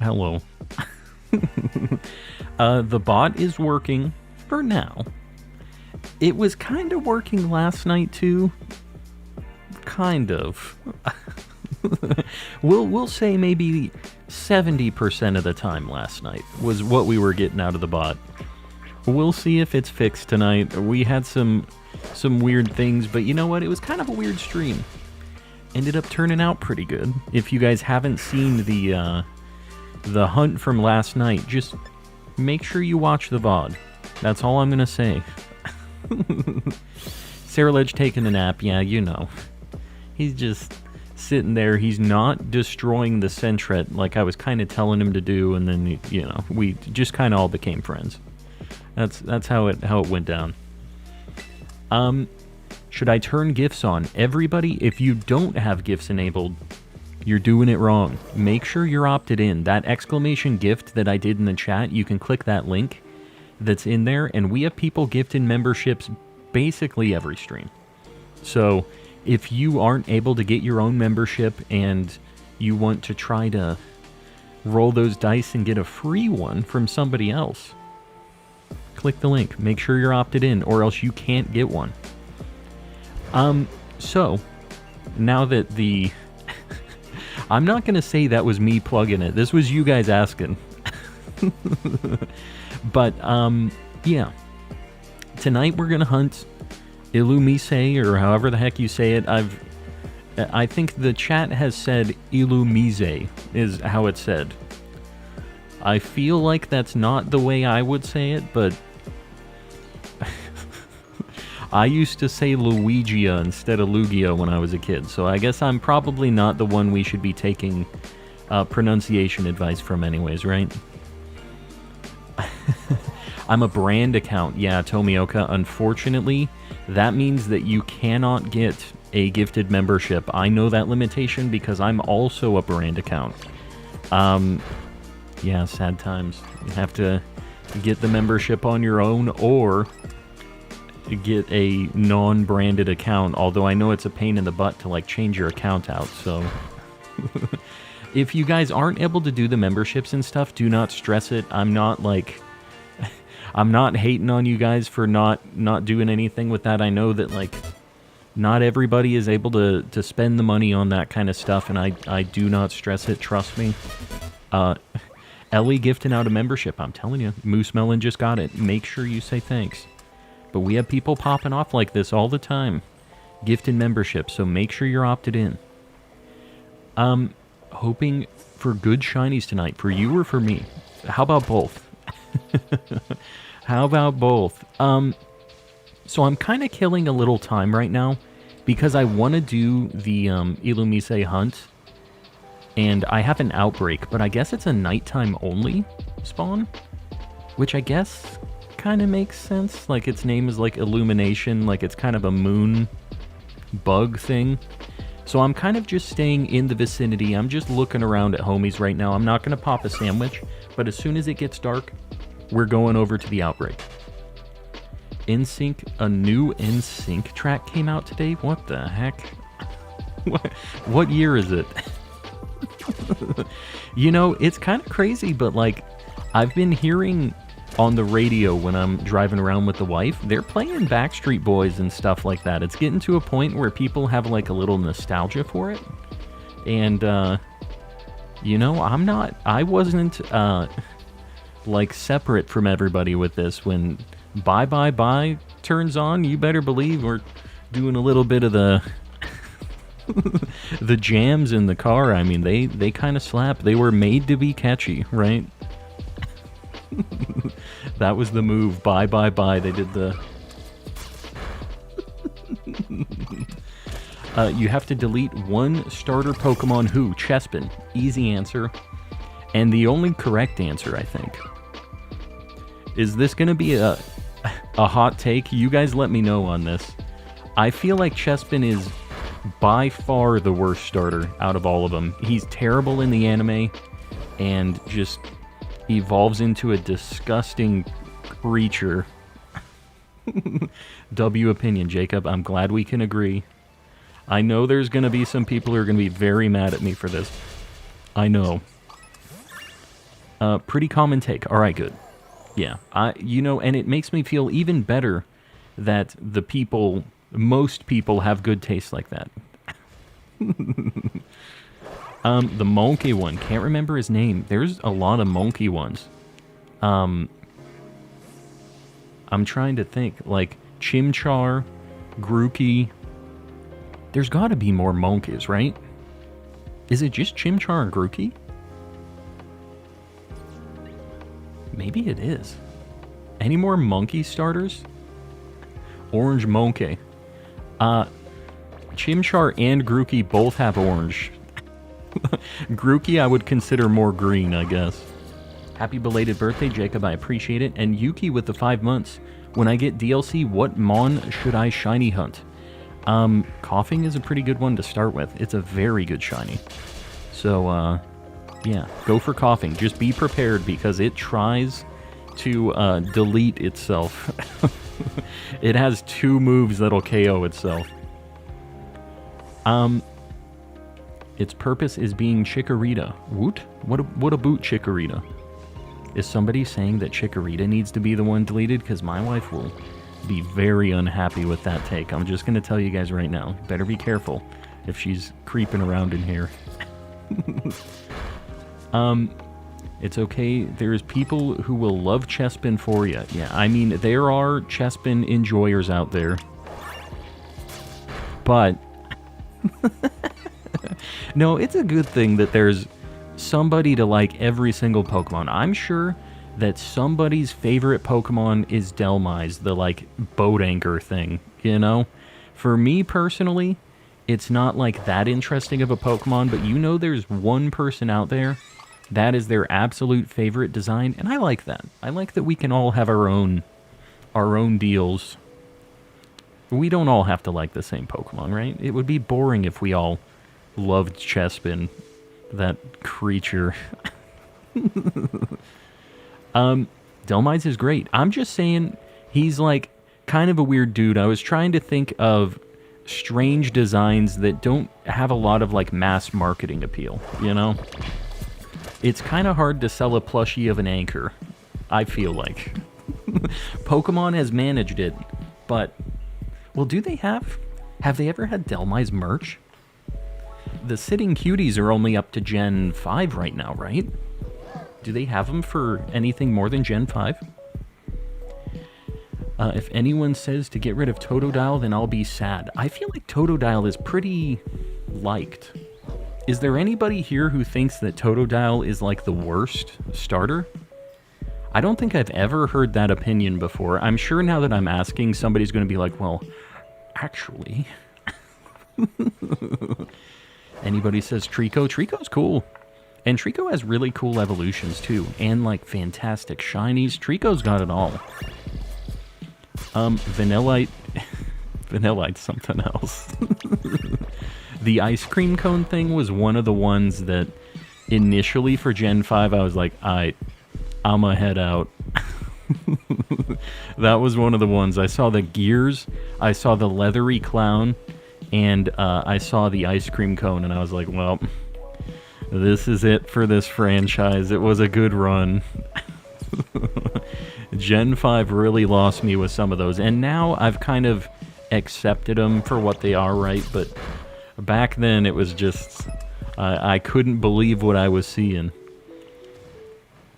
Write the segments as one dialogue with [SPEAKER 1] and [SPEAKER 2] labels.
[SPEAKER 1] Hello. The bot is working for now. It was kind of working last night too. Kind of. We'll say maybe 70% of the time last night was what we were getting out of the bot. We'll see if it's fixed tonight. We had some weird things, but you know what? It was kind of a weird stream. Ended up turning out pretty good. If you guys haven't seen the hunt from last night, just make sure you watch the VOD. That's all I'm gonna say. Sarah Ledge taking a nap, yeah, you know. He's just sitting there. He's not destroying the Sentret like I was kind of telling him to do, and then, you know, we just kind of all became friends. That's how it went down. Should I turn gifts on? Everybody, if you don't have gifts enabled, you're doing it wrong. Make sure you're opted in. That exclamation gift that I did in the chat, you can click that link that's in there, and we have people gifting memberships basically every stream. So if you aren't able to get your own membership and you want to try to roll those dice and get a free one from somebody else, click the link. Make sure you're opted in, or else you can't get one. So now that the I'm not gonna say that was me plugging it. This was you guys asking. But yeah. Tonight we're gonna hunt Illumise, or however the heck you say it. I think the chat has said Illumise is how it's said. I feel like that's not the way I would say it, but I used to say Luigia instead of Lugia when I was a kid, so I guess I'm probably not the one we should be taking pronunciation advice from anyways, right? I'm a brand account. Yeah, Tomioka, unfortunately, that means that you cannot get a gifted membership. I know that limitation because I'm also a brand account. Yeah, sad times. You have to get the membership on your own or get a non-branded account, although I know it's a pain in the butt to like change your account out, so if you guys aren't able to do the memberships and stuff, do not stress it. I'm not like I'm not hating on you guys for not doing anything with that. I know that like not everybody is able to spend the money on that kind of stuff, and I do not stress it, trust me. Ellie gifting out a membership, I'm telling you. Moose Melon just got it. Make sure you say thanks. But we have people popping off like this all the time. Gifting memberships, so make sure you're opted in. Hoping for good shinies tonight. For you or for me? How about both? How about both? So I'm kind of killing a little time right now because I want to do the Illumise hunt. And I have an outbreak, but I guess it's a nighttime only spawn, which I guess kind of makes sense. Like its name is like Illumination, like it's kind of a moon bug thing. So I'm kind of just staying in the vicinity. I'm just looking around at homies right now. I'm not going to pop a sandwich, but as soon as it gets dark, we're going over to the outbreak. NSYNC, a new NSYNC track came out today? What the heck? What year is it? You know, it's kind of crazy, but like I've been hearing on the radio when I'm driving around with the wife, they're playing Backstreet Boys and stuff like that. It's getting to a point where people have like a little nostalgia for it. And you know, I wasn't like separate from everybody with this. When Bye Bye Bye turns on, you better believe we're doing a little bit of the the jams in the car. I mean, they kind of slap. They were made to be catchy, right? That was the move. Bye Bye Bye. They did the you have to delete one starter Pokemon. Who? Chespin. Easy answer. And the only correct answer, I think. Is this gonna be a hot take? You guys let me know on this. I feel like Chespin is by far the worst starter out of all of them. He's terrible in the anime and just evolves into a disgusting creature. W opinion, Jacob. I'm glad we can agree. I know there's going to be some people who are going to be very mad at me for this. I know. Pretty common take. All right, good. Yeah, and it makes me feel even better that most people have good taste like that. The monkey one, can't remember his name. There's a lot of monkey ones. I'm trying to think, like Chimchar, Grookey. There's got to be more monkeys, right? Is it just Chimchar and Grookey? Maybe it is. Any more monkey starters? Orange monkey. Chimchar and Grookey both have orange. Grookey I would consider more green, I guess. Happy belated birthday, Jacob. I appreciate it. And Yuki with the 5 months. When I get DLC, what Mon should I shiny hunt? Coughing is a pretty good one to start with. It's a very good shiny. So, yeah, go for Coughing. Just be prepared because it tries to delete itself. It has 2 moves that'll KO itself. Its purpose is being Chikorita. Woot? What about Chikorita? Is somebody saying that Chikorita needs to be the one deleted? Because my wife will be very unhappy with that take. I'm just going to tell you guys right now. Better be careful if she's creeping around in here. It's okay. There's people who will love Chespin for you. Yeah, I mean, there are Chespin enjoyers out there. But... no, it's a good thing that there's somebody to like every single Pokemon. I'm sure that somebody's favorite Pokemon is Delmise, the, like, boat anchor thing, you know? For me, personally, it's not, like, that interesting of a Pokemon, but you know there's one person out there that is their absolute favorite design, and I like that. I like that we can all have our own deals. We don't all have to like the same Pokemon, right? It would be boring if we all loved Chespin, that creature. Delmise is great. I'm just saying he's like kind of a weird dude. I was trying to think of strange designs that don't have a lot of like mass marketing appeal, you know? It's kind of hard to sell a plushie of an anchor, I feel like. Pokemon has managed it, but... well, do they have they ever had Delmise merch? The Sitting Cuties are only up to Gen 5 right now, right? Do they have them for anything more than Gen 5? If anyone says to get rid of Totodile, then I'll be sad. I feel like Totodile is pretty liked. Is there anybody here who thinks that Totodile is like the worst starter? I don't think I've ever heard that opinion before. I'm sure now that I'm asking, somebody's going to be like, well, actually... Anybody says Trico? Trico's cool. And Trico has really cool evolutions, too. And, like, fantastic shinies. Trico's got it all. Vanillite... Vanillite's something else. The ice cream cone thing was one of the ones that initially for Gen 5 I was like, I'ma head out. That was one of the ones. I saw the gears, I saw the leathery clown, and I saw the ice cream cone, and I was like, well, this is it for this franchise. It was a good run. Gen 5 really lost me with some of those, and now I've kind of accepted them for what they are, right? But back then it was just... I couldn't believe what I was seeing.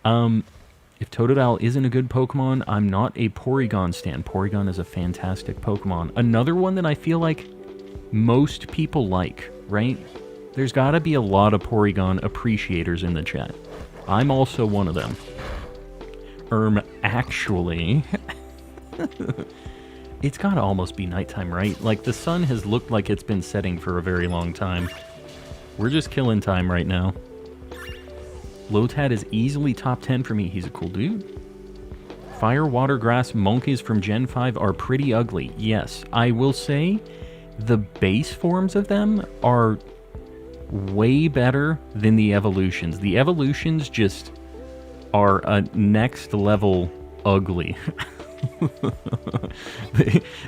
[SPEAKER 1] If Totodile isn't a good Pokemon, I'm not a Porygon stan. Porygon is a fantastic Pokemon. Another one that I feel like most people like, right? There's gotta be a lot of Porygon appreciators in the chat. I'm also one of them. Actually... it's gotta almost be nighttime, right? Like, the sun has looked like it's been setting for a very long time. We're just killing time right now. Lotad is easily top 10 for me. He's a cool dude. Fire, water, grass, monkeys from Gen 5 are pretty ugly. Yes, I will say the base forms of them are way better than the evolutions. The evolutions just are a next level ugly.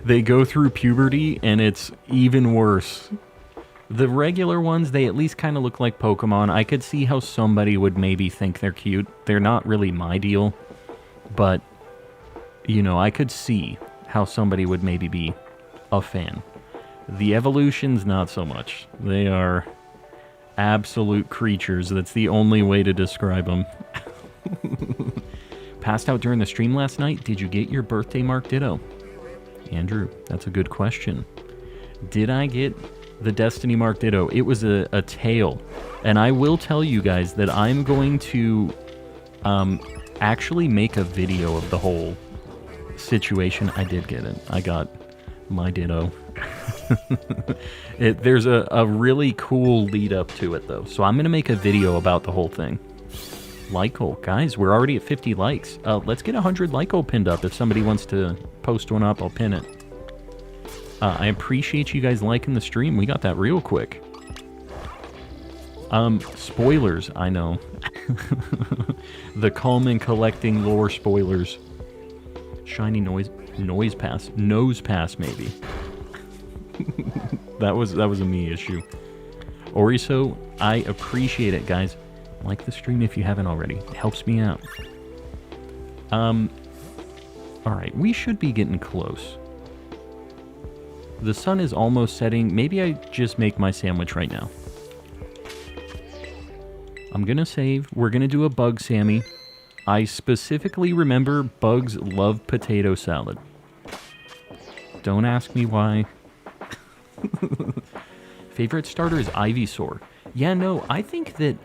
[SPEAKER 1] they go through puberty and it's even worse. The regular ones, they at least kind of look like Pokemon. I could see how somebody would maybe think they're cute. They're not really my deal, but, you know, I could see how somebody would maybe be a fan. The evolutions, not so much. They are absolute creatures. That's the only way to describe them. Passed out during the stream last night? Did you get your birthday mark ditto? Andrew, that's a good question. Did I get the Destiny Mark Ditto? It was a tail. And I will tell you guys that I'm going to actually make a video of the whole situation. I did get it. I got my Ditto. There's a really cool lead up to it, though. So I'm going to make a video about the whole thing. Lyco. Guys, we're already at 50 likes. Let's get 100 Lyco pinned up. If somebody wants to post one up, I'll pin it. I appreciate you guys liking the stream. We got that real quick. Spoilers, I know. The calm and collecting lore spoilers. Shiny nose pass, maybe. that was a me issue. Oriso, I appreciate it, guys. Like the stream if you haven't already. It helps me out. Alright, we should be getting close. The sun is almost setting. Maybe I just make my sandwich right now. I'm gonna save. We're gonna do a bug Sammy. I specifically remember bugs love potato salad. Don't ask me why. Favorite starter is Ivysaur. Yeah, no, I think that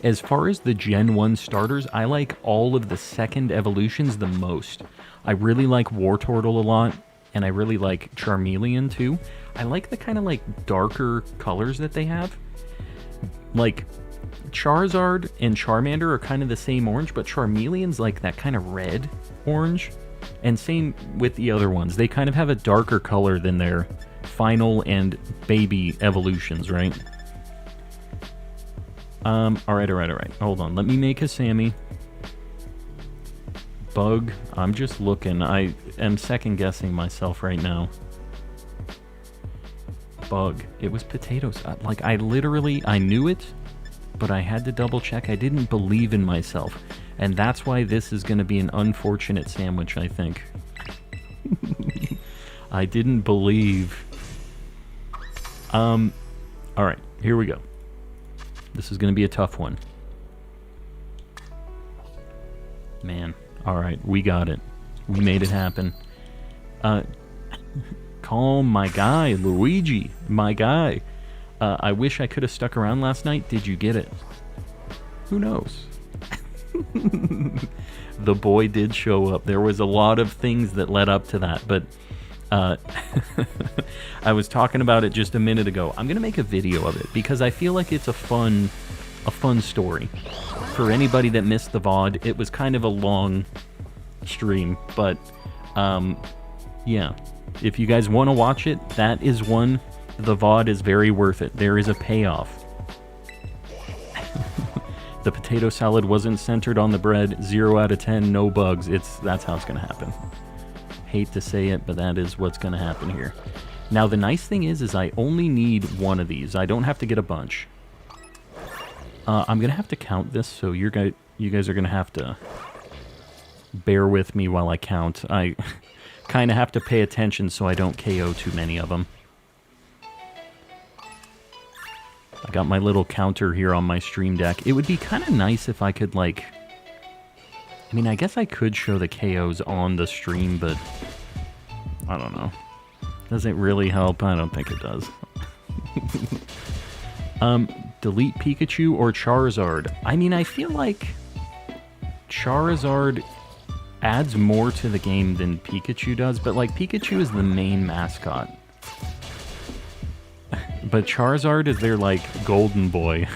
[SPEAKER 1] as far as the Gen 1 starters, I like all of the second evolutions the most. I really like Wartortle a lot. And I really like Charmeleon, too. I like the kind of, like, darker colors that they have. Like, Charizard and Charmander are kind of the same orange, but Charmeleon's, like, that kind of red orange. And same with the other ones. They kind of have a darker color than their final and baby evolutions, right? Alright. Hold on. Let me make a Sammy. Bug. I'm just looking. I am second guessing myself right now. Bug. It was potatoes. Like, I knew it, but I had to double check. I didn't believe in myself. And that's why this is going to be an unfortunate sandwich, I think. I didn't believe. Alright, here we go. This is going to be a tough one. Man. Alright, we got it. We made it happen. Calm, my guy. Luigi, my guy. I wish I could have stuck around last night. Did you get it? Who knows? The boy did show up. There was a lot of things that led up to that, but I was talking about it just a minute ago. I'm going to make a video of it because I feel like it's a fun story. For anybody that missed the VOD, it was kind of a long stream, but yeah, if you guys want to watch it, that is one. The VOD is very worth it. There is a payoff. The potato salad wasn't centered on the bread. 0 out of 10, no bugs. That's how it's going to happen. Hate to say it, but that is what's going to happen here. Now, the nice thing is I only need one of these. I don't have to get a bunch. I'm going to have to count this, so you guys are going to have to bear with me while I count. I kind of have to pay attention so I don't KO too many of them. I got my little counter here on my stream deck. It would be kind of nice if I could, like... I mean, I guess I could show the KOs on the stream, but... I don't know. Does it really help? I don't think it does. Delete Pikachu or Charizard? I mean, I feel like Charizard adds more to the game than Pikachu does, but, like, Pikachu is the main mascot. But Charizard is their, like, golden boy.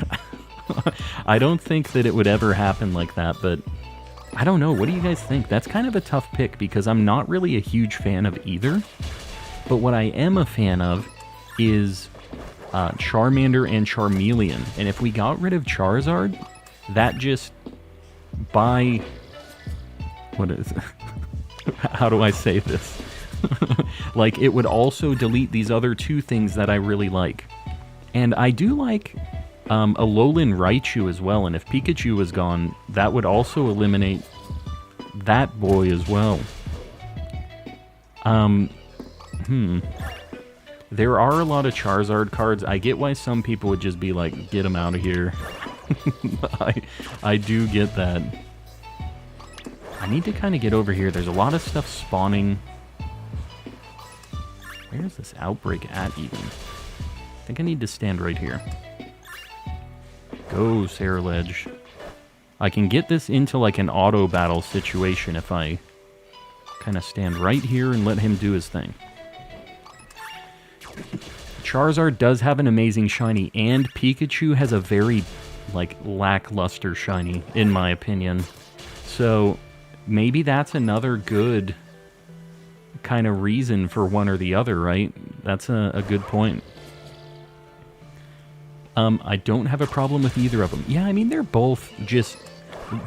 [SPEAKER 1] I don't think that it would ever happen like that, but I don't know. What do you guys think? That's kind of a tough pick because I'm not really a huge fan of either. But what I am a fan of is Charmander and Charmeleon. And if we got rid of Charizard, that just by... What is it? How do I say this? Like, it would also delete these other two things that I really like. And I do like Alolan Raichu as well, and if Pikachu was gone, that would also eliminate that boy as well. There are a lot of Charizard cards. I get why some people would just be like, get him out of here. I do get that. I need to kind of get over here. There's a lot of stuff spawning. Where is this outbreak at even? I think I need to stand right here. Go, Sarilege. I can get this into like an auto battle situation if I kind of stand right here and let him do his thing. Charizard does have an amazing shiny, and Pikachu has a very, like, lackluster shiny, in my opinion. So, maybe that's another good kind of reason for one or the other, right? That's a good point. I don't have a problem with either of them. Yeah, I mean, they're both just...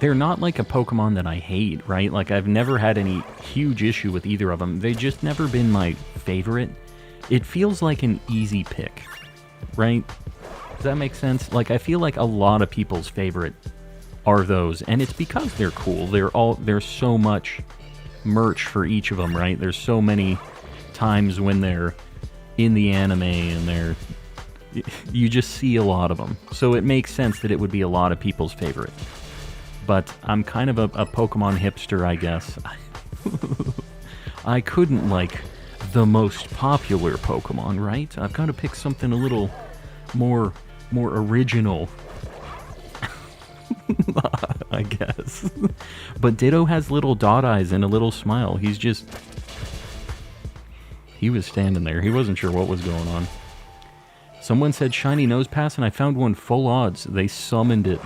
[SPEAKER 1] They're not like a Pokemon that I hate, right? Like, I've never had any huge issue with either of them. They've just never been my favorite. It feels like an easy pick, right? Does that make sense? Like, I feel like a lot of people's favorite are those, and it's because they're cool. There's so much merch for each of them, right? There's so many times when they're in the anime and you just see a lot of them. So it makes sense that it would be a lot of people's favorite. But I'm kind of a Pokemon hipster, I guess. I couldn't like the most popular Pokemon, right? I've got to pick something a little more original. I guess. But Ditto has little dot eyes and a little smile. He was standing there. He wasn't sure what was going on. Someone said shiny nose pass, and I found one full odds. They summoned it.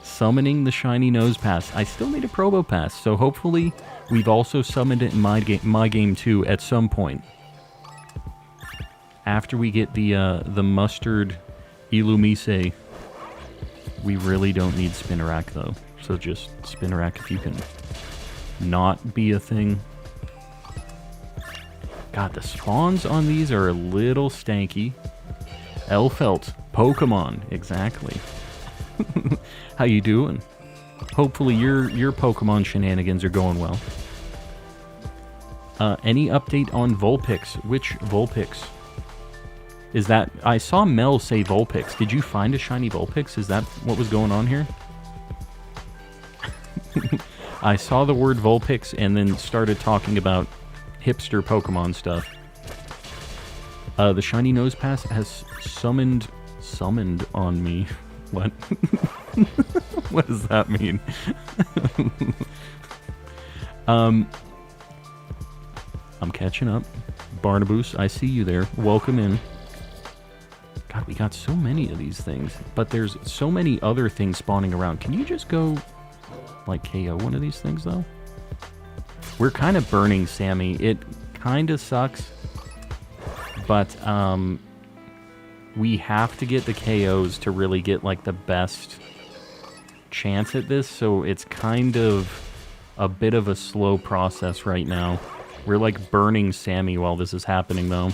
[SPEAKER 1] Summoning the shiny nose pass. I still need a Probo Pass, so hopefully we've also summoned it in my game too at some point. After we get the mustard Illumise, we really don't need Spinarak though. So just Spinarak if you can not be a thing. God, the spawns on these are a little stanky. Elfelt, Pokemon, exactly. How you doing? Hopefully your Pokemon shenanigans are going well. Any update on Vulpix? Which Vulpix? Is that... I saw Mel say Vulpix. Did you find a shiny Vulpix? Is that what was going on here? I saw the word Vulpix and then started talking about hipster Pokemon stuff. The shiny nose pass has summoned on me. What? What does that mean? I'm catching up. Barnaboos, I see you there. Welcome in. God, we got so many of these things. But there's so many other things spawning around. Can you just go, like, KO one of these things, though? We're kind of burning Sammy. It kind of sucks. But, we have to get the KOs to really get, like, the best chance at this, so it's kind of a bit of a slow process right now. We're, like, burning Sammy while this is happening, though.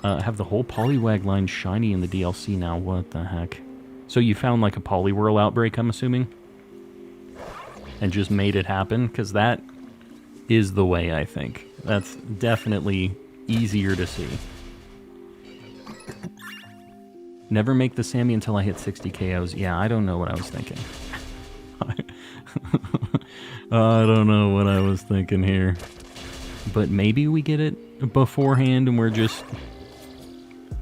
[SPEAKER 1] Have the whole Poliwag line shiny in the DLC now. What the heck? So you found, like, a Poliwhirl outbreak, I'm assuming? And just made it happen? Because that is the way, I think. That's definitely easier to see. Never make the Sammy until I hit 60 KOs. Yeah, I don't know what I was thinking. I don't know what I was thinking here. But maybe we get it beforehand and we're just...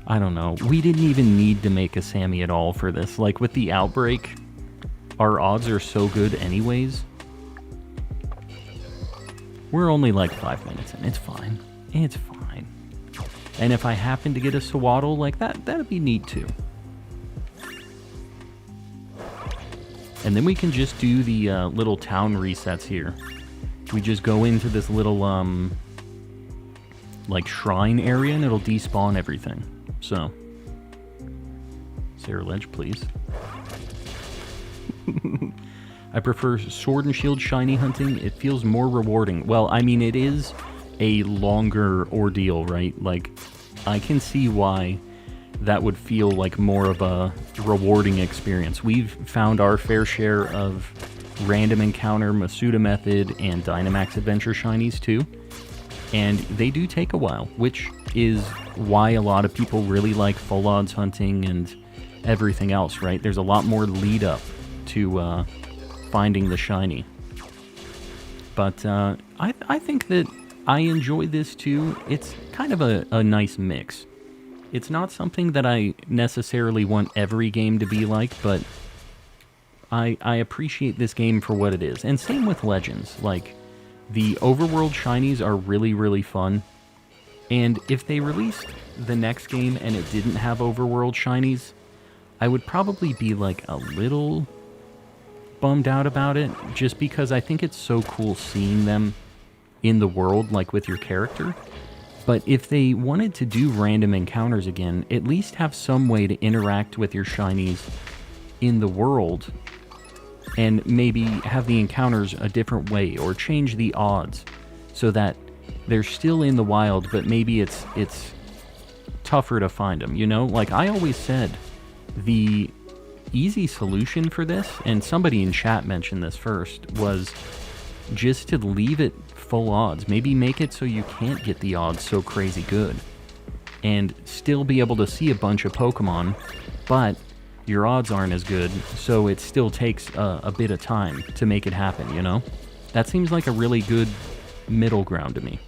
[SPEAKER 1] I don't know. We didn't even need to make a Sammy at all for this. Like, with the outbreak, our odds are so good anyways. We're only like 5 minutes in. It's fine. It's fine. And if I happen to get a Sewaddle like that, that'd be neat too. And then we can just do the little town resets here. We just go into this little, like, shrine area and it'll despawn everything. So, Sarilege, please. I prefer Sword and Shield shiny hunting. It feels more rewarding. Well, I mean, it is a longer ordeal, right? Like, I can see why that would feel like more of a rewarding experience. We've found our fair share of random encounter, Masuda method, and Dynamax Adventure shinies too. And they do take a while, which is why a lot of people really like full odds hunting and everything else, right? There's a lot more lead up to finding the shiny. But I think that I enjoy this too. It's kind of a nice mix. It's not something that I necessarily want every game to be like, but I appreciate this game for what it is. And same with Legends. Like, the overworld shinies are really, really fun. And if they released the next game and it didn't have overworld shinies, I would probably be like a little bummed out about it, just because I think it's so cool seeing them in the world, like with your character. But if they wanted to do random encounters again, at least have some way to interact with your shinies in the world, and maybe have the encounters a different way, or change the odds so that they're still in the wild, but maybe it's tougher to find them, you know? Like I always said, the easy solution for this, and somebody in chat mentioned this first, was just to leave it full odds. Maybe make it so you can't get the odds so crazy good, and still be able to see a bunch of Pokemon, but your odds aren't as good, so it still takes a bit of time to make it happen, you know? That seems like a really good middle ground to me.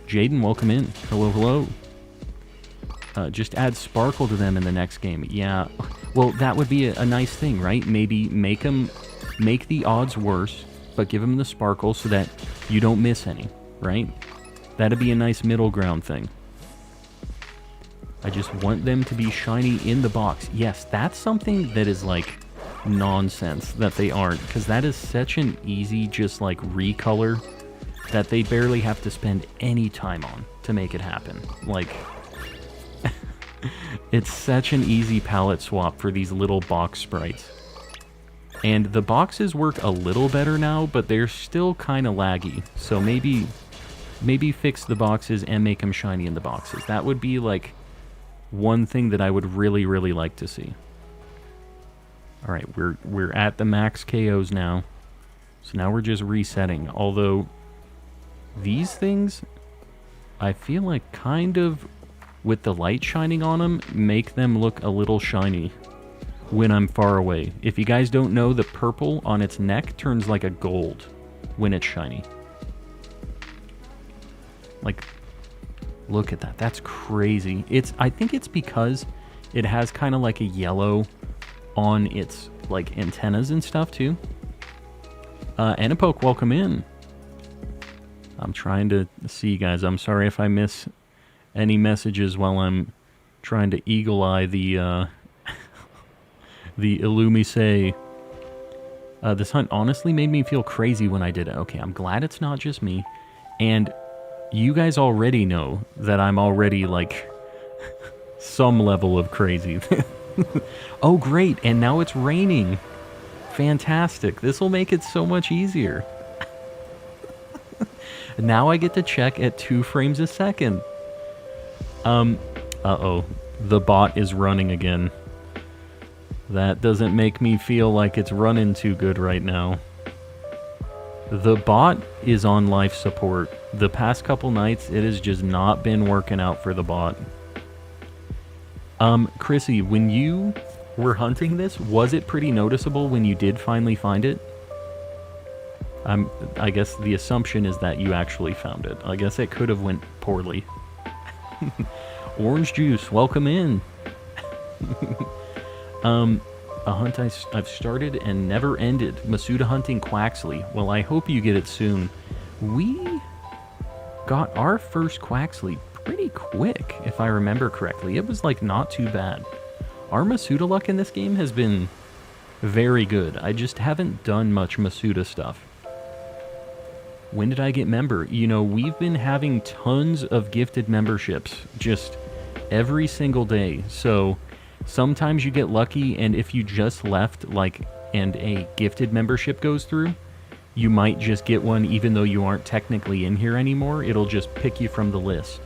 [SPEAKER 1] Jaden, welcome in. Hello, hello. Just add Sparkle to them in the next game. Yeah, well, that would be a nice thing, right? Maybe make the odds worse, but give them the Sparkle so that you don't miss any, right? That'd be a nice middle ground thing. I just want them to be shiny in the box. Yes, that's something that is like nonsense that they aren't, because that is such an easy just like recolor that they barely have to spend any time on to make it happen. Like, it's such an easy palette swap for these little box sprites. And the boxes work a little better now, but they're still kind of laggy. So maybe fix the boxes and make them shiny in the boxes. That would be like one thing that I would really, really like to see. All right, we're at the max KOs now. So now we're just resetting. Although these things, I feel like kind of, with the light shining on them, make them look a little shiny when I'm far away. If you guys don't know, the purple on its neck turns like a gold when it's shiny. Like, look at that. That's crazy. I think it's because it has kind of like a yellow on its like antennas and stuff too. Anapoke, welcome in. I'm trying to see you guys. I'm sorry if I miss any messages while I'm trying to eagle eye the the Illumise. This hunt honestly made me feel crazy when I did it. Okay, I'm glad it's not just me. And you guys already know that I'm already like some level of crazy. Oh, great. And now it's raining. Fantastic. This will make it so much easier. Now I get to check at 2 frames a second. Uh-oh. The bot is running again. That doesn't make me feel like it's running too good right now. The bot is on life support. The past couple nights, it has just not been working out for the bot. Chrissy, when you were hunting this, was it pretty noticeable when you did finally find it? I guess the assumption is that you actually found it. I guess it could have went poorly. Orange Juice, welcome in. A hunt I've started and never ended. Masuda hunting Quaxley. Well, I hope you get it soon. We got our first Quaxley pretty quick, if I remember correctly. It was like not too bad. Our Masuda luck in this game has been very good. I just haven't done much Masuda stuff. When did I get member? You know, we've been having tons of gifted memberships just every single day. So sometimes you get lucky, and if you just left, like, and a gifted membership goes through, you might just get one even though you aren't technically in here anymore. It'll just pick you from the list.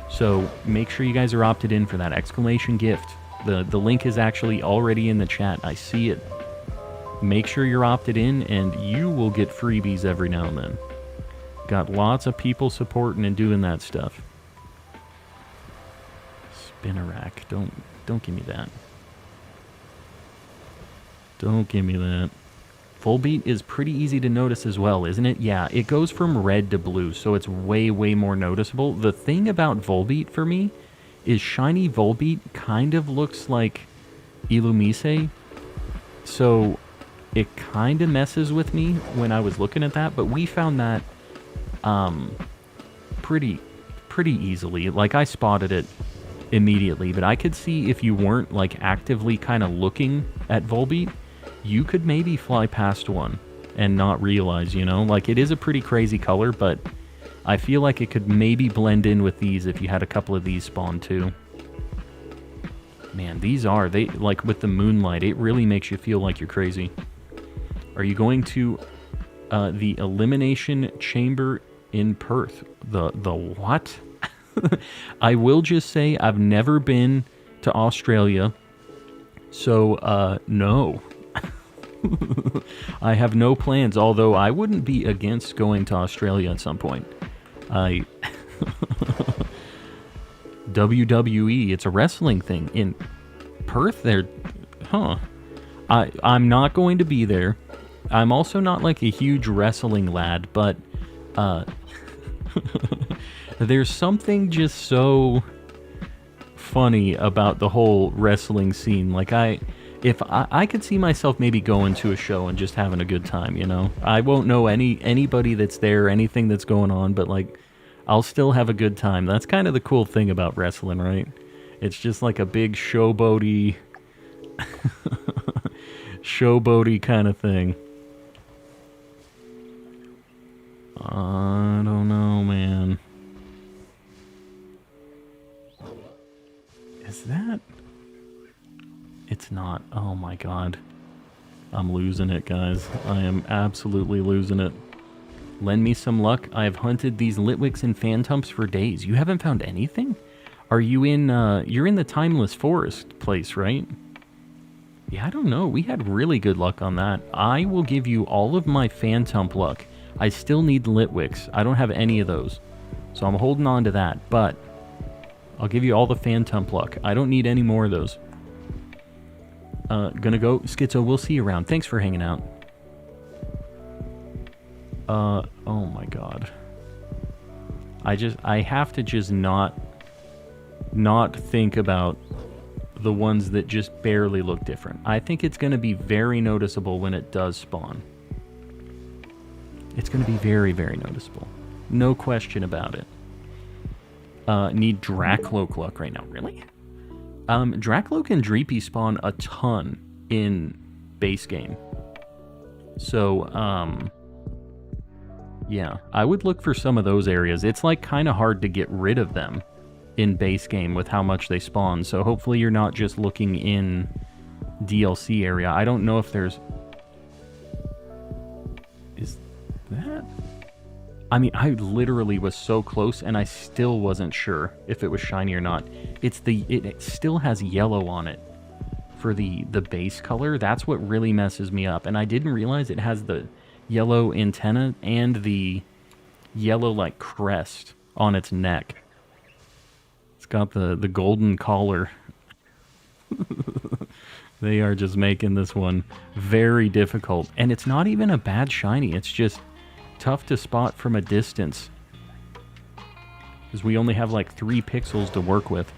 [SPEAKER 1] So make sure you guys are opted in for that exclamation gift. The link is actually already in the chat. I see it. Make sure you're opted in, and you will get freebies every now and then. Got lots of people supporting and doing that stuff. Spinnerack. Don't give me that. Don't give me that. Volbeat is pretty easy to notice as well, isn't it? Yeah, it goes from red to blue, so it's way, way more noticeable. The thing about Volbeat for me is shiny Volbeat kind of looks like Illumise. So it kind of messes with me when I was looking at that, but we found that pretty easily. Like, I spotted it immediately, but I could see if you weren't like actively kind of looking at Volbeat, you could maybe fly past one and not realize, you know? Like, it is a pretty crazy color, but I feel like it could maybe blend in with these if you had a couple of these spawn too. Man, they like, with the moonlight, it really makes you feel like you're crazy. Are you going to the elimination chamber in Perth? The what? I will just say I've never been to Australia, so no. I have no plans, although I wouldn't be against going to Australia at some point. WWE, it's a wrestling thing. In Perth, there... Huh. I'm not going to be there. I'm also not like a huge wrestling lad, but there's something just so funny about the whole wrestling scene. Like, if I could see myself maybe going to a show and just having a good time, you know? I won't know anybody that's there, anything that's going on, but like, I'll still have a good time. That's kind of the cool thing about wrestling, right? It's just like a big showboaty kind of thing. I don't know, man. Is that... It's not. Oh my god. I'm losing it, guys. I am absolutely losing it. Lend me some luck. I have hunted these Litwicks and Phantoms for days. You haven't found anything? Are you in, you're in the Timeless Forest place, right? Yeah, I don't know. We had really good luck on that. I will give you all of my Phantom luck. I still need Litwicks. I don't have any of those. So I'm holding on to that, but I'll give you all the Phantom luck. I don't need any more of those. Gonna go. Schizo, we'll see you around. Thanks for hanging out. Oh my god. I have to just not think about the ones that just barely look different. I think it's gonna be very noticeable when it does spawn. It's gonna be very, very noticeable. No question about it. Need Dracloak luck right now. Really? Dracloak and Dreepy spawn a ton in base game. So, yeah, I would look for some of those areas. It's like kind of hard to get rid of them in base game with how much they spawn. So hopefully you're not just looking in DLC area. I don't know if there's... Is that... I mean, I literally was so close, and I still wasn't sure if it was shiny or not. It still has yellow on it for the base color. That's what really messes me up. And I didn't realize it has the yellow antenna and the yellow, like, crest on its neck. It's got the golden collar. They are just making this one very difficult. And it's not even a bad shiny. It's just tough to spot from a distance, because we only have like 3 pixels to work with.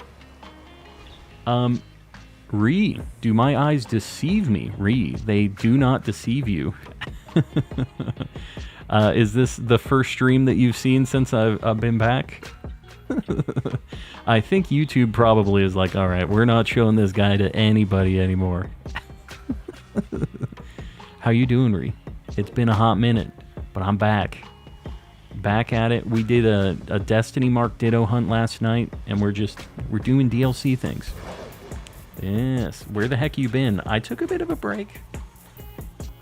[SPEAKER 1] Ree, do my eyes deceive me? Ree, they do not deceive you. Is this the first stream that you've seen since I've been back? I think YouTube probably is like, alright, we're not showing this guy to anybody anymore. How you doing, Ree? It's been a hot minute. But I'm back. Back at it. We did a Destiny Mark Ditto hunt last night, and we're doing DLC things. Yes. Where the heck you been? I took a bit of a break.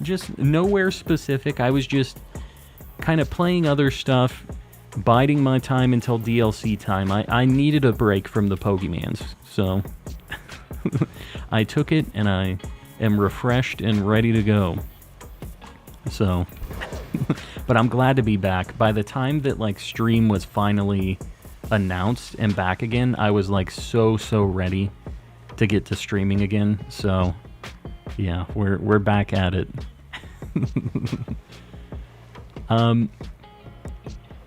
[SPEAKER 1] Just nowhere specific. I was just kind of playing other stuff, biding my time until DLC time. I needed a break from the Pokemans, so I took it, and I am refreshed and ready to go. So, but I'm glad to be back. By the time that, like, stream was finally announced and back again, I was, like, so ready to get to streaming again. So, yeah, we're back at it.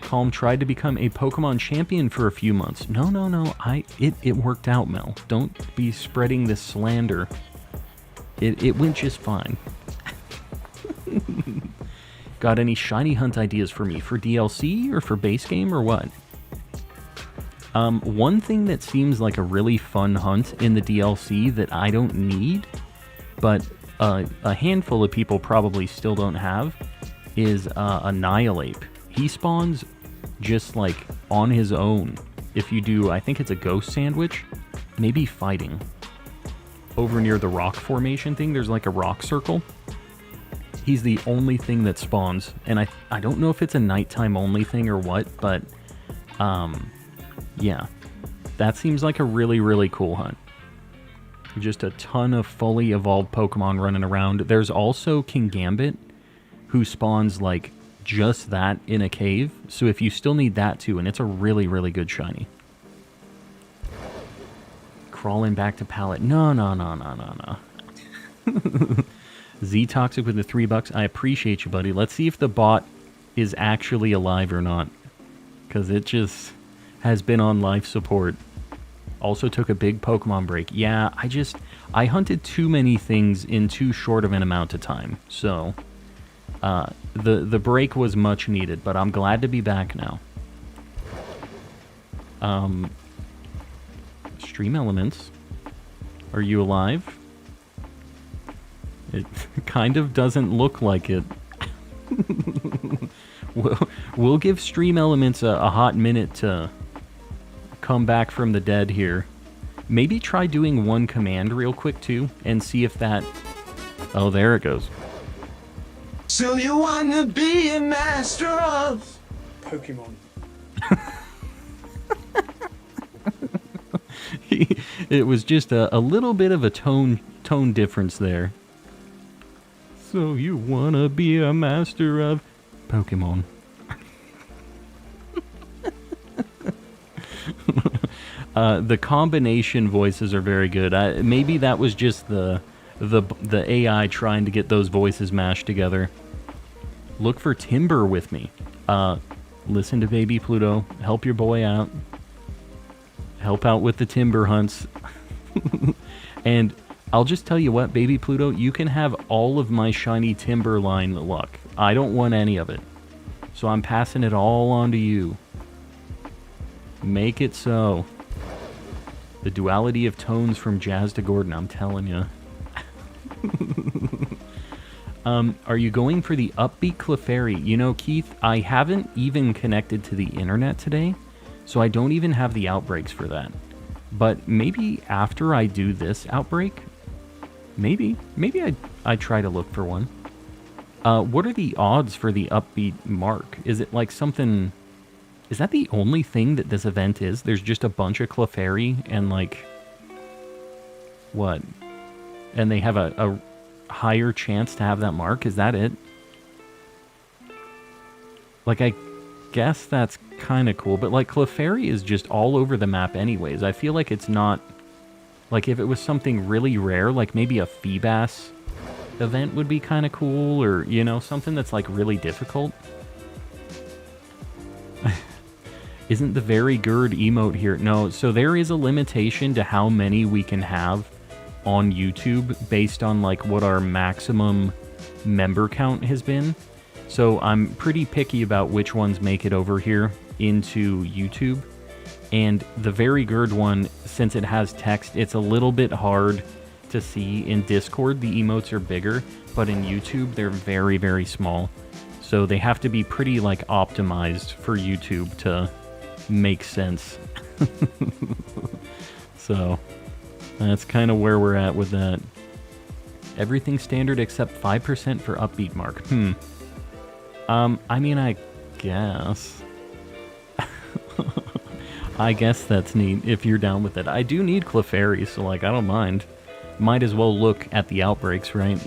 [SPEAKER 1] Calm tried to become a Pokemon champion for a few months. No. It worked out, Mel. Don't be spreading this slander. It went just fine. Got any shiny hunt ideas for me? For DLC or for base game or what? One thing that seems like a really fun hunt in the DLC that I don't need, but a handful of people probably still don't have, is Annihilate. He spawns just like on his own. If you do, I think it's a ghost sandwich, maybe fighting. Over near the rock formation thing, there's like a rock circle. He's the only thing that spawns, and I don't know if it's a nighttime only thing or what, but yeah, that seems like a really cool hunt. Just a ton of fully evolved Pokemon running around. There's also King Gambit, who spawns like just that in a cave, so if you still need that too, and it's a really good shiny. Crawling back to pallet. No. Z Toxic with the $3. I appreciate you, buddy. Let's see if the bot is actually alive or not, because it just has been on life support. Also took a big Pokemon break. Yeah, I hunted too many things in too short of an amount of time, so the break was much needed, but I'm glad to be back now. Stream Elements, are you alive? It kind of doesn't look like it. We'll give Stream Elements a hot minute to come back from the dead here. Maybe try doing one command real quick too, and see if that... Oh, there it goes.
[SPEAKER 2] So you wanna be a master of
[SPEAKER 3] Pokemon.
[SPEAKER 1] It was just a little bit of a tone difference there. So you wanna be a master of Pokemon. The combination voices are very good. Maybe that was just the AI trying to get those voices mashed together. Look for timber with me. Listen to Baby Pluto. Help your boy out. Help out with the timber hunts. And I'll just tell you what, Baby Pluto, you can have all of my shiny Timberline luck. I don't want any of it. So I'm passing it all on to you. Make it so. The duality of tones from Jazz to Gordon, I'm telling you. Are you going for the upbeat Clefairy? You know, Keith, I haven't even connected to the internet today, so I don't even have the outbreaks for that. But maybe after I do this outbreak, maybe I try to look for one. What are the odds for the upbeat mark? Is it like something... Is that the only thing that this event is? There's just a bunch of Clefairy and like... What? And they have a higher chance to have that mark? Is that it? Like, I guess that's kind of cool, but like Clefairy is just all over the map anyways. I feel like it's not... Like, if it was something really rare, like maybe a Feebas event would be kind of cool, or, you know, something that's like really difficult. Isn't the very good emote here? No, so there is a limitation to how many we can have on YouTube based on like what our maximum member count has been. So I'm pretty picky about which ones make it over here into YouTube. And the very good one, since it has text, it's a little bit hard to see. In Discord, the emotes are bigger, but in YouTube, they're very small. So they have to be pretty like optimized for YouTube to make sense. So that's kind of where we're at with that. Everything standard except 5% for upbeat mark. I mean, I guess. I guess that's neat if you're down with it. I do need Clefairy, so like I don't mind. Might as well look at the outbreaks, right?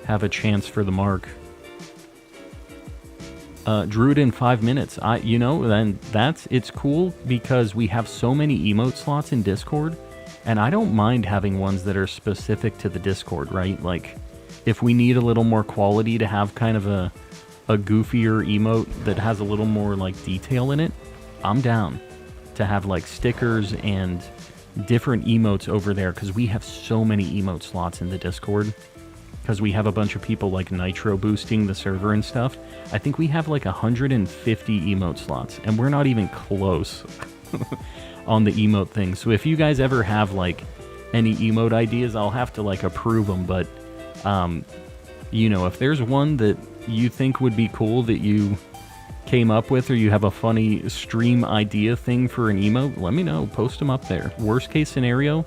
[SPEAKER 1] Have a chance for the mark. Drew it in 5 minutes. Then it's cool because we have so many emote slots in Discord, and I don't mind having ones that are specific to the Discord, right? Like, if we need a little more quality to have kind of a goofier emote that has a little more like detail in it, I'm down to have like stickers and different emotes over there because we have so many emote slots in the Discord. Because we have a bunch of people like nitro boosting the server and stuff. I think we have like 150 emote slots, and we're not even close on the emote thing. So if you guys ever have like any emote ideas, I'll have to like approve them. But if there's one that you think would be cool that you came up with, or you have a funny stream idea thing for an emote, let me know. Post them up there. Worst case scenario,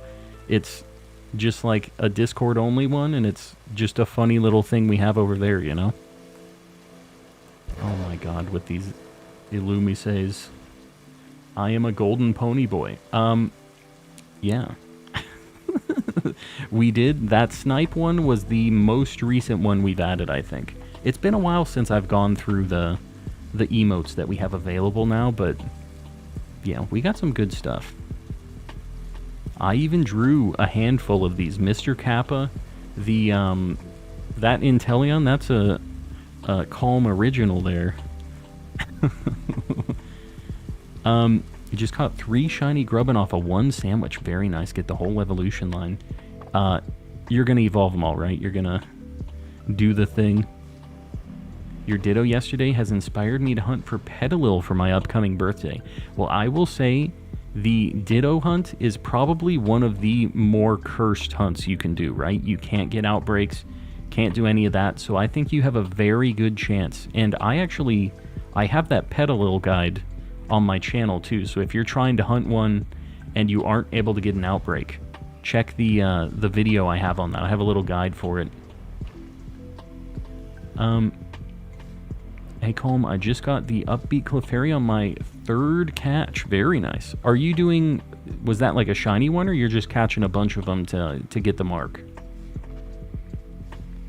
[SPEAKER 1] it's just like a Discord only one, and it's just a funny little thing we have over there, you know? Oh my god, with these Illumisays. I am a golden pony boy. Yeah. We did. That snipe one was the most recent one we've added, I think. It's been a while since I've gone through the emotes that we have available now, but yeah, we got some good stuff. I even drew a handful of these. Mr. Kappa, that Inteleon, that's a Calm original there. You just caught 3 shiny grubbin off of 1 sandwich. Very nice. Get the whole evolution line. You're going to evolve them all, right? You're going to do the thing. Your Ditto yesterday has inspired me to hunt for Petalil for my upcoming birthday. Well, I will say the Ditto hunt is probably one of the more cursed hunts you can do, right? You can't get outbreaks, can't do any of that, so I think you have a very good chance. And I have that Petalil guide on my channel too, so if you're trying to hunt one and you aren't able to get an outbreak, check the video I have on that. I have a little guide for it. Hey Colm, I just got the Upbeat Clefairy on my 3rd catch. Very nice. Are you doing... Was that like a shiny one, or you're just catching a bunch of them to get the mark?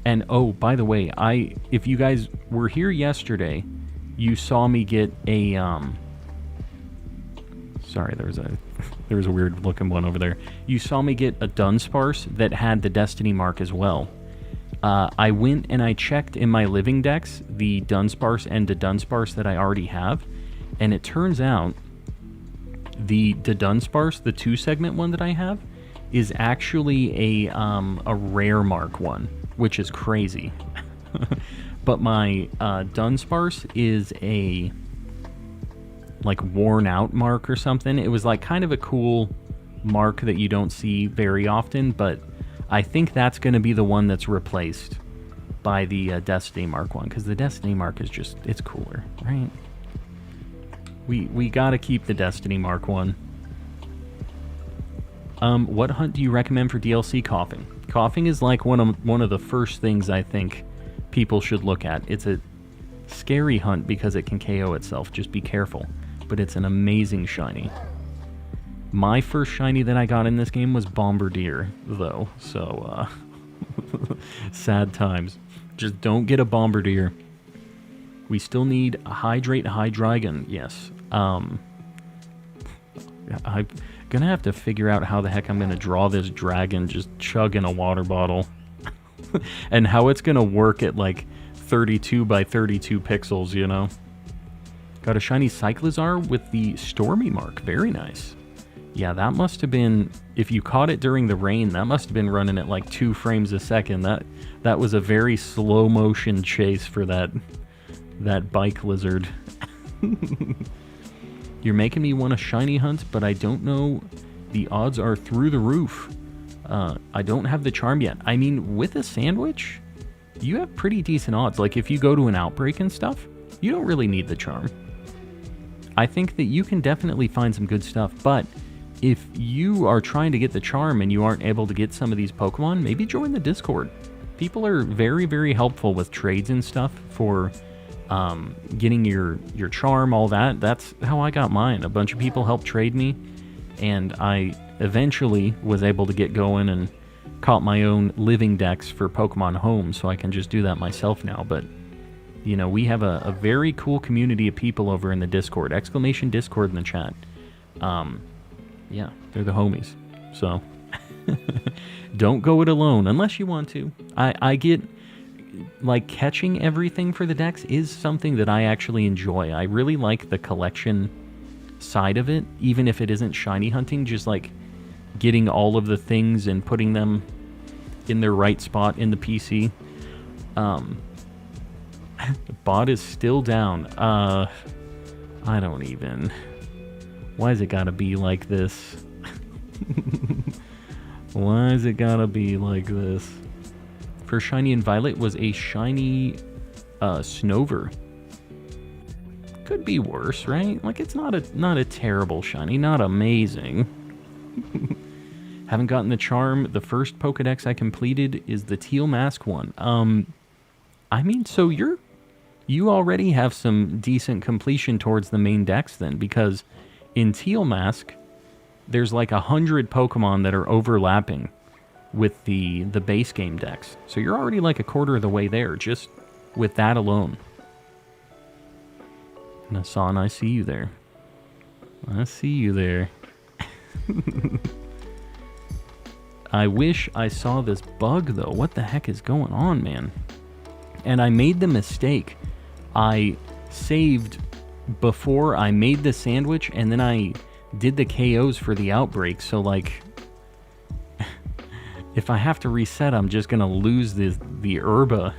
[SPEAKER 1] And oh, by the way, if you guys were here yesterday, you saw me get a... Sorry, there was a weird looking one over there. You saw me get a Dunsparce that had the Destiny mark as well. I went and I checked in my Living Dex the Dunsparce and the Dunsparce that I already have, and it turns out the Dunsparce, the 2-segment one that I have, is actually a rare mark one, which is crazy. But my Dunsparce is a like worn out mark or something. It was like kind of a cool mark that you don't see very often, but I think that's going to be the one that's replaced by the Destiny Mark one, because the Destiny Mark is just, it's cooler, right? We got to keep the Destiny Mark one. What hunt do you recommend for DLC? Coughing. Coughing is like one of the first things I think people should look at. It's a scary hunt because it can KO itself. Just be careful. But it's an amazing shiny. My first shiny that I got in this game was Bombardier, though, so, sad times. Just don't get a Bombardier. We still need a Hydrate Hydreigon, yes. I'm gonna have to figure out how the heck I'm gonna draw this dragon just chugging a water bottle. And how it's gonna work at, like, 32 by 32 pixels, you know? Got a shiny Cyclizar with the Stormy mark, very nice. Yeah, that must have been, if you caught it during the rain, that must have been running at like 2 frames a second. That was a very slow motion chase for that bike lizard. You're making me want a shiny hunt, but I don't know. The odds are through the roof. I don't have the charm yet. I mean, with a sandwich, you have pretty decent odds. Like if you go to an outbreak and stuff, you don't really need the charm. I think that you can definitely find some good stuff, but if you are trying to get the charm and you aren't able to get some of these Pokemon, maybe join the Discord. People are very, very helpful with trades and stuff for getting your charm, all that. That's how I got mine. A bunch of people helped trade me, and I eventually was able to get going and caught my own Living Dex for Pokemon Home, so I can just do that myself now. But, you know, we have a very cool community of people over in the Discord. Exclamation Discord in the chat. Yeah, they're the homies. So, don't go it alone unless you want to. I get, like, catching everything for the Dex is something that I actually enjoy. I really like the collection side of it, even if it isn't shiny hunting, just like getting all of the things and putting them in their right spot in the PC. The bot is still down. I don't even... Why has it gotta be like this? Why has it gotta be like this? For Shiny and Violet was a shiny Snover. Could be worse, right? Like, it's not a terrible shiny, not amazing. Haven't gotten the charm. The first Pokedex I completed is the Teal Mask one. I mean, so you already have some decent completion towards the main dex then, because in Teal Mask, there's like 100 Pokemon that are overlapping with the base game dex. So you're already like a quarter of the way there, just with that alone. Nassan, I see you there. I see you there. I wish I saw this bug, though. What the heck is going on, man? And I made the mistake. I saved before I made the sandwich, and then I did the KOs for the outbreak. So, like, if I have to reset, I'm just going to lose the herba.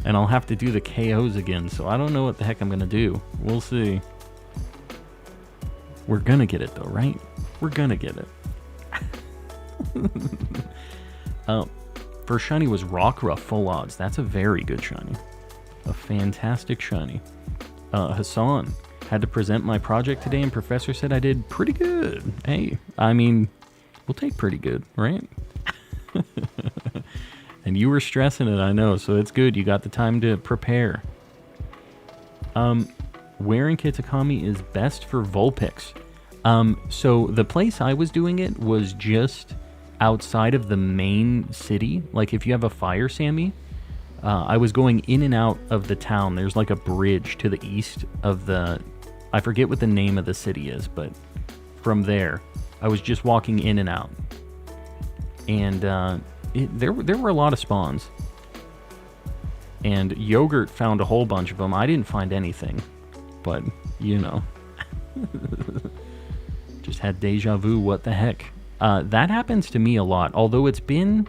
[SPEAKER 1] And I'll have to do the KOs again. So I don't know what the heck I'm going to do. We'll see. We're going to get it, though, right? We're going to get it. First shiny was Rockruff full odds. That's a very good shiny. A fantastic shiny. Hassan, had to present my project today, and Professor said I did pretty good. Hey, I mean, we'll take pretty good, right? And you were stressing it, I know, so it's good. You got the time to prepare. Where in Kitakami is best for Vulpix? So the place I was doing it was just outside of the main city. Like, if you have a Fire Sammy, I was going in and out of the town. There's like a bridge to the east of the... I forget what the name of the city is, but from there, I was just walking in and out. And there were a lot of spawns. And Yogurt found a whole bunch of them. I didn't find anything. But, you know. Just had deja vu, what the heck. That happens to me a lot. Although it's been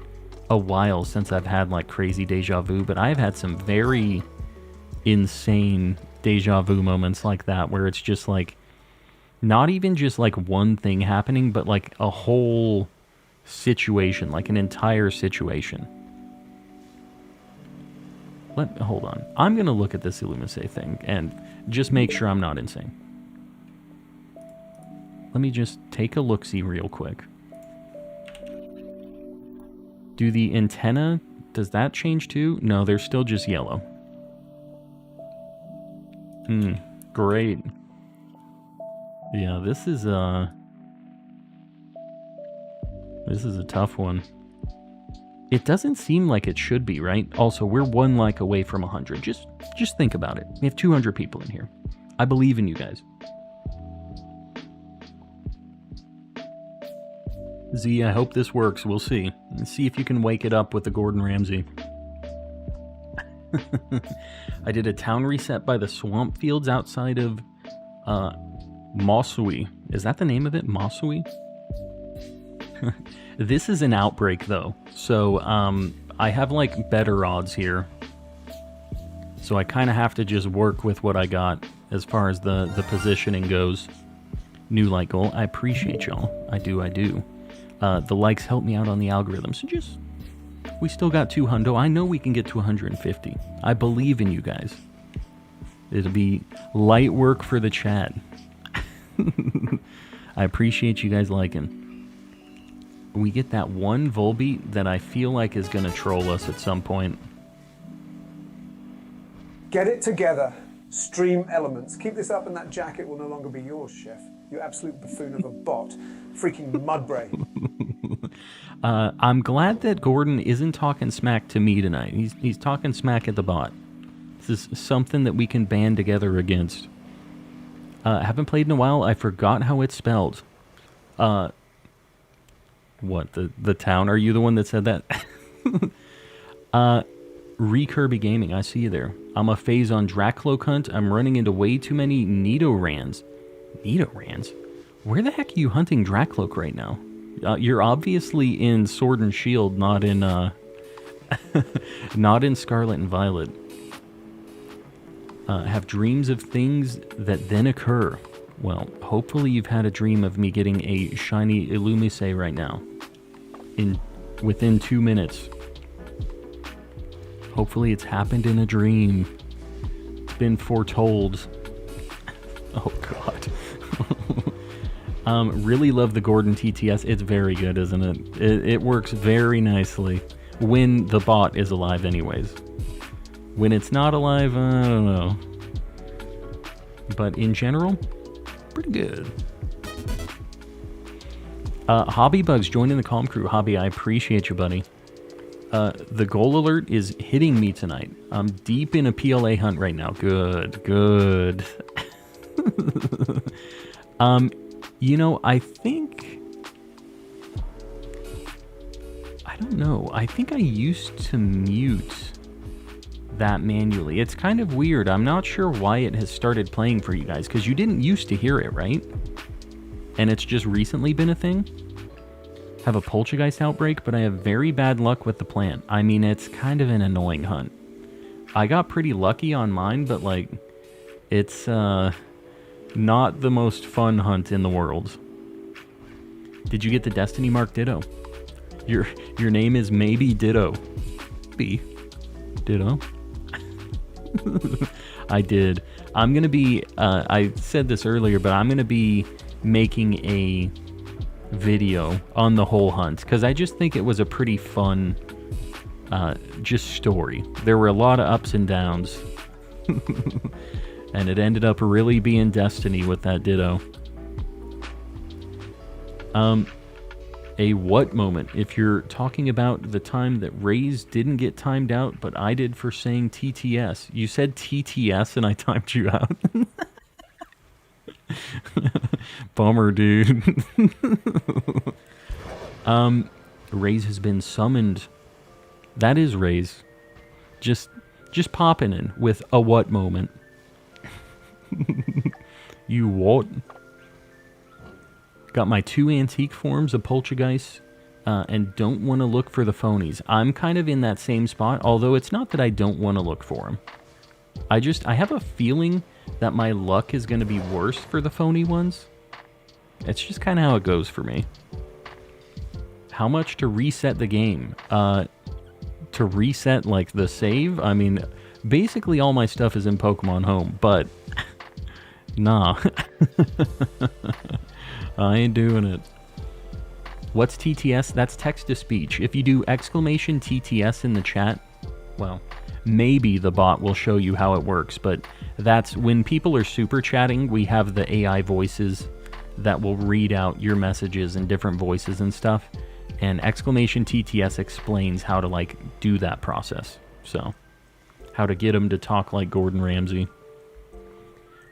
[SPEAKER 1] a while since I've had, like, crazy deja vu. But I've had some very insane deja vu moments like that. Where it's just, like, not even just, like, one thing happening. But, like, a whole situation. Like, an entire situation. Hold on. I'm going to look at this Illumise thing and just make sure I'm not insane. Let me just take a look-see real quick. Do the antenna, does that change too? No, they're still just yellow. Great. Yeah, this is a tough one. It doesn't seem like it should be, right? Also, we're 1 like away from 100. Just think about it. We have 200 people in here. I believe in you guys. Z, I hope this works. We'll see. Let's see if you can wake it up with the Gordon Ramsay. I did a town reset by the swamp fields outside of Mosui. Is that the name of it? Mosui? This is an outbreak, though. So, I have, like, better odds here. So I kind of have to just work with what I got as far as the positioning goes. New like goal. I appreciate y'all. I do. The likes help me out on the algorithm. So just... We still got 200. I know we can get to 150. I believe in you guys. It'll be light work for the chat. I appreciate you guys liking. We get that one Volbeat that I feel like is going to troll us at some point.
[SPEAKER 3] Get it together. Stream elements. Keep this up and that jacket will no longer be yours, Chef. You absolute buffoon of a bot. Freaking mudbray.
[SPEAKER 1] I'm glad that Gordon isn't talking smack to me tonight. He's talking smack at the bot. This is something that we can band together against. Haven't played in a while. I forgot how it's spelled. What? The town? Are you the one that said that? Kirby Gaming, I see you there. I'm a phase on Dracloak hunt. I'm running into way too many Nidorans. Nidorans? Where the heck are you hunting Dracloak right now? You're obviously in Sword and Shield, not in not in Scarlet and Violet. Have dreams of things that then occur. Well, hopefully you've had a dream of me getting a shiny Illumise right now. Within 2 minutes. Hopefully it's happened in a dream. It's been foretold. Oh, God. Really love the Gordon TTS. It's very good, isn't it? It works very nicely. When the bot is alive anyways. When it's not alive, I don't know. But in general, pretty good. Hobbybugs joining the calm crew. Hobby, I appreciate you, buddy. The goal alert is hitting me tonight. I'm deep in a PLA hunt right now. Good, good. You know, I don't know. I think I used to mute that manually. It's kind of weird. I'm not sure why it has started playing for you guys, because you didn't used to hear it, right? And it's just recently been a thing. Have a poltergeist outbreak, but I have very bad luck with the plant. I mean, it's kind of an annoying hunt. I got pretty lucky on mine, but like, it's not the most fun hunt in the world. Did you get the Destiny Mark Ditto? Your name is maybe Ditto. B. Ditto. I did. I'm gonna be. I said this earlier, but I'm gonna be making a video on the whole hunt because I just think it was a pretty fun, just story. There were a lot of ups and downs, and it ended up really being Destiny with that Ditto. A what moment? If you're talking about the time that Raze didn't get timed out, but I did for saying TTS. You said TTS and I timed you out. Bummer, dude. Raze has been summoned. That is Raze. Just popping in with a what moment. You what? Got my 2 antique forms of Poltergeist, and don't want to look for the phonies. I'm kind of in that same spot, although it's not that I don't want to look for them. I have a feeling that my luck is going to be worse for the phony ones. It's just kind of how it goes for me. How much to reset the game? To reset, like, the save? I mean, basically all my stuff is in Pokemon Home, but nah. I ain't doing it. What's TTS? That's text-to-speech. If you do exclamation TTS in the chat, well, maybe the bot will show you how it works, but that's when people are super chatting, we have the AI voices that will read out your messages in different voices and stuff, and exclamation TTS explains how to, like, do that process. So, how to get them to talk like Gordon Ramsay.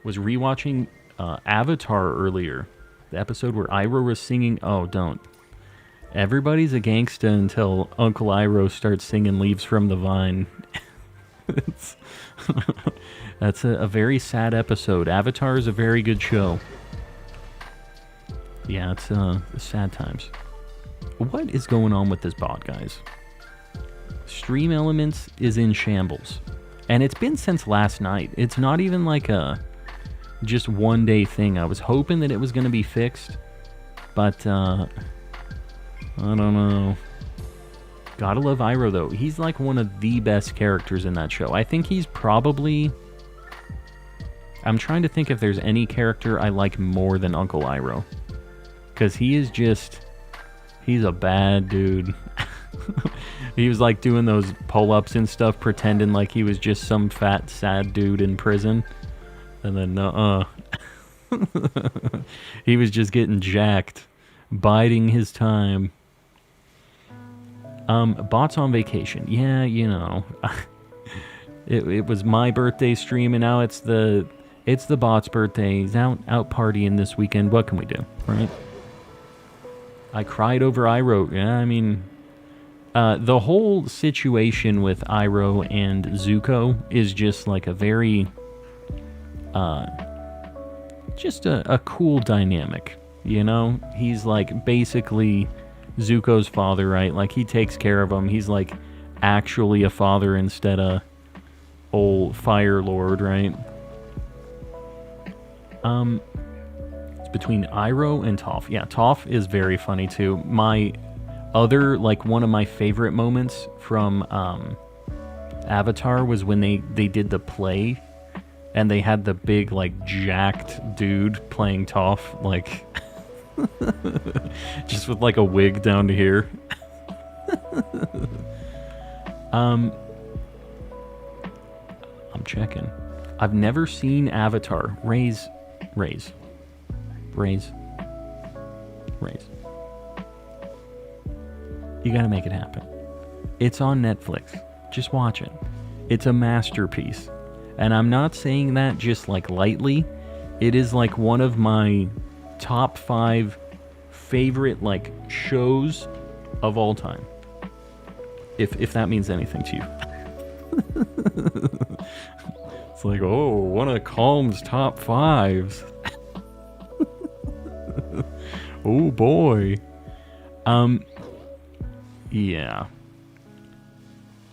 [SPEAKER 1] Was rewatching Avatar earlier. The episode where Iroh was singing... Oh, don't. Everybody's a gangsta until Uncle Iroh starts singing Leaves from the Vine. That's a very sad episode. Avatar is a very good show. Yeah, it's sad times. What is going on with this bot, guys? Stream Elements is in shambles. And it's been since last night. It's not even like a... just one day thing. I was hoping that it was going to be fixed, but I don't know. Gotta love Iroh though. He's like one of the best characters in that show. I think he's probably... I'm trying to think if there's any character I like more than Uncle Iroh, because he is just... he's a bad dude. He was like doing those pull-ups and stuff, pretending like he was just some fat, sad dude in prison. And then, he was just getting jacked, biding his time. Bots on vacation. Yeah, you know. It was my birthday stream, and now it's the bot's birthday. He's out partying this weekend. What can we do, right? I cried over Iroh. Yeah, I mean, the whole situation with Iroh and Zuko is just like a very, just a cool dynamic, you know? He's like basically Zuko's father, right? Like, he takes care of him. He's like actually a father instead of old Fire Lord, right? It's between Iroh and Toph. Yeah, Toph is very funny too. My other, like, one of my favorite moments from Avatar was when they did the play and they had the big, like, jacked dude playing Toph, like, just with like a wig down to here. I'm checking. I've never seen Avatar. Raise. You gotta make it happen. It's on Netflix. Just watch it. It's a masterpiece. And I'm not saying that just like lightly. It is like one of my top 5 favorite like shows of all time. If that means anything to you. It's like, oh, one of Calm's top 5s. Oh boy. Yeah.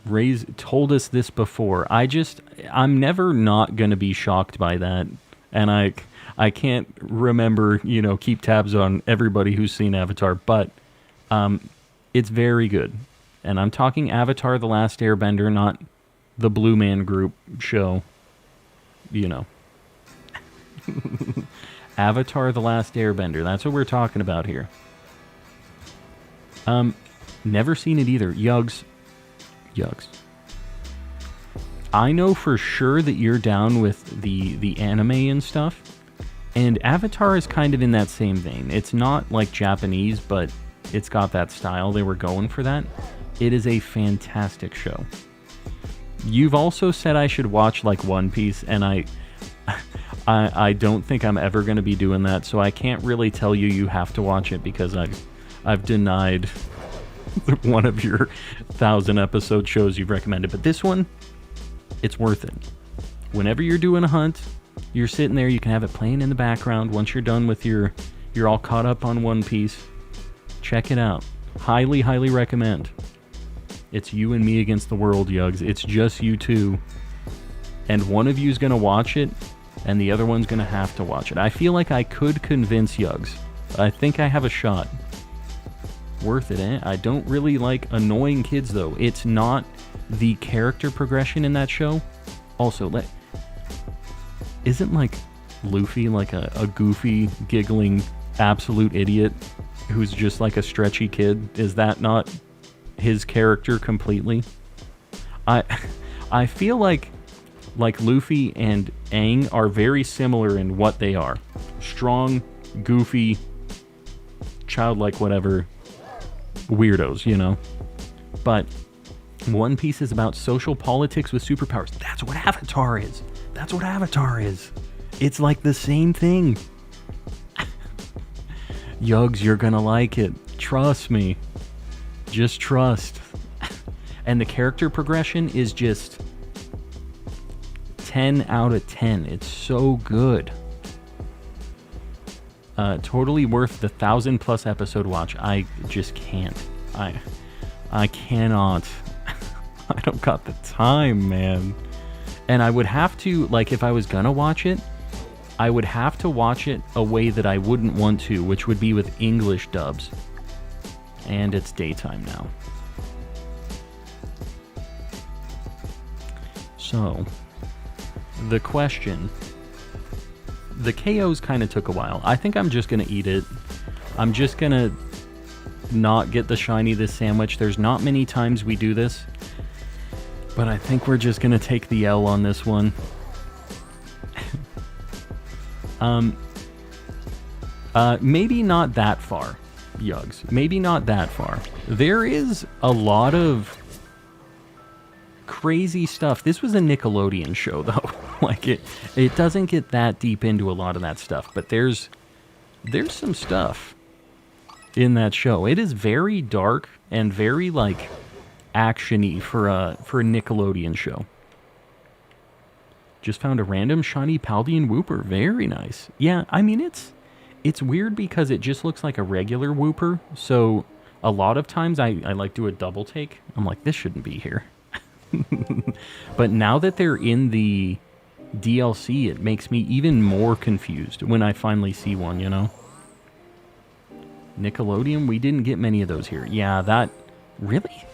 [SPEAKER 1] Ray's told us this before. I'm never not gonna be shocked by that. And I can't remember, keep tabs on everybody who's seen Avatar, but it's very good. And I'm talking Avatar The Last Airbender, not the Blue Man Group show. Avatar The Last Airbender. That's what we're talking about here. Never seen it either. Yugs. I know for sure that you're down with the anime and stuff. And Avatar is kind of in that same vein. It's not like Japanese, but it's got that style. They were going for that. It is a fantastic show. You've also said I should watch like One Piece, and I don't think I'm ever going to be doing that, so I can't really tell you have to watch it because I've denied one of your 1,000 episode shows you've recommended. But this one, it's worth it. Whenever you're doing a hunt, you're sitting there, you can have it playing in the background. Once you're done with you're all caught up on One Piece, check it out. Highly, highly recommend. It's you and me against the world, Yugs. It's just you two. And one of you's gonna watch it, and the other one's gonna have to watch it. I feel like I could convince Yugs. I think I have a shot. Worth it, eh? I don't really like annoying kids, though. It's not the character progression in that show. Also, isn't like Luffy like a goofy, giggling, absolute idiot who's just like a stretchy kid? Is that not his character completely? I feel like Luffy and Aang are very similar in what they are. Strong, goofy, childlike, whatever, weirdos, But One Piece is about social politics with superpowers. That's what Avatar is. It's like the same thing. Yugs, you're gonna like it. Trust me. Just trust. And the character progression is just 10 out of 10. It's so good. Totally worth the 1,000+ episode watch. I just can't. I cannot. I don't got the time, man. And I would have to, like, if I was gonna watch it, I would have to watch it a way that I wouldn't want to, which would be with English dubs. And it's daytime now. So, the question. The KOs kind of took a while. I think I'm just going to eat it. I'm just going to not get the shiny this sandwich. There's not many times we do this, but I think we're just gonna take the L on this one. Maybe not that far, Yugs. Maybe not that far. There is a lot of crazy stuff. This was a Nickelodeon show, though. Like, it doesn't get that deep into a lot of that stuff, but there's some stuff in that show. It is very dark and very, like, action-y for a Nickelodeon show. Just found a random shiny Paldean Wooper. Very nice. Yeah, I mean, it's weird because it just looks like a regular Wooper, so a lot of times I like do a double take. I'm like, this shouldn't be here. But now that they're in the DLC, it makes me even more confused when I finally see one, you know? Nickelodeon, we didn't get many of those here. Yeah, that... Really?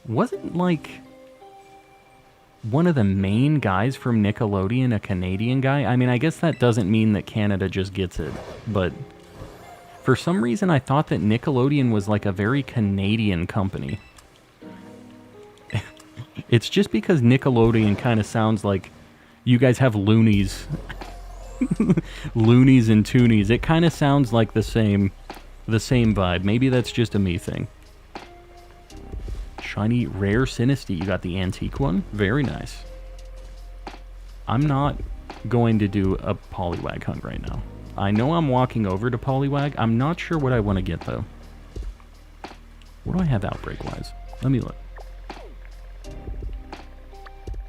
[SPEAKER 1] Wasn't, like, one of the main guys from Nickelodeon a Canadian guy? I mean, I guess that doesn't mean that Canada just gets it, but for some reason I thought that Nickelodeon was like a very Canadian company. It's just because Nickelodeon kind of sounds like you guys have loonies. Loonies and toonies. It kind of sounds like the same vibe. Maybe that's just a me thing. Shiny rare Sinistea. You got the antique one. Very nice. I'm not going to do a Poliwag hunt right now. I know I'm walking over to Poliwag. I'm not sure what I want to get, though. What do I have outbreak-wise? Let me look.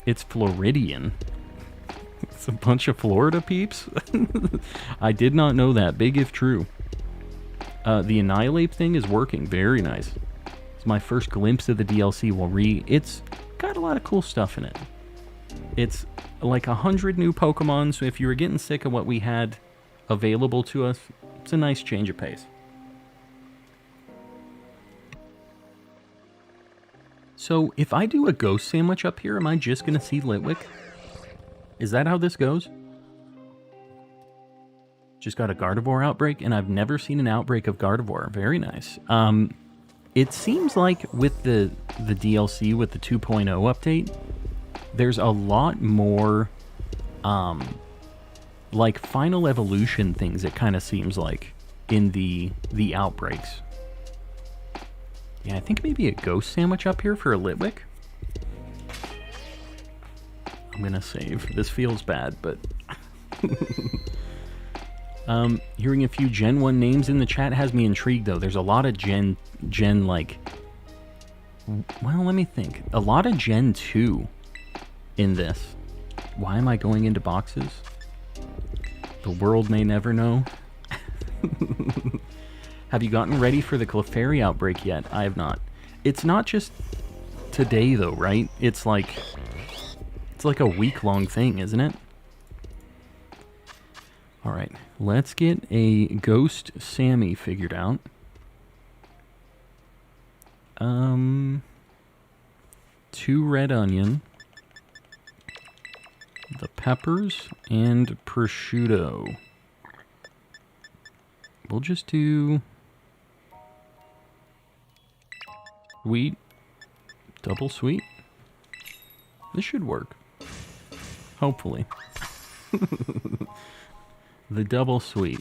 [SPEAKER 1] It's Floridian. It's a bunch of Florida peeps. I did not know that. Big if true. The Annihilate thing is working. Very nice. It's my first glimpse of the DLC. It's got a lot of cool stuff in it. It's like 100 new Pokemon, so if you were getting sick of what we had available to us, it's a nice change of pace. So, if I do a ghost sandwich up here, am I just going to see Litwick? Is that how this goes? Just got a Gardevoir outbreak, and I've never seen an outbreak of Gardevoir. Very nice. It seems like with the DLC, with the 2.0 update, there's a lot more, like, final evolution things, it kind of seems like, in the outbreaks. Yeah, I think maybe a ghost sandwich up here for a Litwick. I'm gonna save. This feels bad, but... hearing a few Gen 1 names in the chat has me intrigued, though. There's a lot of Gen, like... Well, let me think. A lot of Gen 2 in this. Why am I going into boxes? The world may never know. Have you gotten ready for the Clefairy outbreak yet? I have not. It's not just today, though, right? It's like a week-long thing, isn't it? Alright, let's get a Ghost Sammy figured out. 2 red onion. The peppers and prosciutto. We'll just do... Sweet. Double sweet. This should work. Hopefully. The double sweet.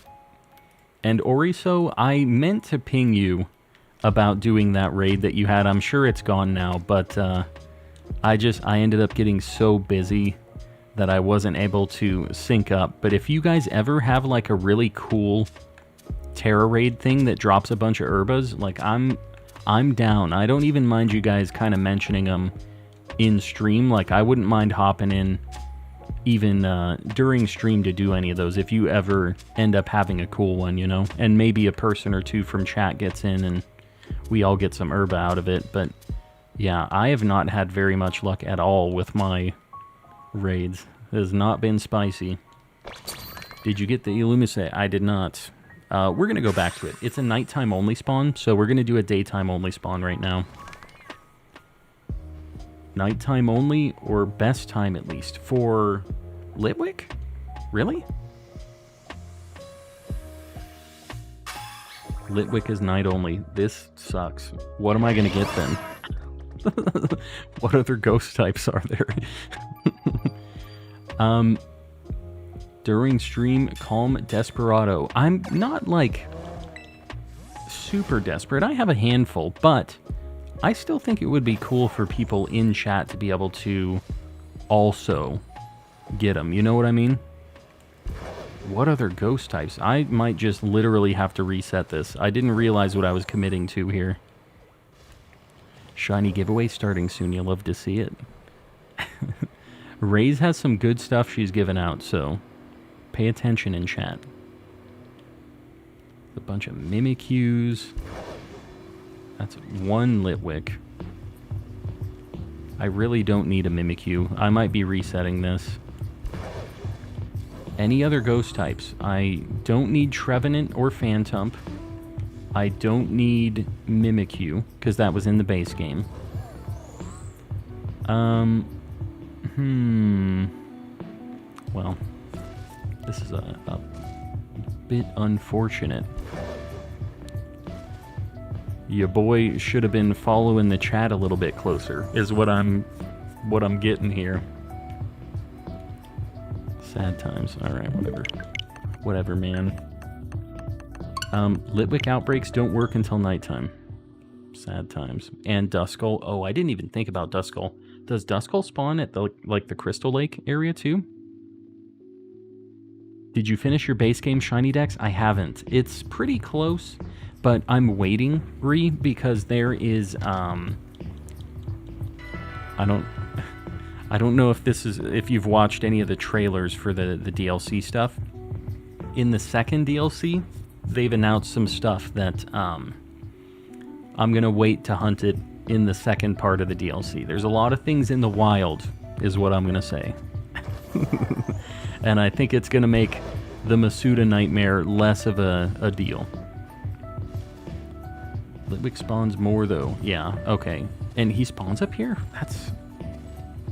[SPEAKER 1] And Oriso, I meant to ping you about doing that raid that you had. I'm sure it's gone now, but I ended up getting so busy that I wasn't able to sync up. But if you guys ever have like a really cool Tera raid thing that drops a bunch of Herbas, like I'm down. I don't even mind you guys kind of mentioning them in stream. Like, I wouldn't mind hopping in even during stream to do any of those if you ever end up having a cool one, you know? And maybe a person or two from chat gets in and we all get some herba out of it. But yeah, I have not had very much luck at all with my raids. It has not been spicy. Did you get the Illumise? I did not. We're going to go back to it. It's a nighttime only spawn, so we're going to do a daytime only spawn right now. Nighttime only, or best time at least, for Litwick? Really? Litwick is night only. This sucks. What am I gonna get then? What other ghost types are there? During stream, calm desperado. I'm not like super desperate. I have a handful, but I still think it would be cool for people in chat to be able to also get them. You know what I mean? What other ghost types? I might just literally have to reset this. I didn't realize what I was committing to here. Shiny giveaway starting soon. You'll love to see it. Ray's has some good stuff she's given out, so pay attention in chat. A bunch of Mimikyus. That's one Litwick. I really don't need a Mimikyu. I might be resetting this. Any other ghost types? I don't need Trevenant or Phantump. I don't need Mimikyu, because that was in the base game. Well, this is a bit unfortunate. Your boy should have been following the chat a little bit closer, is what I'm getting here. Sad times. Alright, whatever. Whatever, man. Litwick outbreaks don't work until nighttime. Sad times. And Duskull. Oh, I didn't even think about Duskull. Does Duskull spawn at the Crystal Lake area too? Did you finish your base game Shiny Dex? I haven't. It's pretty close, but I'm waiting, Ree, because there is I don't know if you've watched any of the trailers for the DLC stuff. In the second DLC, they've announced some stuff that I'm gonna wait to hunt it in the second part of the DLC. There's a lot of things in the wild, is what I'm gonna say. And I think it's gonna make the Masuda Nightmare less of a deal. Litwick spawns more though. Yeah, okay. And he spawns up here? That's...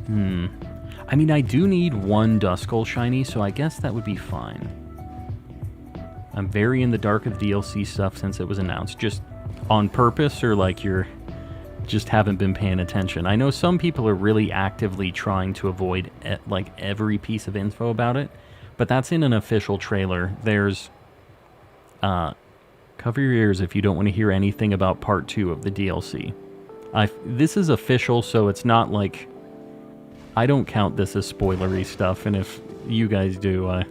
[SPEAKER 1] I mean, I do need one Duskull shiny, so I guess that would be fine. I'm very in the dark of DLC stuff since it was announced. Just on purpose, or like you're just haven't been paying attention? I know some people are really actively trying to avoid like every piece of info about it, but that's in an official trailer. There's cover your ears if you don't want to hear anything about part 2 of the DLC. This is official, so it's not like... I don't count this as spoilery stuff, and if you guys do,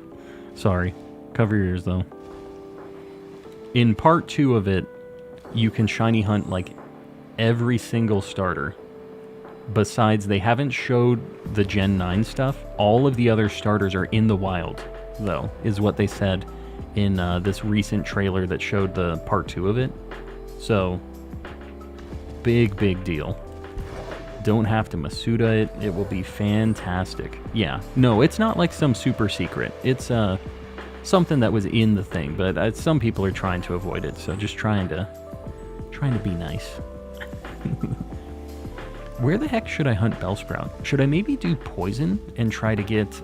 [SPEAKER 1] sorry. Cover your ears, though. In part 2 of it, you can shiny hunt, like, every single starter. Besides, they haven't showed the Gen 9 stuff. All of the other starters are in the wild, though, is what they said in this recent trailer that showed the part 2 of it. So, big deal. Don't have to Masuda it. It will be fantastic. Yeah, no, it's not like some super secret. It's something that was in the thing, but some people are trying to avoid it, so just trying to be nice. Where the heck should I hunt Bellsprout? Should I maybe do Poison and try to get,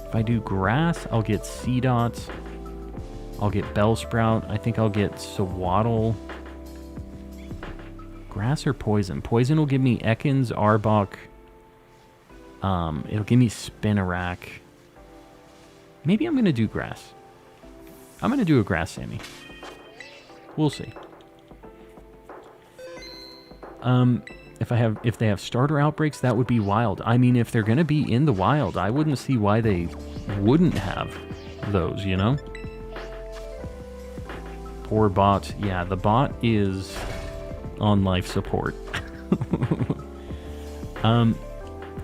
[SPEAKER 1] if I do Grass, I'll get Seedots. I'll get Bellsprout. I think I'll get Swaddle. Grass or Poison? Poison will give me Ekans, Arbok. It'll give me Spinarak. Maybe I'm going to do Grass. I'm going to do a Grass Sammy. We'll see. If they have starter outbreaks, that would be wild. I mean, if they're going to be in the wild, I wouldn't see why they wouldn't have those, you know? Poor bot. Yeah, the bot is on life support.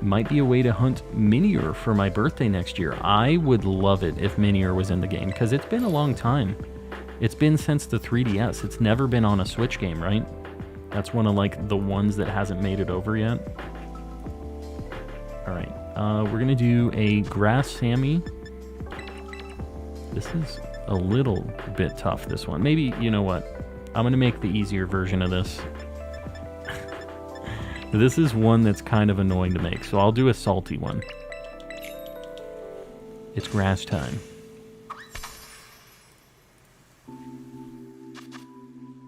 [SPEAKER 1] Might be a way to hunt Minior for my birthday next year. I would love it if Minior was in the game, because it's been a long time. It's been since the 3DS. It's never been on a Switch game, right? That's one of, like, the ones that hasn't made it over yet. Alright, we're gonna do a Grass Sammy. This is a little bit tough, this one. Maybe, you know what? I'm gonna make the easier version of this. This is one that's kind of annoying to make, so I'll do a salty one. It's grass time.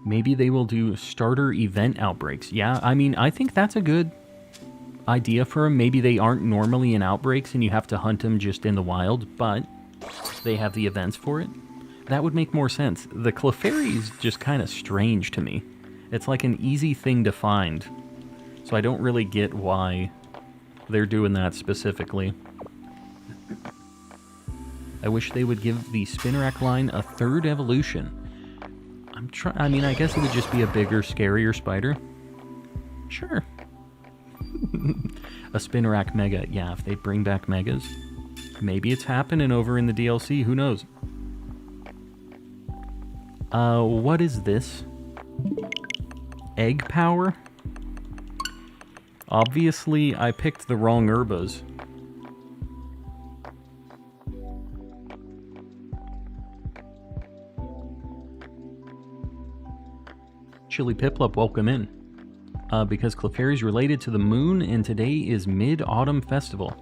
[SPEAKER 1] Maybe they will do starter event outbreaks. Yeah, I mean, I think that's a good idea for them. Maybe they aren't normally in outbreaks and you have to hunt them just in the wild, but they have the events for it. That would make more sense. The Clefairy is just kind of strange to me. It's like an easy thing to find. So I don't really get why they're doing that specifically. I wish they would give the Spinarak line a third evolution. I mean, I guess it would just be a bigger, scarier spider. Sure. A Spinarak Mega. Yeah, if they bring back Megas. Maybe it's happening over in the DLC. Who knows? What is this? Egg power? Obviously, I picked the wrong herbas. Chili Piplup, welcome in. Because Clefairy is related to the moon, and today is Mid-Autumn Festival.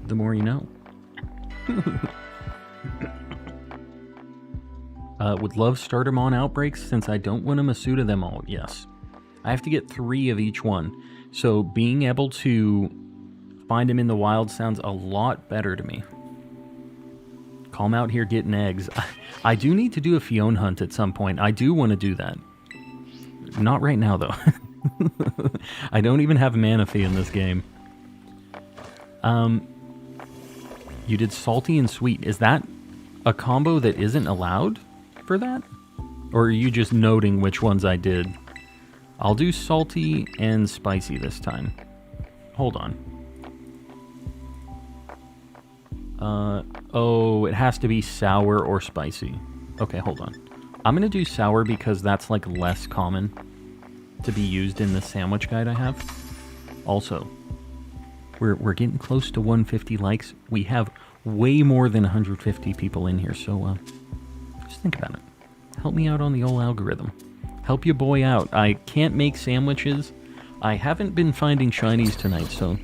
[SPEAKER 1] The more you know. Would love Startermon outbreaks since I don't want a Masuda them all. Yes. I have to get 3 of each one. So being able to find them in the wild sounds a lot better to me. Calm out here getting eggs. I do need to do a Fion hunt at some point. I do want to do that. Not right now, though. I don't even have Manaphy in this game. You did salty and sweet. Is that a combo that isn't allowed for that? Or are you just noting which ones I did? I'll do salty and spicy this time. Hold on. Oh, it has to be sour or spicy. Okay, hold on. I'm going to do sour because that's like less common to be used in the sandwich guide I have. Also, we're getting close to 150 likes. We have way more than 150 people in here, so just think about it. Help me out on the old algorithm. Help your boy out. I can't make sandwiches. I haven't been finding shinies tonight, so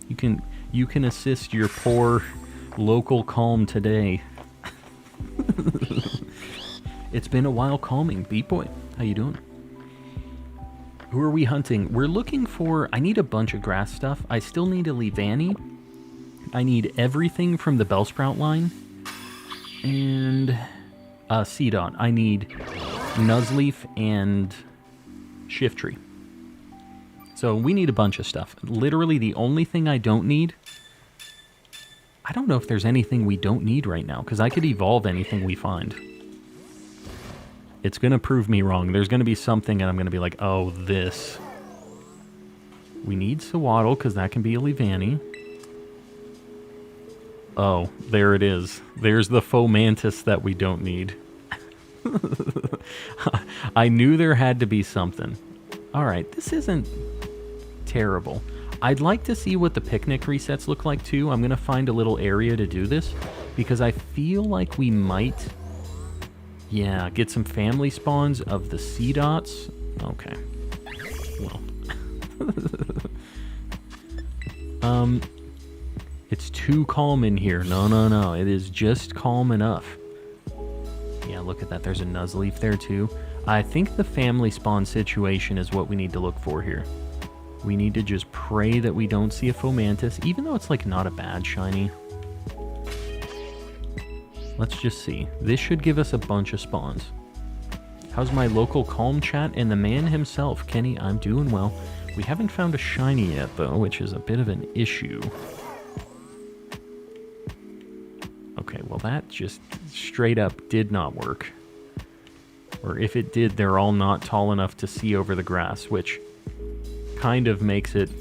[SPEAKER 1] you can assist your poor local calm today. It's been a while calming. Beat Boy, how you doing? Who are we hunting? We're looking for... I need a bunch of grass stuff. I still need a Leavanny. I need everything from the Bellsprout line. And... Seedot. I need Nuzleaf and Shiftry. So we need a bunch of stuff. Literally the only thing I don't need... I don't know if there's anything we don't need right now, because I could evolve anything we find. It's going to prove me wrong. There's going to be something and I'm going to be like, oh, this. We need Sewaddle, because that can be a Leavanny. Oh, there it is. There's the Fomantis that we don't need. I knew there had to be something. Alright, this isn't terrible. I'd like to see what the picnic resets look like too. I'm going to find a little area to do this, because I feel like we might... Yeah, get some family spawns of the Seedots. Okay. Well. It's too calm in here. No. It is just calm enough. Yeah, look at that. There's a Nuzleaf there too. I think the family spawn situation is what we need to look for here. We need to just pray that we don't see a Fomantis, even though it's like not a bad shiny. Let's just see. This should give us a bunch of spawns. How's my local calm chat and the man himself? Kenny, I'm doing well. We haven't found a shiny yet, though, which is a bit of an issue. Okay, well that just straight up did not work. Or if it did, they're all not tall enough to see over the grass, which kind of makes it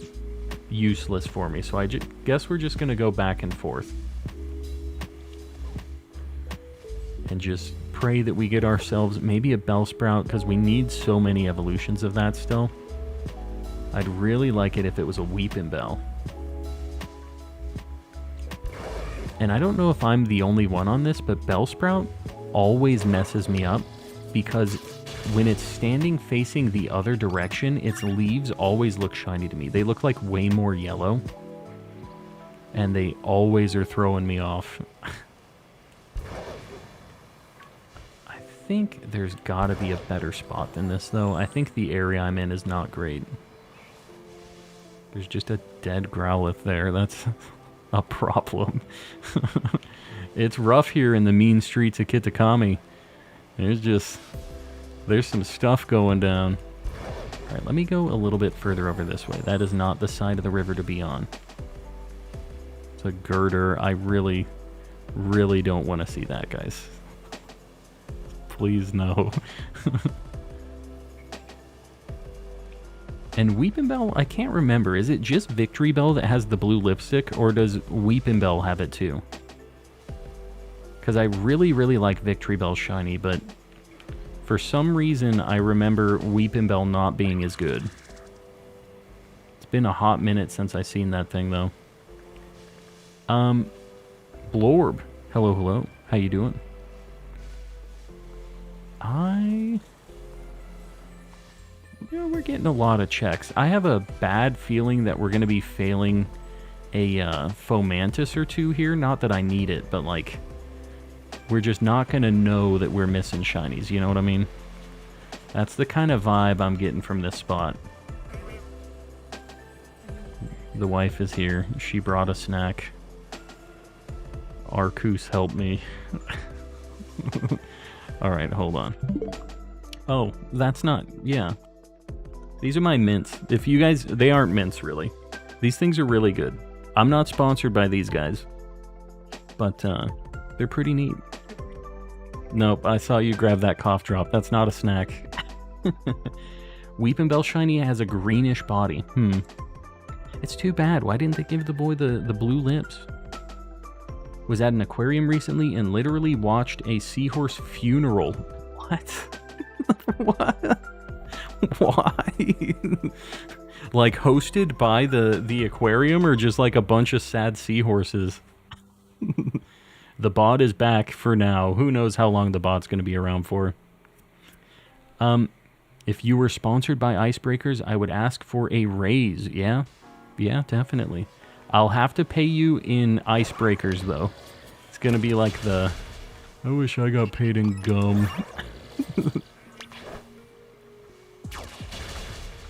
[SPEAKER 1] useless for me. So I guess we're just going to go back and forth. And just pray that we get ourselves maybe a Bellsprout, because we need so many evolutions of that still. I'd really like it if it was a Weepinbell. And I don't know if I'm the only one on this, but Bellsprout always messes me up, because when it's standing facing the other direction, its leaves always look shiny to me. They look like way more yellow. And they always are throwing me off. I think there's gotta be a better spot than this, though. I think the area I'm in is not great. There's just a dead Growlithe there. That's a problem. It's rough here in the mean streets of Kitakami. There's some stuff going down. Alright, let me go a little bit further over this way. That is not the side of the river to be on. It's a girder. I really, really don't want to see that, guys. Please, no. And Weepinbell, I can't remember. Is it just Victory Bell that has the blue lipstick, or does Weepinbell have it too? Because I really, really like Victory Bell Shiny, but for some reason I remember Weepinbell not being as good. It's been a hot minute since I seen that thing, though. Blorb. Hello, hello. How you doing? Yeah, we're getting a lot of checks. I have a bad feeling that we're going to be failing a Fomantis or two here. Not that I need it, but like, we're just not going to know that we're missing shinies. You know what I mean? That's the kind of vibe I'm getting from this spot. The wife is here. She brought a snack. Arcus helped me. Alright, hold on. Oh, that's not... Yeah. These are my mints. If you guys... They aren't mints, really. These things are really good. I'm not sponsored by these guys. But, they're pretty neat. Nope, I saw you grab that cough drop. That's not a snack. Weepinbell Shiny has a greenish body. It's too bad. Why didn't they give the boy the blue lips? Was at an aquarium recently and literally watched a seahorse funeral. What? What? Why? Like hosted by the aquarium, or just like a bunch of sad seahorses? The bot is back for now. Who knows how long the bot's going to be around for. If you were sponsored by Icebreakers, I would ask for a raise. Yeah, definitely. I'll have to pay you in Icebreakers, though. It's going to be like the... I wish I got paid in gum.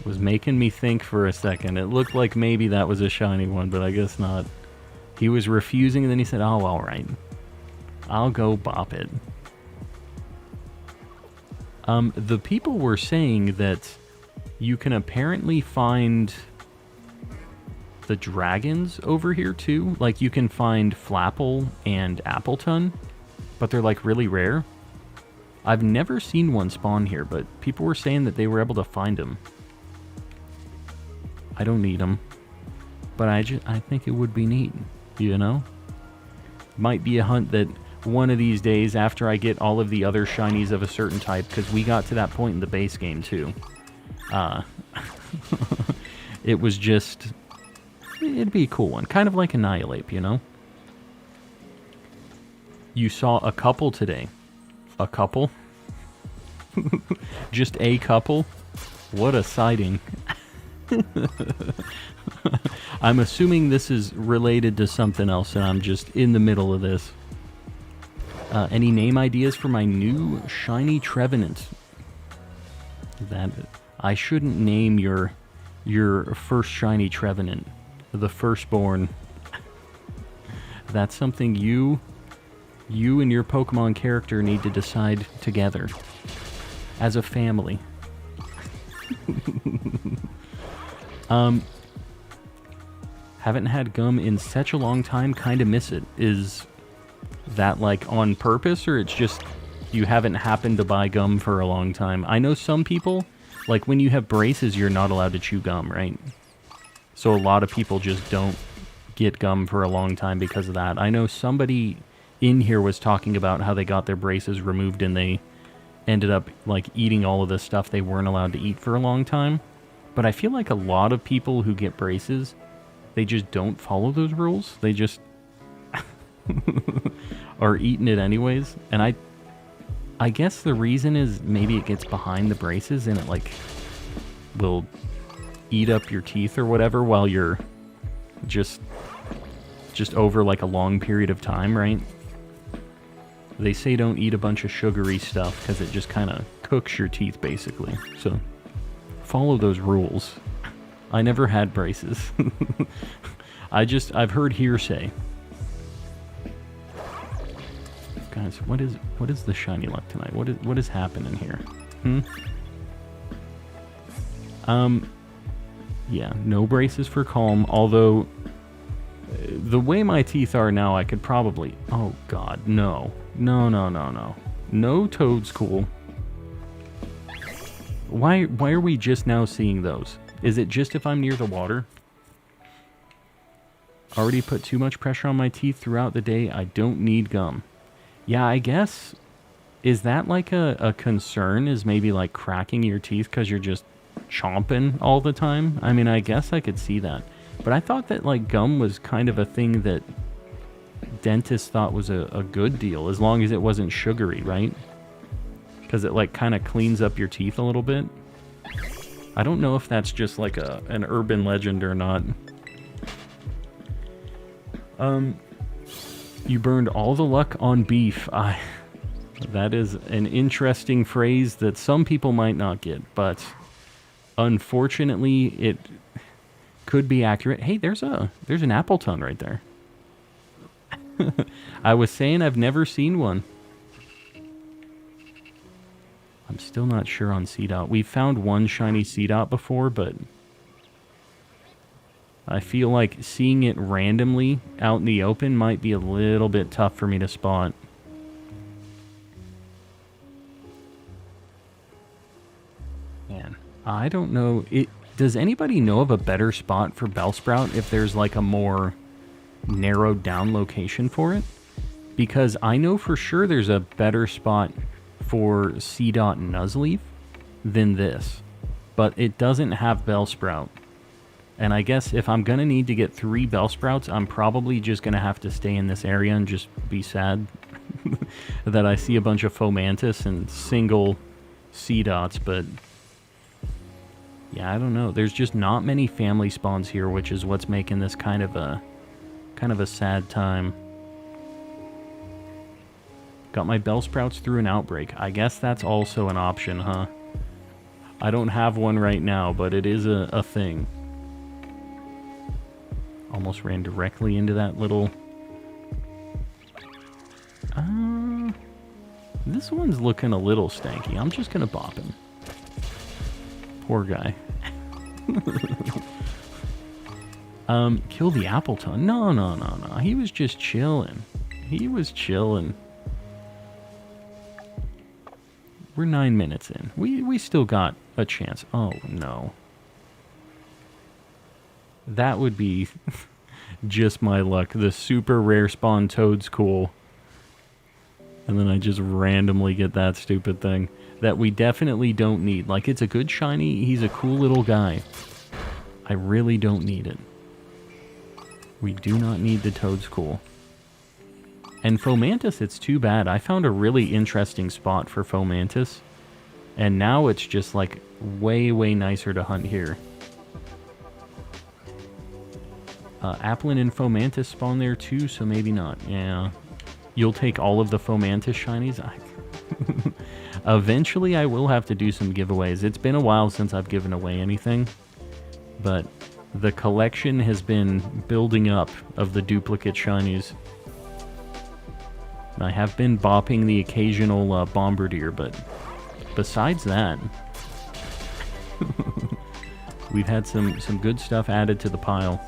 [SPEAKER 1] Was making me think for a second. It looked like maybe that was a shiny one, but I guess not. He was refusing, and then he said, oh, all right. I'll go bop it. The people were saying that you can apparently find the dragons over here too. Like you can find Flapple and Appleton, but they're like really rare. I've never seen one spawn here, but people were saying that they were able to find them. I don't need them, but I think it would be neat, you know? Might be a hunt that one of these days, after I get all of the other shinies of a certain type, because we got to that point in the base game too. It was just... It'd be a cool one. Kind of like Annihilate, you know? You saw a couple today. A couple? Just a couple? What a sighting. I'm assuming this is related to something else, and I'm just in the middle of this. Any name ideas for my new shiny Trevenant? That I shouldn't name your first shiny Trevenant, the firstborn. That's something you and your Pokemon character need to decide together as a family. Haven't had gum in such a long time, kinda miss it. Is that like on purpose, or it's just you haven't happened to buy gum for a long time? I know some people, like when you have braces, you're not allowed to chew gum, right? So a lot of people just don't get gum for a long time because of that. I know somebody in here was talking about how they got their braces removed and they ended up like eating all of the stuff they weren't allowed to eat for a long time. But I feel like a lot of people who get braces, they just don't follow those rules. They just are eating it anyways. And I guess the reason is maybe it gets behind the braces and it like will eat up your teeth or whatever while you're just over like a long period of time, right? They say don't eat a bunch of sugary stuff because it just kind of cooks your teeth, basically. So, follow those rules. I never had braces. I've heard hearsay. Guys, what is the shiny luck tonight? What is happening here? Yeah, no braces for Calm, although the way my teeth are now, I could probably... Oh, God, no. No. No Toad's cool. Why are we just now seeing those? Is it just if I'm near the water? Already put too much pressure on my teeth throughout the day. I don't need gum. Yeah, I guess... Is that like a concern? Is maybe like cracking your teeth because you're just chomping all the time? I mean, I guess I could see that. But I thought that like gum was kind of a thing that dentists thought was a good deal, as long as it wasn't sugary, right? Because it like kind of cleans up your teeth a little bit. I don't know if that's just like an urban legend or not. You burned all the luck on beef. That is an interesting phrase that some people might not get, but unfortunately it could be accurate. Hey, there's an apple tongue right there. I was saying I've never seen one. I'm still not sure on Seedot. We've found one shiny Seedot before, but I feel like seeing it randomly out in the open might be a little bit tough for me to spot. Man, I don't know. Does anybody know of a better spot for Bellsprout if there's like a more narrowed down location for it? Because I know for sure there's a better spot for Seedot and Nuzleaf than this. But it doesn't have Bellsprout. And I guess if I'm going to need to get 3 Bellsprouts, I'm probably just going to have to stay in this area and just be sad that I see a bunch of Fomantis and single Seedots, but yeah, I don't know. There's just not many family spawns here, which is what's making this kind of a sad time. Got my Bellsprouts through an outbreak. I guess that's also an option, huh? I don't have one right now, but it is a thing. Almost ran directly into that little... This one's looking a little stanky. I'm just gonna bop him. Poor guy. Kill the Appleton. No. He was just chilling. He was chilling. We're 9 minutes in. We still got a chance. Oh, no. That would be just my luck. The super rare spawn Toad's cool. And then I just randomly get that stupid thing that we definitely don't need. Like, it's a good shiny. He's a cool little guy. I really don't need it. We do not need the Toad's cool. And Fomantis, it's too bad. I found a really interesting spot for Fomantis. And now it's just, like, way nicer to hunt here. Applin and Fomantis spawn there too, so maybe not. Yeah. You'll take all of the Fomantis shinies? Eventually I will have to do some giveaways. It's been a while since I've given away anything. But the collection has been building up of the duplicate shinies. I have been bopping the occasional Bombardier, but besides that, we've had some good stuff added to the pile.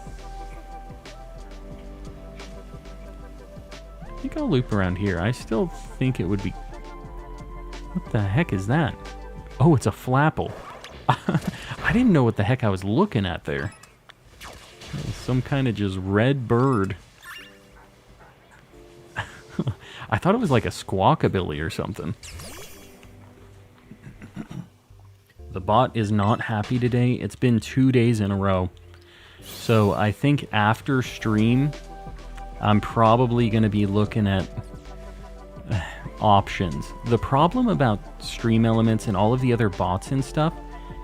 [SPEAKER 1] I think I'll loop around here. I still think it would be... What the heck is that? Oh, it's a Flapple. I didn't know what the heck I was looking at there. Some kind of just red bird. I thought it was like a Squawkabilly or something. The bot is not happy today. It's been 2 days in a row. So I think after stream, I'm probably going to be looking at options. The problem about Stream Elements and all of the other bots and stuff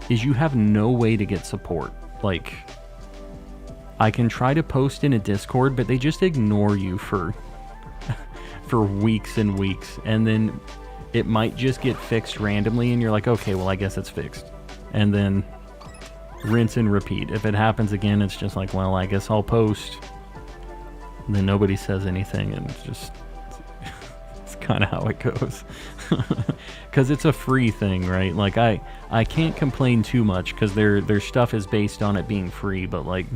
[SPEAKER 1] is you have no way to get support. Like, I can try to post in a Discord, but they just ignore you for for weeks and weeks, and then it might just get fixed randomly, and you're like, okay, well, I guess it's fixed. And then rinse and repeat. If it happens again, it's just like, well, I guess I'll post. And then nobody says anything, and it's just... it's kind of how it goes. Because it's a free thing, right? Like, I can't complain too much, because their stuff is based on it being free, but, like...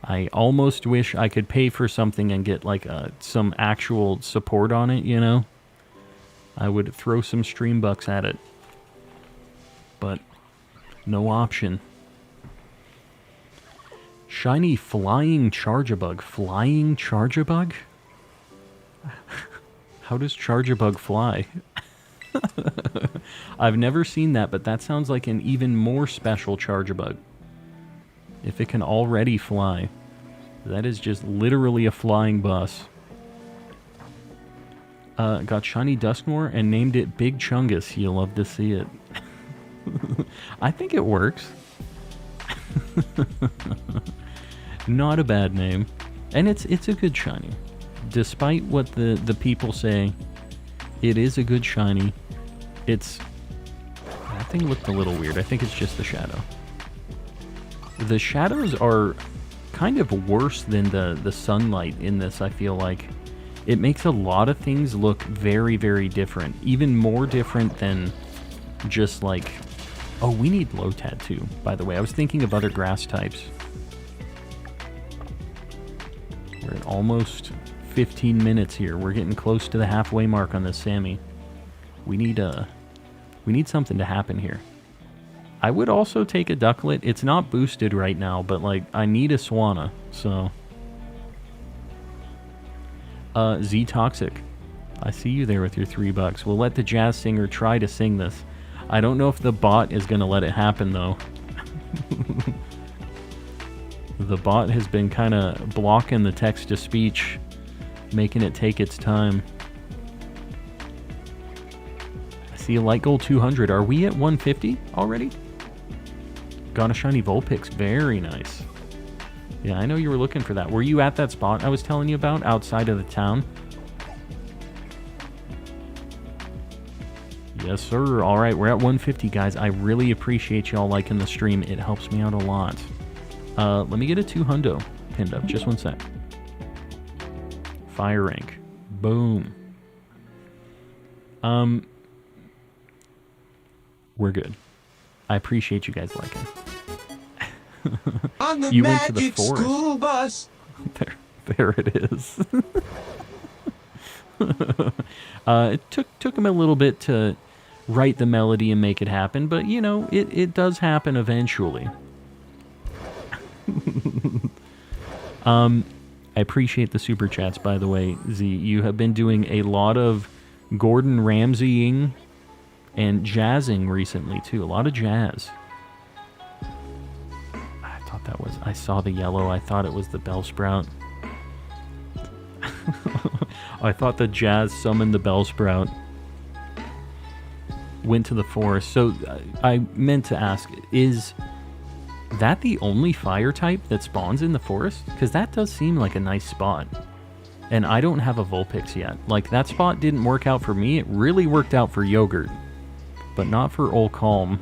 [SPEAKER 1] I almost wish I could pay for something and get, like, some actual support on it, you know? I would throw some stream bucks at it. But, no option. Shiny flying Charjabug. Flying Charjabug? How does Charjabug fly? I've never seen that, but that sounds like an even more special Charjabug. If it can already fly. That is just literally a flying bus. Got shiny Dusknoir and named it Big Chungus. You'll love to see it. I think it works. Not a bad name. And it's a good shiny. Despite what the people say, it is a good shiny. That thing looked a little weird. I think it's just the shadow. The shadows are kind of worse than the sunlight in this, I feel like. It makes a lot of things look very, very different. Even more different than just like... Oh, we need Lotad too, by the way. I was thinking of other grass types. We're at almost 15 minutes here. We're getting close to the halfway mark on this Sammy. We need something to happen here. I would also take a Ducklet. It's not boosted right now, but, like, I need a Swanna, so... Z-Toxic. I see you there with your $3. We'll let the jazz singer try to sing this. I don't know if the bot is going to let it happen, though. The bot has been kind of blocking the text-to-speech, making it take its time. I see a light goal 200. Are we at 150 already? Got a shiny Vulpix. Very nice. Yeah, I know you were looking for that. Were you at that spot I was telling you about outside of the town? Yes, sir. All right, we're at 150, guys. I really appreciate y'all liking the stream. It helps me out a lot. Let me get a 200 pinned up. Just one sec. Fire rank. Boom. We're good. I appreciate you guys liking.
[SPEAKER 2] On the
[SPEAKER 1] You went to the
[SPEAKER 2] magic
[SPEAKER 1] forest.
[SPEAKER 2] school bus.
[SPEAKER 1] There it is. It took him a little bit to write the melody and make it happen, but you know, it does happen eventually. I appreciate the super chats, by the way, Z. You have been doing a lot of Gordon Ramsaying and jazzing recently too. A lot of jazz. I saw the yellow. I thought it was the Bellsprout. I thought the jazz summoned the Bellsprout. Went to the forest. So I meant to ask, is that the only fire type that spawns in the forest? Because that does seem like a nice spot. And I don't have a Vulpix yet. Like, that spot didn't work out for me. It really worked out for Yogurt. But not for Old Calm.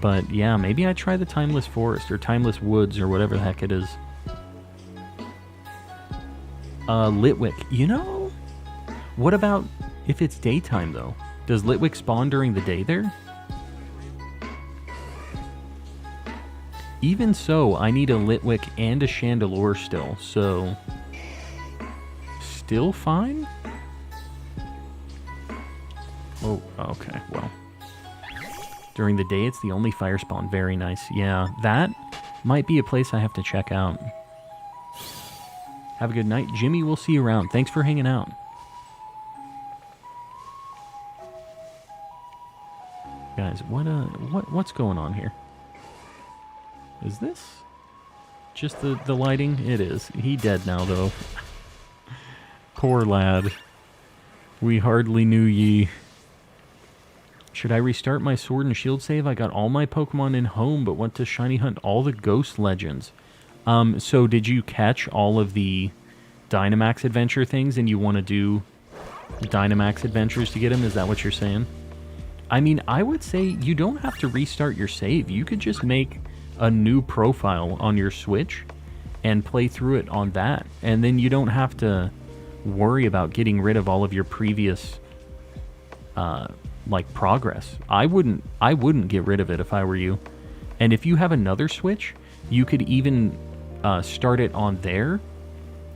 [SPEAKER 1] But yeah, maybe I try the Timeless Forest or Timeless Woods or whatever the heck it is. Litwick. You know, what about if it's daytime though? Does Litwick spawn during the day there? Even so, I need a Litwick and a Chandelure still, so... Still fine? Oh, okay, well... During the day, it's the only fire spawn. Very nice. Yeah, that might be a place I have to check out. Have a good night. Jimmy, we'll see you around. Thanks for hanging out. Guys, what's going on here? Is this just the lighting? It is. He dead now, though. Poor lad. We hardly knew ye. Should I restart my Sword and Shield save? I got all my Pokemon in home, but went to shiny hunt all the Ghost Legends. So did you catch all of the Dynamax Adventure things and you want to do Dynamax Adventures to get them. Is that what you're saying? I mean, I would say you don't have to restart your save. You could just make a new profile on your Switch and play through it on that. And then you don't have to worry about getting rid of all of your previous like progress. I wouldn't get rid of it if I were you. And if you have another Switch, you could even start it on there,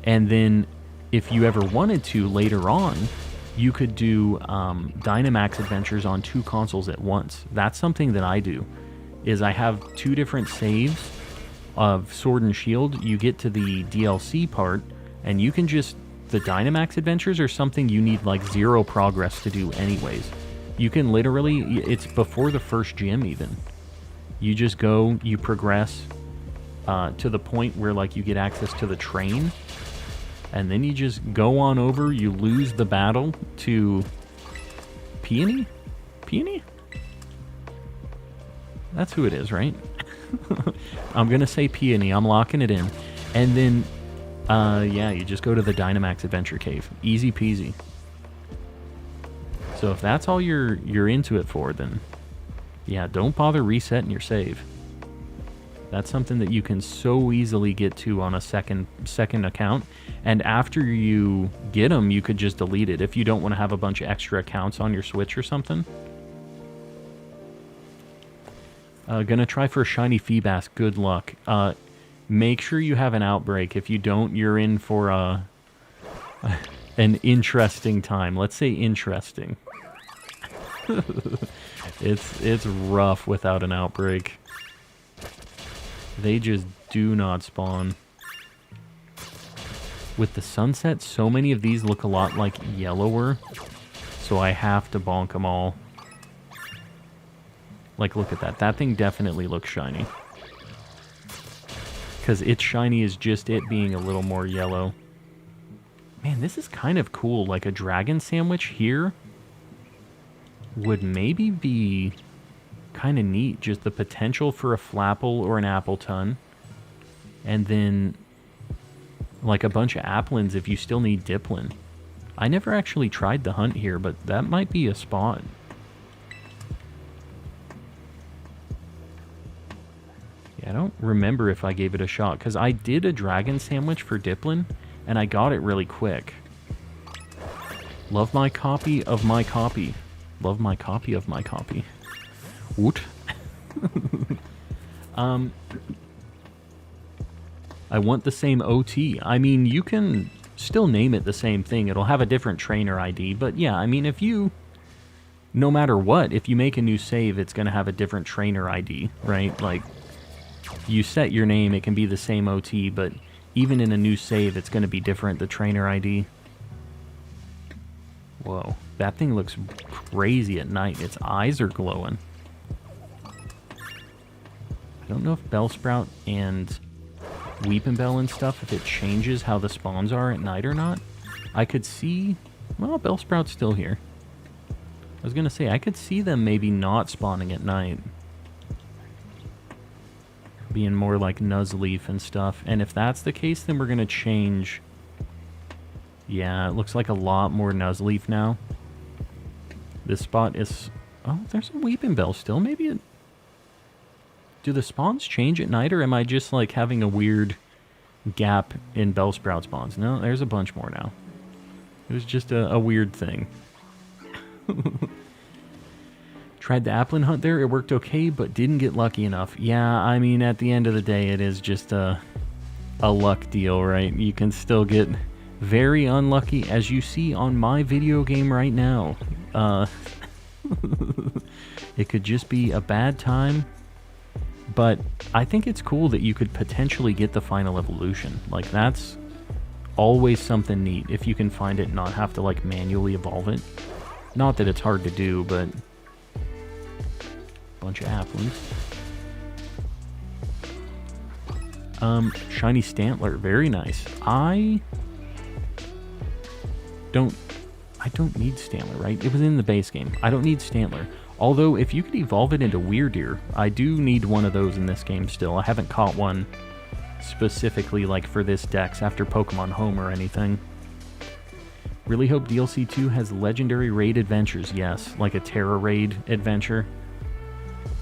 [SPEAKER 1] and then if you ever wanted to later on, you could do Dynamax Adventures on 2 consoles at once. That's something that I do, is I have 2 different saves of Sword and Shield. You get to the DLC part, and you can just... The Dynamax Adventures are something you need like 0 progress to do anyways. You can literally... It's before the first gym even. You just go, you progress to the point where like you get access to the train, and then you just go on over, you lose the battle to Peony? Peony? That's who it is, right? I'm gonna say Peony, I'm locking it in. And then, yeah, you just go to the Dynamax Adventure Cave. Easy peasy. So if that's all you're into it for, then yeah, don't bother resetting your save. That's something that you can so easily get to on a second account. And after you get them, you could just delete it if you don't want to have a bunch of extra accounts on your Switch or something. Gonna try for a shiny Feebas. Good luck. Make sure you have an outbreak. If you don't, you're in for an interesting time. Let's say interesting. It's rough without an outbreak. They just do not spawn. With the sunset, so many of these look a lot like Yellower, so I have to bonk them all. Like, look at that. That thing definitely looks shiny. Because its shiny is just it being a little more yellow. Man, this is kind of cool. Like, a dragon sandwich here would maybe be kind of neat. Just the potential for a Flapple or an Appleton. And then, like, a bunch of Applins if you still need Diplin. I never actually tried the hunt here, but that might be a spot. Yeah, I don't remember if I gave it a shot, because I did a dragon sandwich for Diplin, and I got it really quick. Love my copy of my copy. Love my copy of my copy. Woot. I want the same OT. I mean, you can still name it the same thing. It'll have a different trainer ID, but yeah, I mean, if you... No matter what, if you make a new save, it's going to have a different trainer ID, right? Like, you set your name, it can be the same OT, but even in a new save, it's going to be different, the trainer ID. Whoa, that thing looks crazy at night. Its eyes are glowing. I don't know if Bellsprout and Weepinbell and stuff, if it changes how the spawns are at night or not. I could see... Well, Bellsprout's still here. I was going to say, I could see them maybe not spawning at night. Being more like Nuzleaf and stuff. And if that's the case, then we're going to change... Yeah, it looks like a lot more Nuzleaf now. This spot is... Oh, there's a Weepinbell still. Maybe it... Do the spawns change at night, or am I just, like, having a weird gap in Bellsprout spawns? No, there's a bunch more now. It was just a weird thing. Tried the Applin hunt there. It worked okay, but didn't get lucky enough. Yeah, I mean, at the end of the day, it is just a luck deal, right? You can still get very unlucky, as you see on my video game right now. It could just be a bad time. But I think it's cool that you could potentially get the final evolution. Like, that's always something neat, if you can find it and not have to, like, manually evolve it. Not that it's hard to do, but... Bunch of Applins. Shiny Stantler, very nice. I don't need Stantler, right? It was in the base game. I don't need Stantler. Although, if you could evolve it into Weirdeer, I do need one of those in this game still. I haven't caught one specifically like for this Dex after Pokemon Home or anything. Really hope DLC 2 has legendary raid adventures. Yes, like a Terra raid adventure.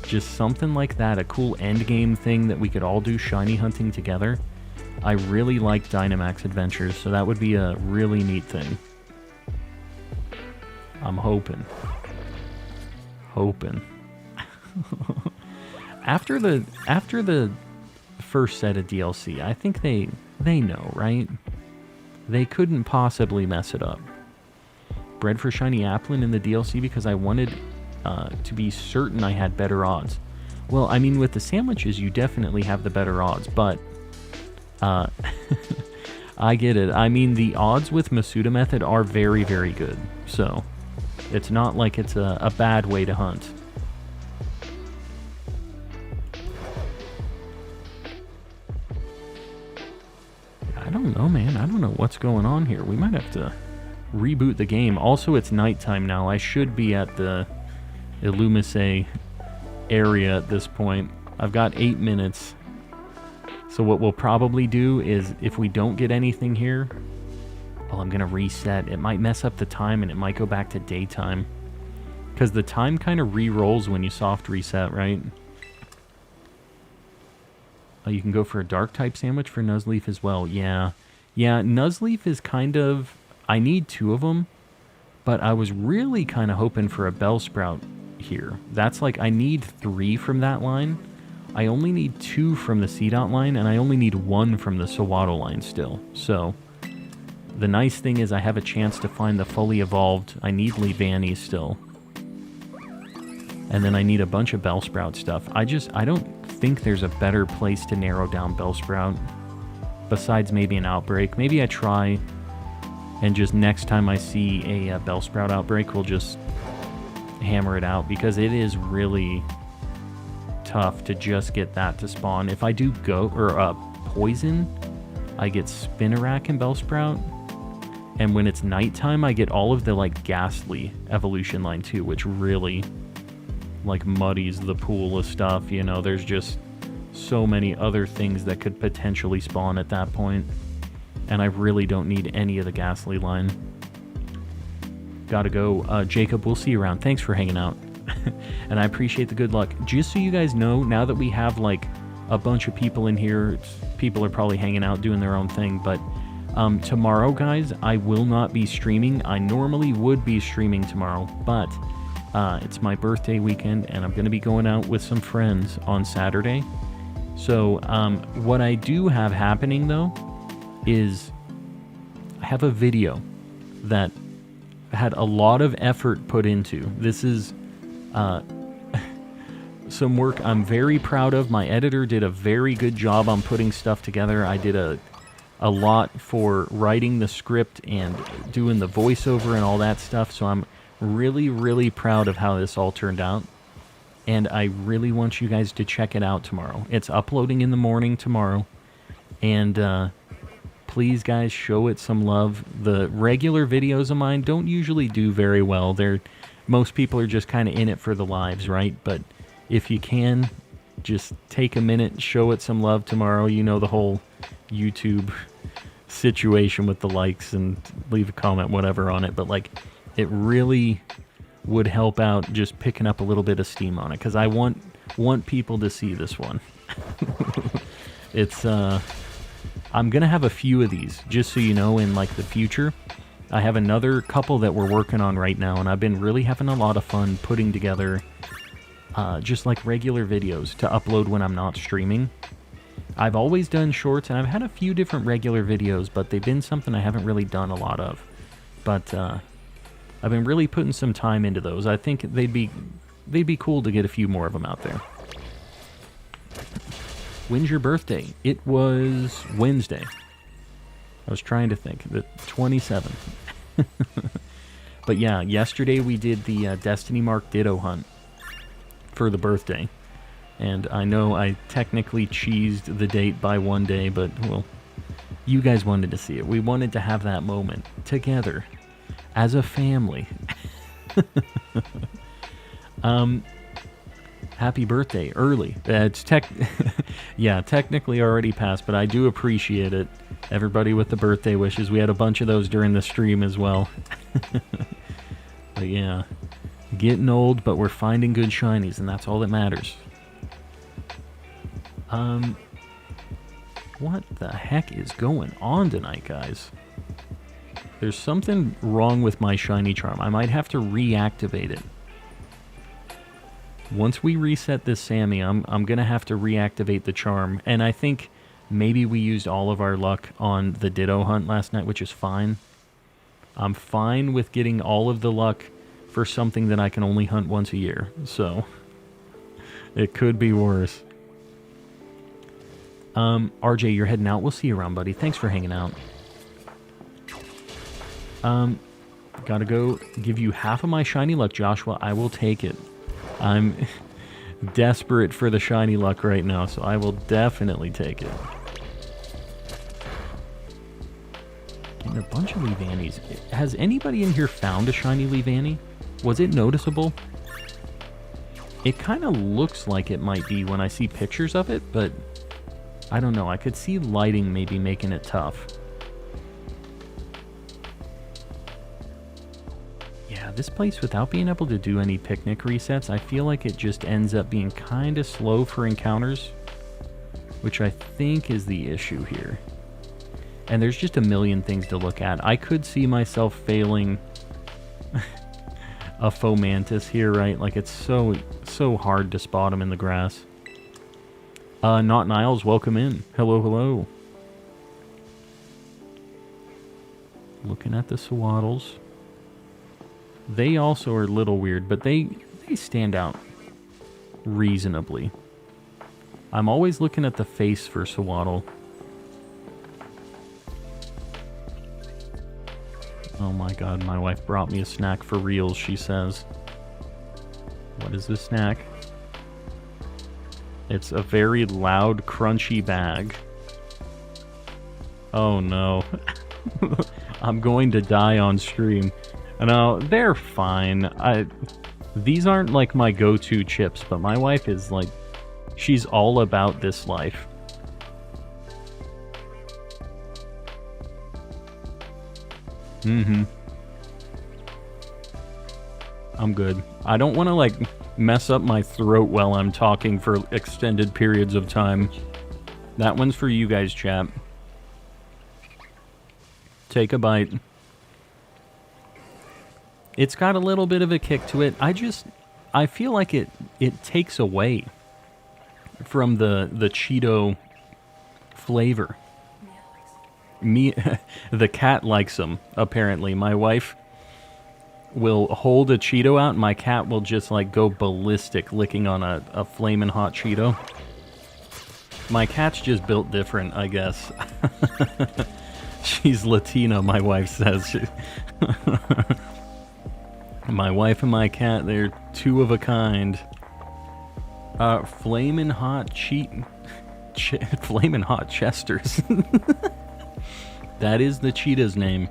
[SPEAKER 1] Just something like that, a cool endgame thing that we could all do shiny hunting together. I really like Dynamax adventures, so that would be a really neat thing. I'm hoping. After the first set of DLC, I think they know, right? They couldn't possibly mess it up. Bred for Shiny Applin in the DLC because I wanted to be certain I had better odds. Well, I mean, with the sandwiches, you definitely have the better odds, but I get it. I mean, the odds with Masuda Method are very, very good, so it's not like it's a bad way to hunt. I don't know, man. I don't know what's going on here. We might have to reboot the game. Also, it's nighttime now. I should be at the Illumise area at this point. I've got 8 minutes. So what we'll probably do is, if we don't get anything here, well, I'm going to reset. It might mess up the time, and it might go back to daytime. Because the time kind of re-rolls when you soft reset, right? Oh, you can go for a Dark-type sandwich for Nuzleaf as well. Yeah. Yeah, Nuzleaf is kind of... I need 2 of them, but I was really kind of hoping for a Bellsprout here. That's like, I need 3 from that line. I only need 2 from the C-Dot line, and I only need 1 from the Sawaddle line still. So, the nice thing is I have a chance to find the fully evolved. I need Leavanny still. And then I need a bunch of Bellsprout stuff. I don't think there's a better place to narrow down Bellsprout, besides maybe an Outbreak. Maybe I try, and just next time I see a Bellsprout Outbreak, we'll just hammer it out, because it is really tough to just get that to spawn. If I do Poison, I get Spinarak and Bellsprout, and when it's nighttime, I get all of the like Ghastly evolution line too, which really like muddies the pool of stuff. You know, there's just so many other things that could potentially spawn at that point, and I really don't need any of the Ghastly line. Gotta go. Jacob, we'll see you around. Thanks for hanging out. And I appreciate the good luck. Just so you guys know, now that we have like a bunch of people in here, people are probably hanging out doing their own thing, but tomorrow, guys, I will not be streaming. I normally would be streaming tomorrow, but it's my birthday weekend, and I'm going to be going out with some friends on Saturday. So what I do have happening, though, is I have a video that had a lot of effort put into. This is some work I'm very proud of. My editor did a very good job on putting stuff together. I did a lot for writing the script and doing the voiceover and all that stuff, so I'm really, really proud of how this all turned out. And I really want you guys to check it out tomorrow. It's uploading in the morning tomorrow. And please, guys, show it some love. The regular videos of mine don't usually do very well. Most people are just kind of in it for the lives, right? But if you can, just take a minute, show it some love tomorrow. You know the whole YouTube situation with the likes, and leave a comment, whatever, on it. But, like, it really would help out just picking up a little bit of steam on it, because I want people to see this one. It's, I'm going to have a few of these, just so you know, in, like, the future. I have another couple that we're working on right now, and I've been really having a lot of fun putting together just like regular videos to upload when I'm not streaming. I've always done shorts, and I've had a few different regular videos, but they've been something I haven't really done a lot of. But I've been really putting some time into those. I think they'd be cool to get a few more of them out there. When's your birthday? It was Wednesday. I was trying to think. The 27th. But yeah, yesterday we did the Destiny Mark Ditto hunt for the birthday. And I know I technically cheesed the date by 1 day, but, well, you guys wanted to see it. We wanted to have that moment together as a family. Happy birthday, early. It's Yeah, technically already passed, but I do appreciate it. Everybody with the birthday wishes. We had a bunch of those during the stream as well. But yeah, getting old, but we're finding good shinies, and that's all that matters. What the heck is going on tonight, guys? There's something wrong with my shiny charm. I might have to reactivate it. Once we reset this Sammy, I'm going to have to reactivate the charm. And I think maybe we used all of our luck on the Ditto hunt last night, which is fine. I'm fine with getting all of the luck for something that I can only hunt once a year. So, it could be worse. RJ, you're heading out. We'll see you around, buddy. Thanks for hanging out. Gotta go give you half of my shiny luck, Joshua. I will take it. I'm desperate for the shiny luck right now, so I will definitely take it. Getting a bunch of Leavannies. Has anybody in here found a shiny Leavanny? Was it noticeable? It kind of looks like it might be when I see pictures of it, but I don't know. I could see lighting maybe making it tough. Yeah, this place, without being able to do any picnic resets, I feel like it just ends up being kind of slow for encounters, which I think is the issue here. And there's just a million things to look at. I could see myself failing a Fomantis here, right? Like, it's so hard to spot them in the grass. Not Niles, welcome in. Hello, hello. Looking at the Swaddles. They also are a little weird, but they stand out reasonably. I'm always looking at the face for Swaddle. Oh my god, my wife brought me a snack for reals, she says. What is this snack? It's a very loud, crunchy bag. Oh no. I'm going to die on stream. No, they're fine. These aren't like my go-to chips, but my wife is like, she's all about this life. I'm good. I don't want to like mess up my throat while I'm talking for extended periods of time. That one's for you guys, chat. Take a bite. It's got a little bit of a kick to it. I feel like it takes away from the Cheeto flavor. The cat likes them, apparently. My wife will hold a Cheeto out, and my cat will just like go ballistic licking on a flamin' hot Cheeto. My cat's just built different, I guess. She's Latina, my wife says. My wife and my cat, they're two of a kind. Flamin' hot Flamin' hot Chesters. That is the cheetah's name.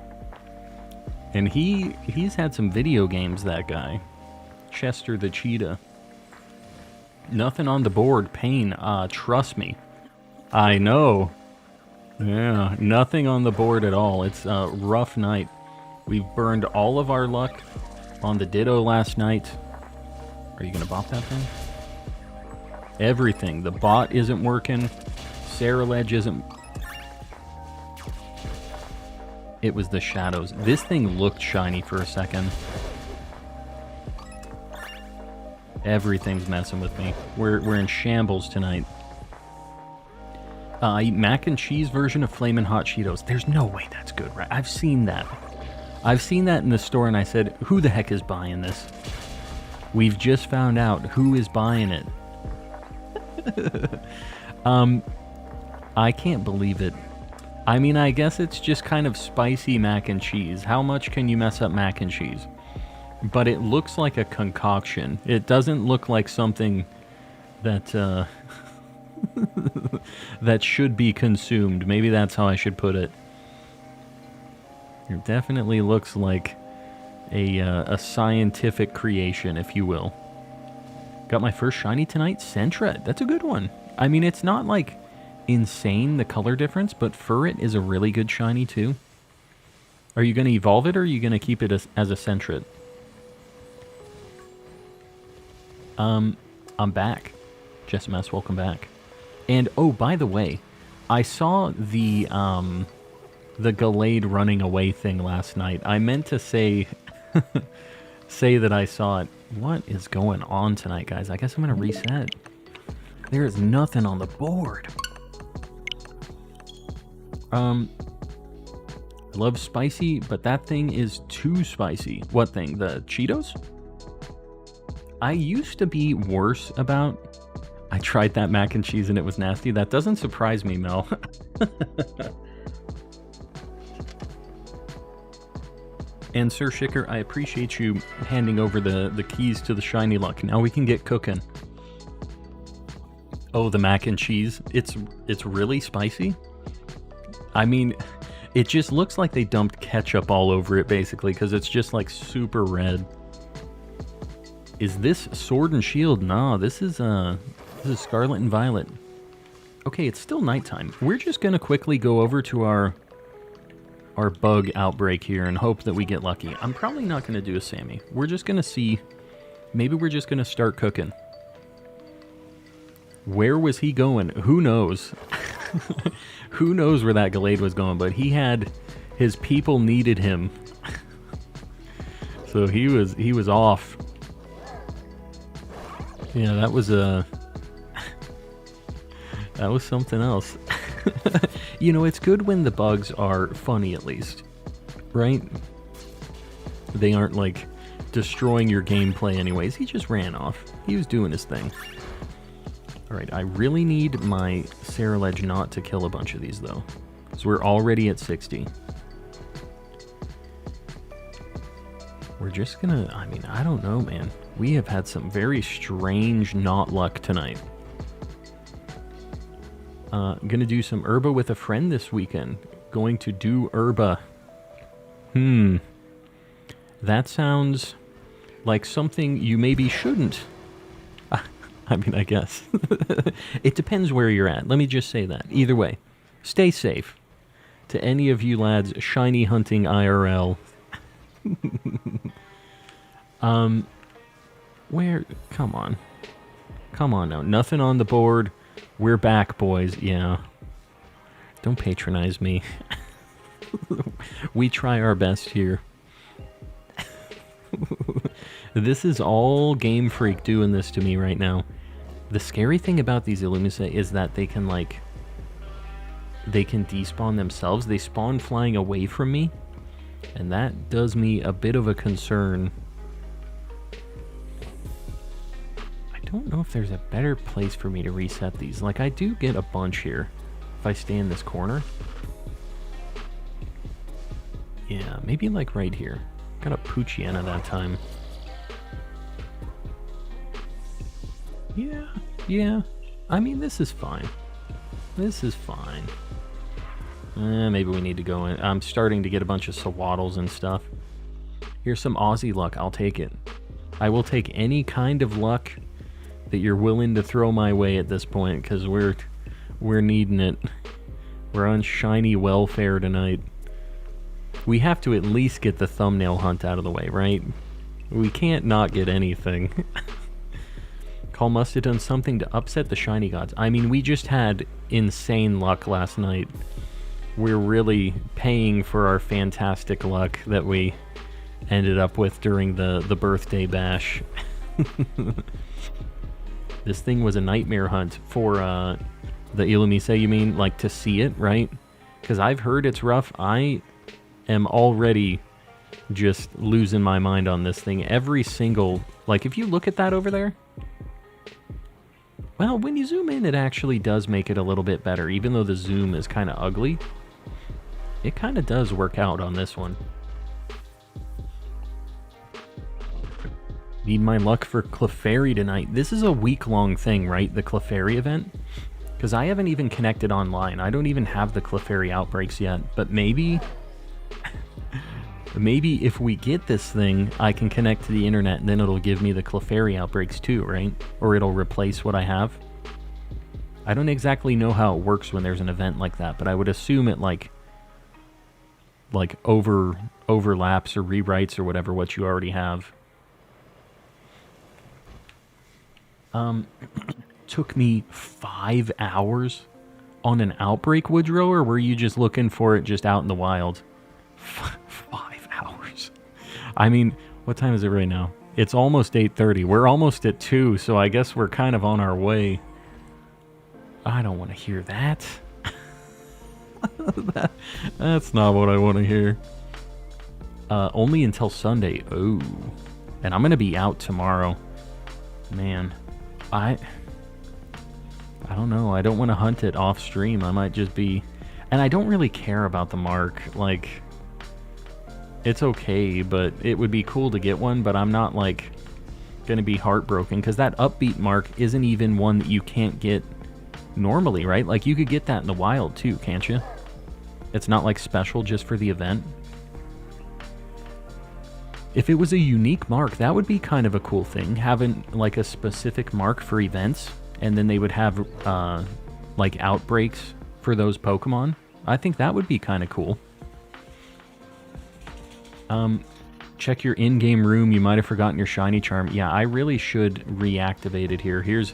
[SPEAKER 1] And he's had some video games, that guy. Chester the cheetah. Nothing on the board. Pain. Trust me. I know. Yeah, nothing on the board at all. It's a rough night. We've burned all of our luck on the Ditto last night. Are you going to bop that thing? Everything. The bot isn't working. Saraledge isn't... It was the shadows. This thing looked shiny for a second. Everything's messing with me. We're in shambles tonight. I eat mac and cheese version of Flamin' Hot Cheetos. There's no way that's good, right? I've seen that. I've seen that in the store, and I said, who the heck is buying this? We've just found out who is buying it. I can't believe it. I mean, I guess it's just kind of spicy mac and cheese. How much can you mess up mac and cheese? But it looks like a concoction. It doesn't look like something that, that should be consumed. Maybe that's how I should put it. It definitely looks like a scientific creation, if you will. Got my first shiny tonight, Sentra. That's a good one. I mean, it's not like insane, the color difference, but Furret is a really good shiny too. Are you going to evolve it, or are you going to keep it as a Sentret? I'm back. Jess Mess, welcome back. And, oh, by the way, I saw the Gallade running away thing last night. I meant to say say that I saw it. What is going on tonight, guys? I guess I'm going to reset. There is nothing on the board. I love spicy, but that thing is too spicy. What thing? The Cheetos? I used to be worse about... I tried that mac and cheese and it was nasty. That doesn't surprise me, Mel. And Sir Shicker, I appreciate you handing over the keys to the shiny luck. Now we can get cooking. Oh, the mac and cheese. It's really spicy. I mean, it just looks like they dumped ketchup all over it, basically, because it's just, like, super red. Is this Sword and Shield? Nah, this is Scarlet and Violet. Okay, it's still nighttime. We're just going to quickly go over to our bug outbreak here and hope that we get lucky. I'm probably not going to do a Sammy. We're just going to see. Maybe we're just going to start cooking. Where was he going? Who knows? Who knows where that Gallade was going, but he had... His people needed him. So he was off. Yeah, that was that was something else. You know, it's good when the bugs are funny, at least. Right? They aren't, like, destroying your gameplay anyways. He just ran off. He was doing his thing. Alright, I really need my Ceruledge not to kill a bunch of these, though. Because we're already at 60. We're just gonna... I mean, I don't know, man. We have had some very strange not luck tonight. Gonna do some Herba with a friend this weekend. Going to do Herba. That sounds like something you maybe shouldn't. I mean, I guess. It depends where you're at. Let me just say that. Either way, stay safe. To any of you lads shiny hunting IRL. Where? Come on. Come on now. Nothing on the board. We're back, boys. Yeah. Don't patronize me. We try our best here. This is all Game Freak doing this to me right now. The scary thing about these Illumisa is that they can, like... They can despawn themselves. They spawn flying away from me. And that does me a bit of a concern. I don't know if there's a better place for me to reset these. Like, I do get a bunch here if I stay in this corner. Yeah, maybe like right here. Got a Poochyena that time. Yeah. I mean, this is fine. This is fine. Maybe we need to go in. I'm starting to get a bunch of Swaddles and stuff. Here's some Aussie luck. I'll take it. I will take any kind of luck that you're willing to throw my way at this point, because we're needing it. We're on shiny welfare tonight. We have to at least get the thumbnail hunt out of the way, right? We can't not get anything. Call must have done something to upset the shiny gods. I mean, we just had insane luck last night. We're really paying for our fantastic luck that we ended up with during the birthday bash. This thing was a nightmare hunt for the Illumisa, you mean? Like, to see it, right? Because I've heard it's rough. I am already just losing my mind on this thing. Every single... Like, if you look at that over there... Well, when you zoom in, it actually does make it a little bit better. Even though the zoom is kind of ugly, it kind of does work out on this one. Need my luck for Clefairy tonight. This is a week-long thing, right? The Clefairy event? Because I haven't even connected online. I don't even have the Clefairy outbreaks yet. But maybe... maybe if we get this thing, I can connect to the internet and then it'll give me the Clefairy outbreaks too, right? Or it'll replace what I have. I don't exactly know how it works when there's an event like that, but I would assume it like overlaps or rewrites or whatever what you already have. Took me 5 hours on an outbreak, Woodrow, or were you just looking for it just out in the wild? 5 hours. I mean, what time is it right now? It's almost 8:30. We're almost at 2, so I guess we're kind of on our way. I don't want to hear that. That's not what I want to hear. Only until Sunday. Oh. And I'm going to be out tomorrow. Man. I don't know. I don't want to hunt it off stream. I might just be... And I don't really care about the mark. Like, it's okay, but it would be cool to get one, but I'm not, like, going to be heartbroken, because that upbeat mark isn't even one that you can't get normally, right? Like, you could get that in the wild, too, can't you? It's not, like, special just for the event. If it was a unique mark, that would be kind of a cool thing, having, like, a specific mark for events, and then they would have, like, outbreaks for those Pokemon. I think that would be kind of cool. Check your in-game room. You might have forgotten your shiny charm. Yeah, I really should reactivate it here. Here's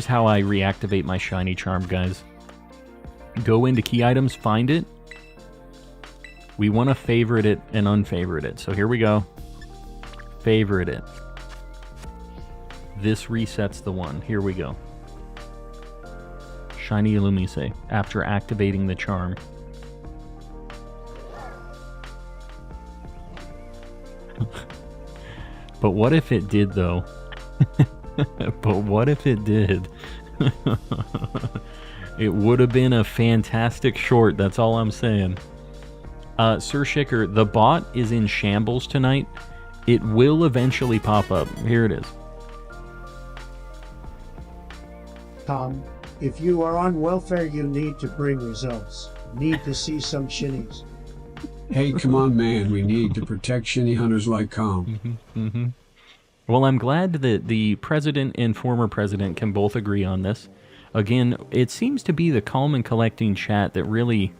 [SPEAKER 1] how I reactivate my shiny charm, guys. Go into key items, find it. We want to favorite it and unfavorite it. So here we go. Favorite it. This resets the one. Here we go. Shiny Illumise after activating the charm. But what if it did, though? But what if it did? It would have been a fantastic short, that's all I'm saying. Sir Shicker, the bot is in shambles tonight. It will eventually pop up. Here it is.
[SPEAKER 4] Tom, if you are on welfare, you need to bring results. Need to see some shinies.
[SPEAKER 5] Hey, come on, man. We need to protect shinny hunters like Calm.
[SPEAKER 1] Well, I'm glad that the president and former president can both agree on this. Again, it seems to be the calm and collecting chat that really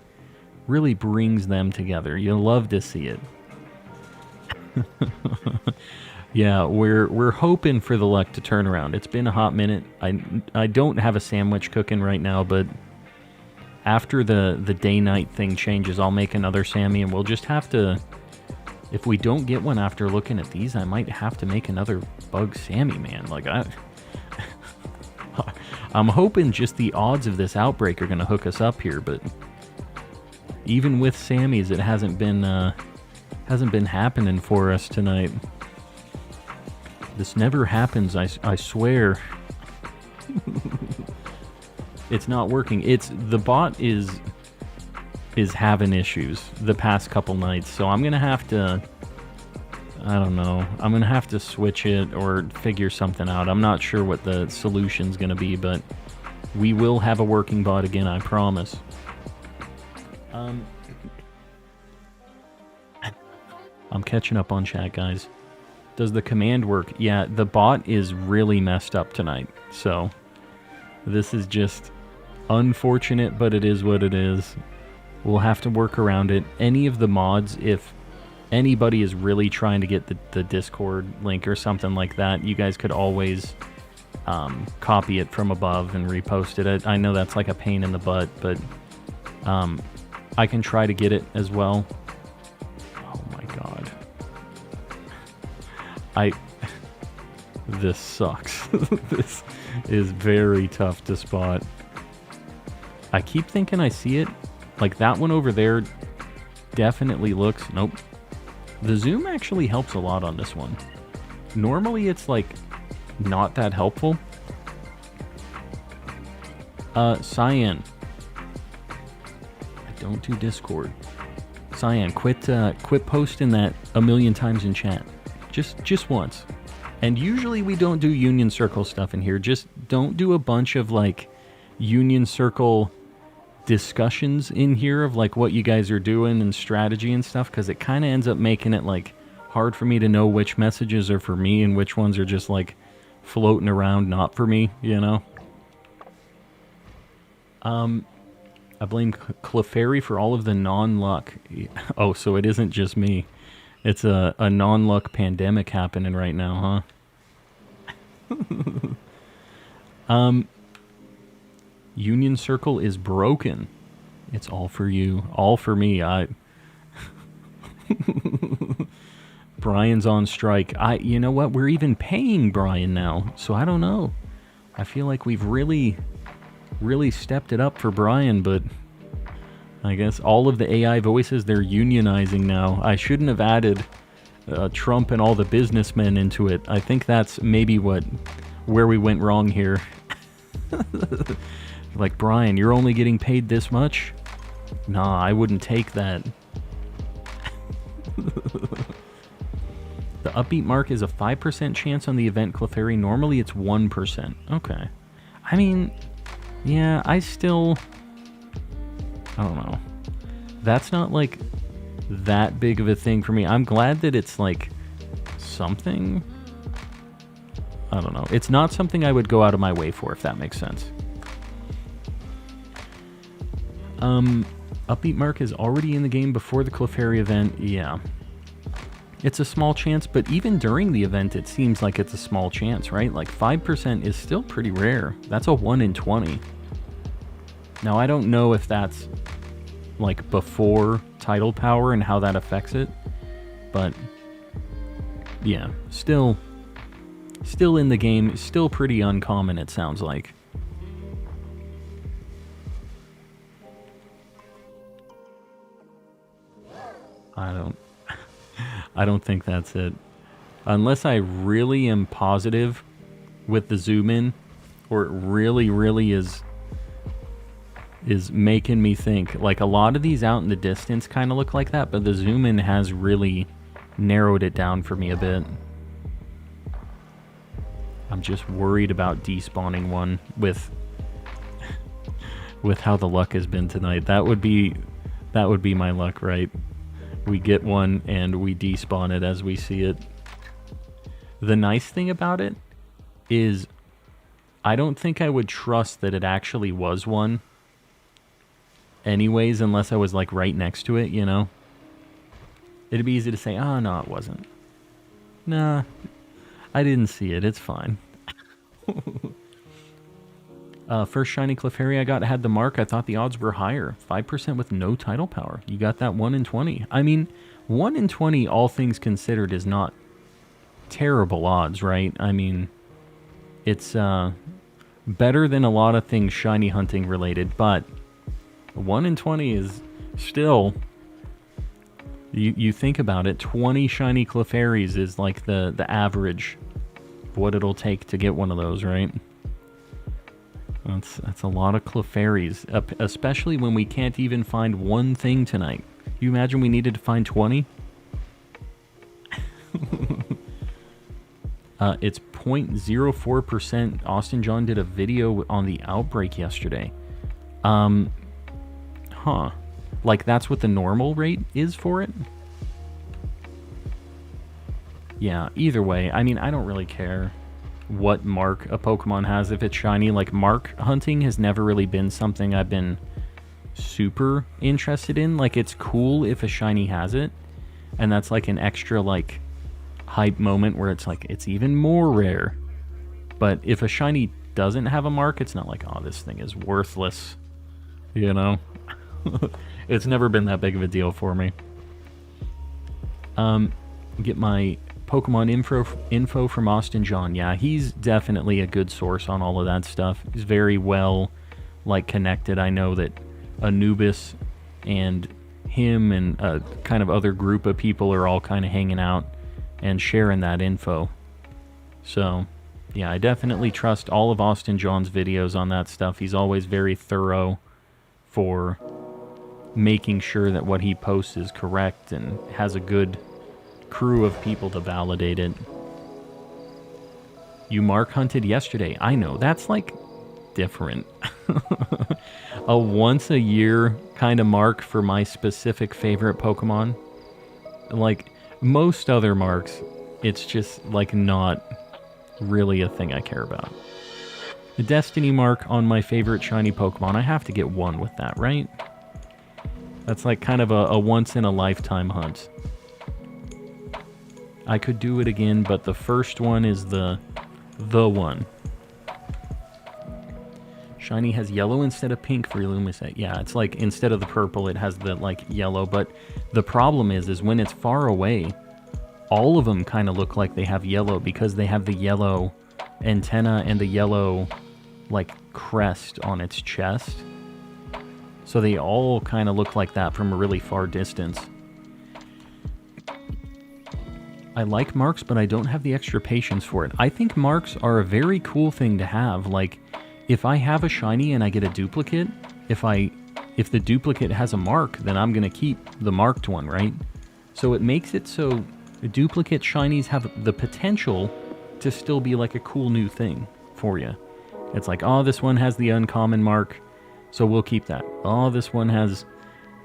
[SPEAKER 1] brings them together. You'll love to see it. Yeah, we're hoping for the luck to turn around. It's been a hot minute. I don't have a sandwich cooking right now, but after the day-night thing changes, I'll make another Sammy, and we'll just have to... If we don't get one after looking at these, I might have to make another bug Sammy, man. Like, I'm hoping just the odds of this outbreak are going to hook us up here, but even with Sammys, it hasn't been happening for us tonight. This never happens, I swear. It's not working. The bot is having issues the past couple nights, so I'm gonna have to, I don't know, I'm gonna have to switch it or figure something out. I'm not sure what the solution's gonna be, but we will have a working bot again, I promise. I'm catching up on chat, guys. Does the command work? Yeah, the bot is really messed up tonight, so this is just unfortunate, but it is what it is. We'll have to work around it. Any of the mods, if anybody is really trying to get the Discord link or something like that, you guys could always copy it from above and repost it. I know that's like a pain in the butt, but I can try to get it as well. Oh my god. This sucks. This is very tough to spot. I keep thinking I see it. Like, that one over there definitely looks... Nope. The zoom actually helps a lot on this one. Normally it's, like, not that helpful. Cyan. I don't do Discord. Cyan, quit posting that a million times in chat. Just once. And usually we don't do Union Circle stuff in here. Just don't do a bunch of, like, Union Circle discussions in here of like what you guys are doing and strategy and stuff, because it kind of ends up making it like hard for me to know which messages are for me and which ones are just like floating around not for me, you know. I blame Clefairy for all of the non-luck. Oh, so it isn't just me. It's a non-luck pandemic happening right now, huh? Union Circle is broken. It's all for you. All for me. Brian's on strike. You know what? We're even paying Brian now, so I don't know. I feel like we've really stepped it up for Brian, but I guess all of the AI voices, they're unionizing now. I shouldn't have added Trump and all the businessmen into it. I think that's maybe where we went wrong here. Like, Brian, you're only getting paid this much? Nah, I wouldn't take that. The upbeat mark is a 5% chance on the event Clefairy. Normally it's 1%. Okay. I mean, yeah, I don't know. That's not, like, that big of a thing for me. I'm glad that it's, like, something. I don't know. It's not something I would go out of my way for, if that makes sense. Upbeat mark is already in the game before the Clefairy event. Yeah. It's a small chance, but even during the event, it seems like it's a small chance, right? Like, 5% is still pretty rare. That's a 1 in 20. Now, I don't know if that's, like, before title power and how that affects it, but, yeah, still in the game, still pretty uncommon, it sounds like. I don't think that's it. Unless I really am positive with the zoom in, or it really is making me think. Like, a lot of these out in the distance kind of look like that, but the zoom in has really narrowed it down for me a bit. I'm just worried about despawning one with how the luck has been tonight. That would be my luck, right? We get one and we despawn it as we see it. The nice thing about it is I don't think I would trust that it actually was one anyways, unless I was, like, right next to it, you know? It'd be easy to say, oh, no, it wasn't. Nah, I didn't see it. It's fine. First shiny Clefairy I got had the mark. I thought the odds were higher. 5% with no title power. You got that 1 in 20. I mean, 1 in 20, all things considered, is not terrible odds, right? I mean, it's better than a lot of things shiny hunting related, but 1 in 20 is still... You think about it, 20 shiny Clefairies is like the average of what it'll take to get one of those, right? That's a lot of Clefairies, especially when we can't even find one thing tonight. You imagine we needed to find 20? It's 0.04%. Austin John did a video on the outbreak yesterday. Huh. Like, that's what the normal rate is for it? Yeah, either way, I mean, I don't really care what mark a Pokemon has if it's shiny. Like, mark hunting has never really been something I've been super interested in. Like, it's cool if a shiny has it, and that's like an extra, like, hype moment where it's like, it's even more rare. But if a shiny doesn't have a mark, it's not like, oh, this thing is worthless, you know? It's never been that big of a deal for me. Get my Pokemon info from Austin John. Yeah, he's definitely a good source on all of that stuff. He's very well, like, connected. I know that Anubis and him and a kind of other group of people are all kind of hanging out and sharing that info. So, yeah, I definitely trust all of Austin John's videos on that stuff. He's always very thorough for making sure that what he posts is correct and has a good crew of people to validate it. You mark hunted yesterday. I know, that's like different. A once a year kind of mark for my specific favorite Pokemon. Like most other marks, it's just like not really a thing I care about. A Destiny mark on my favorite shiny Pokemon. I have to get one with that, right? That's like kind of a once-in-a-lifetime hunt. I could do it again, but the first one is the one. Shiny has yellow instead of pink for Illumisate. Yeah, it's like instead of the purple, it has the like yellow. But the problem is when it's far away, all of them kind of look like they have yellow because they have the yellow antenna and the yellow like crest on its chest. So they all kind of look like that from a really far distance. I like marks, but I don't have the extra patience for it. I think marks are a very cool thing to have. Like, if I have a shiny and I get a duplicate, if the duplicate has a mark, then I'm going to keep the marked one, right? So it makes it so duplicate shinies have the potential to still be like a cool new thing for you. It's like, oh, this one has the uncommon mark, so we'll keep that. Oh, this one has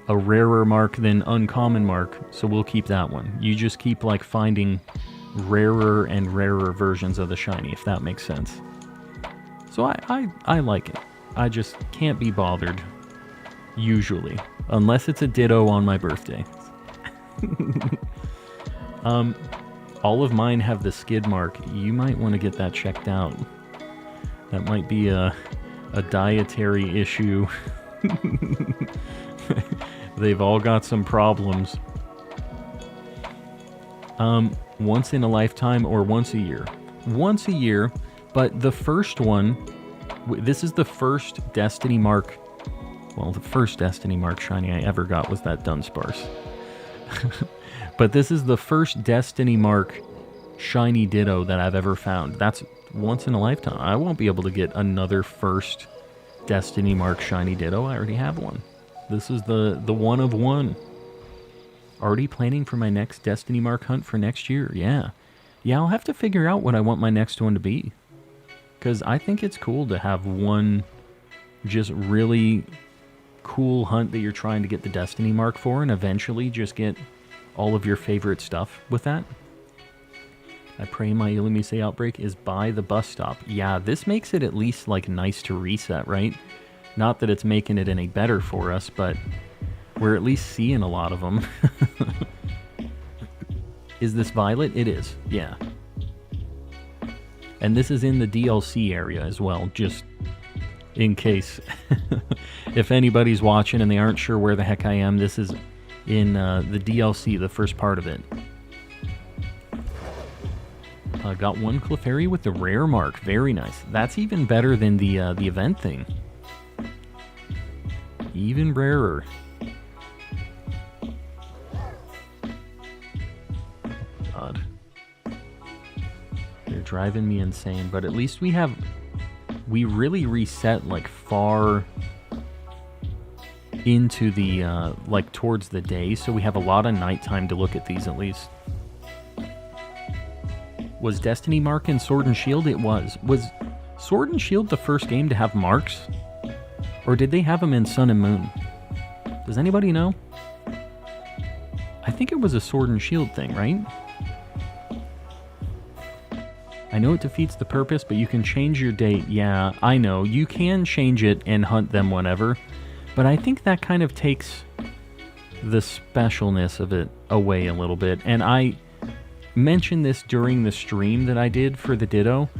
[SPEAKER 1] a rarer mark than uncommon mark, so we'll keep that one. You just keep like finding rarer and rarer versions of the shiny, if that makes sense. So I like it. I just can't be bothered, usually, unless it's a Ditto on my birthday. All of mine have the skid mark. You might want to get that checked out. That might be a dietary issue. They've all got some problems. Once in a lifetime or once a year? Once a year, but the first one, this is the first Destiny mark, well, the first Destiny mark shiny I ever got was that Dunsparce. But this is the first Destiny mark shiny Ditto that I've ever found. That's once in a lifetime. I won't be able to get another first Destiny mark shiny Ditto. I already have one. This is the one of one. Already planning for my next Destiny mark hunt for next year. Yeah. Yeah, I'll have to figure out what I want my next one to be. Because I think it's cool to have one just really cool hunt that you're trying to get the Destiny mark for, and eventually just get all of your favorite stuff with that. I pray my Illumise outbreak is by the bus stop. Yeah, this makes it at least like nice to reset, right? Not that it's making it any better for us, but we're at least seeing a lot of them. Is this Violet? It is, yeah. And this is in the DLC area as well, just in case. If anybody's watching and they aren't sure where the heck I am, this is in the DLC, the first part of it. Got one Clefairy with the rare mark. Very nice. That's even better than the event thing. Even rarer. God. They're driving me insane, but at least we really reset like far into the like towards the day, so we have a lot of nighttime to look at these at least. Was Destiny mark in Sword and Shield? It was. Was Sword and Shield the first game to have marks? Or did they have them in Sun and Moon? Does anybody know? I think it was a Sword and Shield thing, right? I know it defeats the purpose, but you can change your date. Yeah, I know. You can change it and hunt them whenever. But I think that kind of takes the specialness of it away a little bit. And I mentioned this during the stream that I did for the Ditto.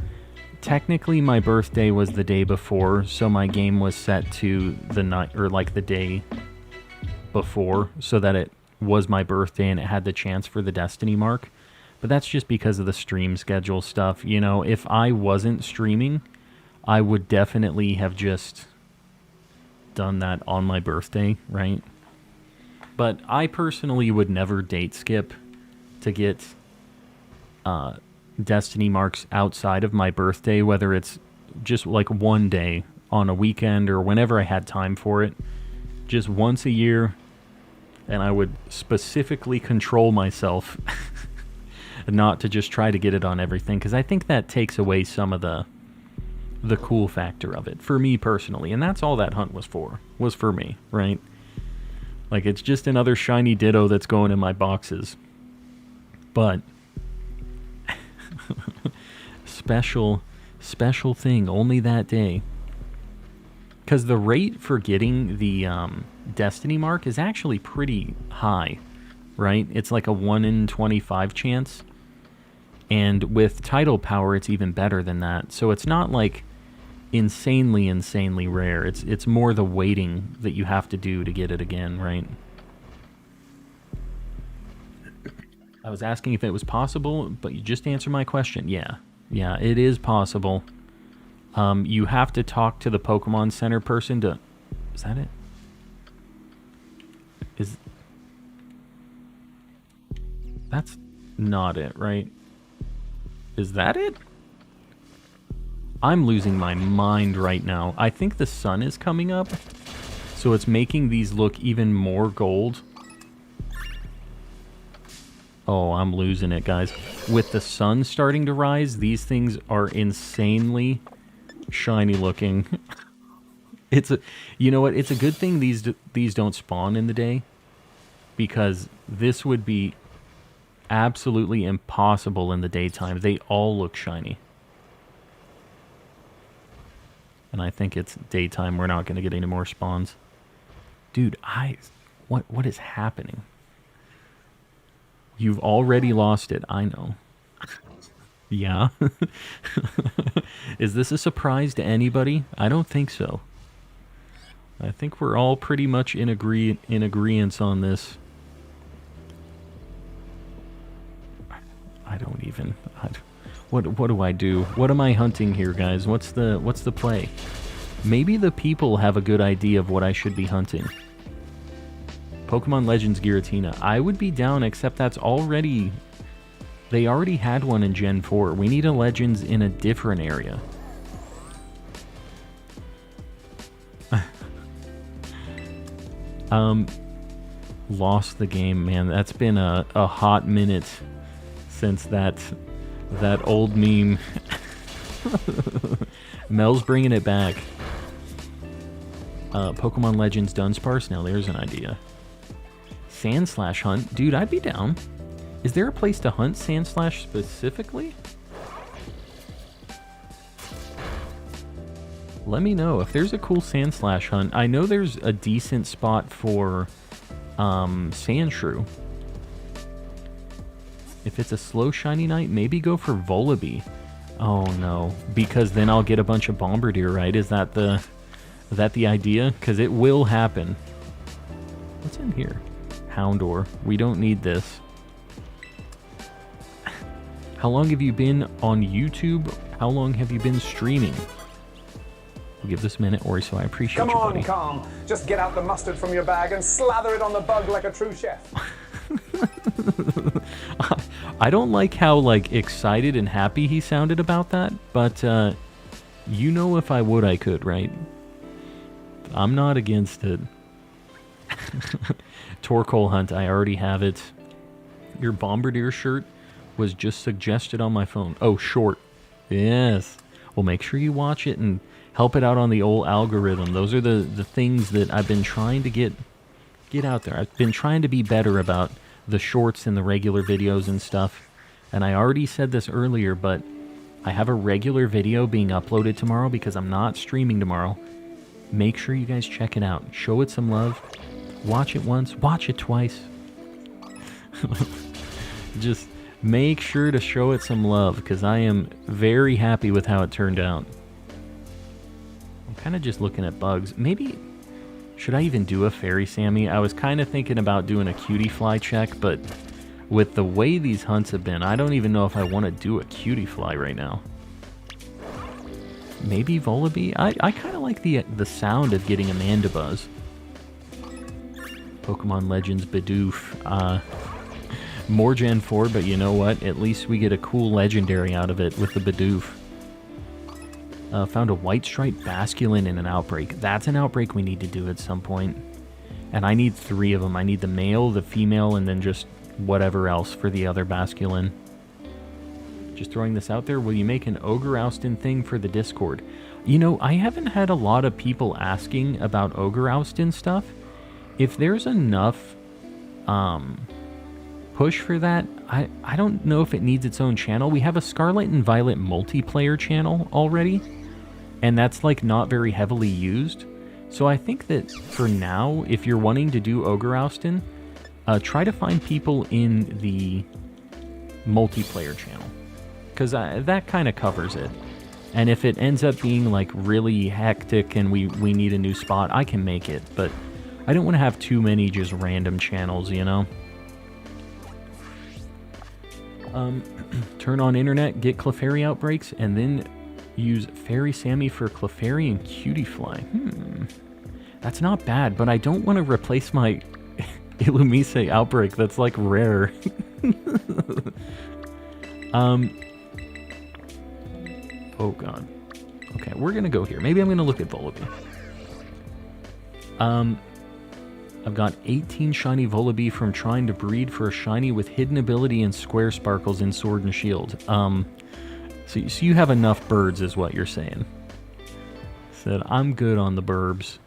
[SPEAKER 1] Technically, my birthday was the day before, so my game was set to the night, or like the day before, so that it was my birthday and it had the chance for the Destiny mark. But that's just because of the stream schedule stuff. You know, if I wasn't streaming, I would definitely have just done that on my birthday, right? But I personally would never date skip to get Destiny marks outside of my birthday, whether it's just like one day on a weekend or whenever I had time for it, just once a year. And I would specifically control myself not to just try to get it on everything, because I think that takes away some of the cool factor of it for me personally. And that's all that hunt was for me, right? Like, it's just another shiny Ditto that's going in my boxes. But Special thing, only that day. Because the rate for getting the Destiny mark is actually pretty high, right? It's like a 1 in 25 chance. And with title power, it's even better than that. So it's not like insanely rare. It's more the waiting that you have to do to get it again, right? I was asking if it was possible, but you just answered my question. Yeah, it is possible. You have to talk to the Pokemon Center person to... Is that it? That's not it, right? Is that it? I'm losing my mind right now. I think the sun is coming up, so it's making these look even more gold. Oh, I'm losing it, guys. With the sun starting to rise, these things are insanely shiny looking. You know what? It's a good thing these don't spawn in the day, because this would be absolutely impossible in the daytime. They all look shiny. And I think it's daytime. We're not going to get any more spawns. Dude, what is happening? You've already lost it. I know. Yeah. Is this a surprise to anybody? I don't think so. I think we're all pretty much in agreement on this. I don't even... What do I do? What am I hunting here, guys? What's the play? Maybe the people have a good idea of what I should be hunting. Pokemon Legends Giratina. I would be down, except that's already... They already had one in Gen 4. We need a Legends in a different area. Lost the game, man. That's been a hot minute since that old meme. Mel's bringing it back. Pokemon Legends Dunsparce. Now there's an idea. Sandslash hunt. Dude, I'd be down. Is there a place to hunt Sandslash specifically? Let me know if there's a cool Sandslash hunt. I know there's a decent spot for Sandshrew. If it's a slow shiny night, maybe go for Volibee. Oh no, because then I'll get a bunch of Bombardier, right? Is that the idea? Because it will happen. What's in here? Houndour. We don't need this. How long have you been on YouTube? How long have you been streaming? We'll give this a minute, Ori, so I appreciate you, buddy.
[SPEAKER 3] Come on, Calm. Just get out the mustard from your bag and slather it on the bug like a true chef.
[SPEAKER 1] I don't like how, excited and happy he sounded about that, but, you know, if I would, I could, right? I'm not against it. Torkoal hunt, I already have it. Your Bombardier shirt was just suggested on my phone. Oh, short. Yes. Well, make sure you watch it and help it out on the old algorithm. Those are the things that I've been trying to get out there. I've been trying to be better about the shorts and the regular videos and stuff. And I already said this earlier, but I have a regular video being uploaded tomorrow because I'm not streaming tomorrow. Make sure you guys check it out. Show it some love. Watch it once. Watch it twice. Just make sure to show it some love because I am very happy with how it turned out. I'm kind of just looking at bugs. Maybe... Should I even do a Fairy Sammy? I was kind of thinking about doing a Cutie Fly check, but with the way these hunts have been, I don't even know if I want to do a Cutie Fly right now. Maybe Volibee? I kind of like the sound of getting a Mandibuzz. Pokemon Legends Bidoof. More Gen 4, but you know what? At least we get a cool legendary out of it with the Bidoof. Found a White Stripe Basculin in an Outbreak. That's an Outbreak we need to do at some point. And I need 3 of them. I need the male, the female, and then just whatever else for the other Basculin. Just throwing this out there, will you make an Ogre Oustin thing for the Discord? You know, I haven't had a lot of people asking about Ogre Oustin stuff. If there's enough push for that, I don't know if it needs its own channel. We have a Scarlet and Violet multiplayer channel already, and that's like not very heavily used. So I think that for now, if you're wanting to do Ogre Oustin, try to find people in the multiplayer channel, because that kind of covers it. And if it ends up being like really hectic and we need a new spot, I can make it, but I don't want to have too many just random channels, you know? Turn on internet, get Clefairy outbreaks, and then use Fairy Sammy for Clefairy and Cutie-Fly. That's not bad, but I don't want to replace my Illumise outbreak. That's like rare. Oh god. Okay, we're gonna go here. Maybe I'm gonna look at Volibee. I've got 18 shiny Volibee from trying to breed for a shiny with hidden ability and square sparkles in Sword and Shield. So you have enough birds is what you're saying. Said, I'm good on the burbs.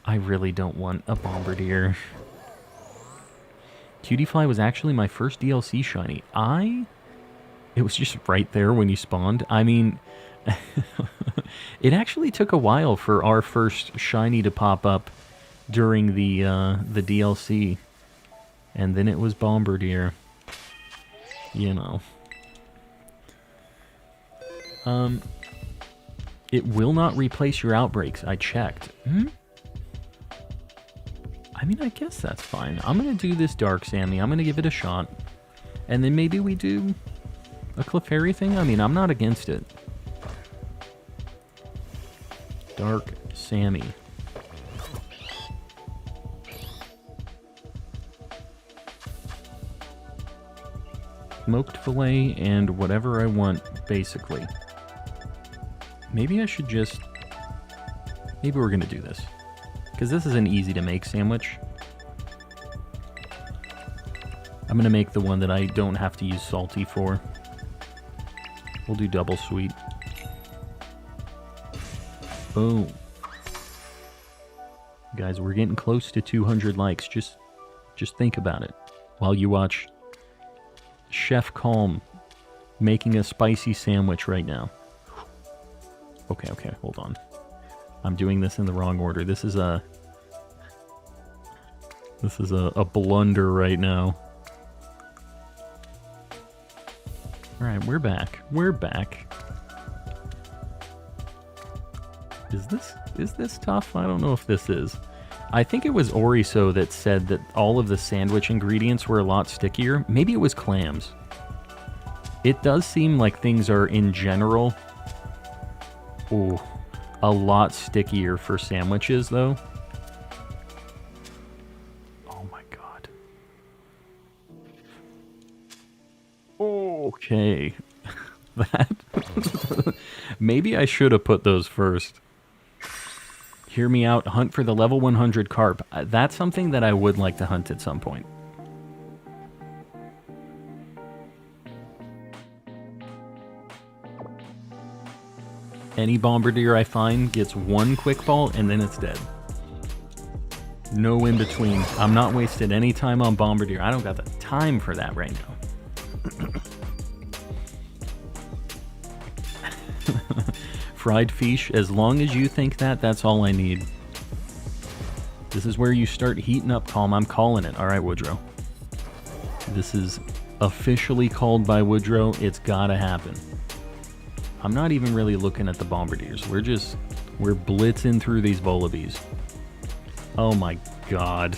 [SPEAKER 1] I really don't want a Bombardier. Cutie-Fly was actually my first DLC shiny. It was just right there when you spawned. I mean, it actually took a while for our first shiny to pop up during the DLC. And then it was Bombardier. You know. It will not replace your outbreaks. I checked. I mean, I guess that's fine. I'm going to do this Dark Sammy. I'm going to give it a shot. And then maybe we do a Clefairy thing? I mean, I'm not against it. Dark Sammy. Smoked fillet and whatever I want, basically. Maybe I should just... Maybe we're going to do this. Because this is an easy-to-make sandwich. I'm going to make the one that I don't have to use salty for. We'll do double sweet. Boom. Guys, we're getting close to 200 likes. Just think about it while you watch Chef Calm making a spicy sandwich right now. Okay, hold on. I'm doing this in the wrong order. This is a blunder right now. Alright, we're back. We're back. Is this tough? I don't know if this is. I think it was Oriso that said that all of the sandwich ingredients were a lot stickier. Maybe it was clams. It does seem like things are, in general, a lot stickier for sandwiches, though. Oh my god. Okay. That... Maybe I should have put those first. Hear me out, hunt for the level 100 carp. That's something that I would like to hunt at some point. Any Bombardier I find gets one quick ball and then it's dead. No in between. I'm not wasting any time on Bombardier. I don't got the time for that right now. Fried fish, as long as you think that, that's all I need. This is where you start heating up Calm. I'm calling it. Alright, Woodrow. This is officially called by Woodrow. It's gotta happen. I'm not even really looking at the Bombardiers. We're blitzing through these Volibees. Oh my god.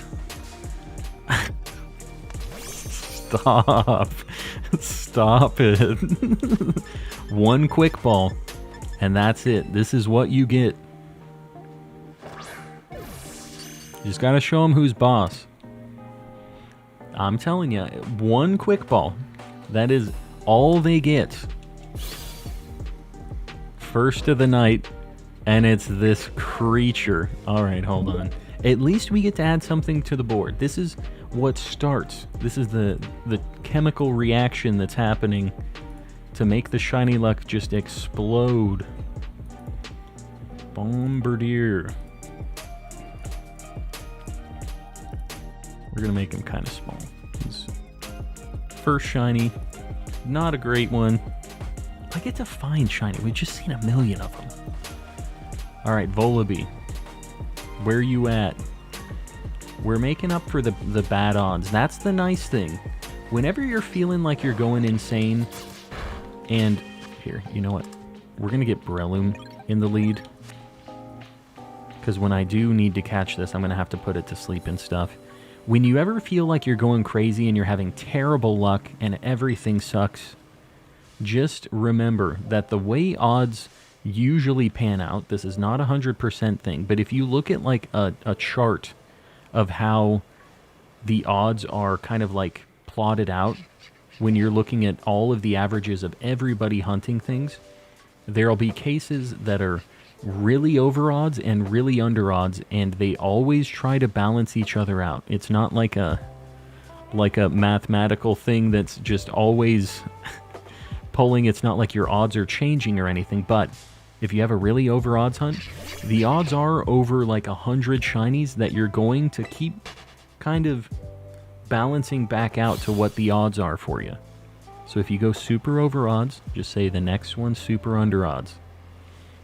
[SPEAKER 1] Stop. Stop it. One quick ball. And that's it. This is what you get. You just gotta show them who's boss. I'm telling you, one quick ball. That is all they get. First of the night, and it's this creature. Alright, hold on. At least we get to add something to the board. This is what starts. This is the chemical reaction that's happening to make the shiny luck just explode. Bombardier. We're gonna make him kind of small. He's First shiny. Not a great one. I get to find shiny. We've just seen a million of them. Alright, Volibee. Where you at? We're making up for the bad odds. That's the nice thing. Whenever you're feeling like you're going insane, and here, you know what? We're going to get Breloom in the lead. Because when I do need to catch this, I'm going to have to put it to sleep and stuff. When you ever feel like you're going crazy and you're having terrible luck and everything sucks, just remember that the way odds usually pan out, this is not a 100% thing, but if you look at like a chart of how the odds are kind of like plotted out, when you're looking at all of the averages of everybody hunting things, there'll be cases that are really over odds and really under odds, and they always try to balance each other out. It's not like a mathematical thing that's just always pulling. It's not like your odds are changing or anything, but if you have a really over odds hunt, the odds are over like 100 shinies that you're going to keep kind of balancing back out to what the odds are for you. So if you go super over odds, just say the next one's super under odds.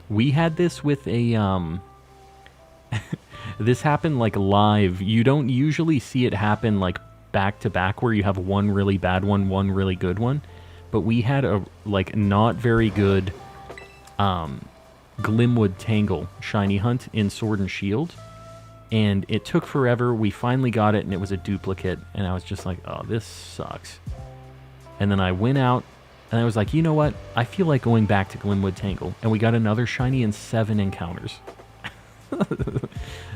[SPEAKER 1] We had this with a, this happened like live. You don't usually see it happen like back to back where you have one really bad one, one really good one. But we had a like not very good Glimwood Tangle shiny hunt in Sword and Shield. And it took forever. We finally got it and it was a duplicate. And I was just like, oh, this sucks. And then I went out and I was like, you know what? I feel like going back to Glimwood Tangle. And we got another shiny in 7 encounters.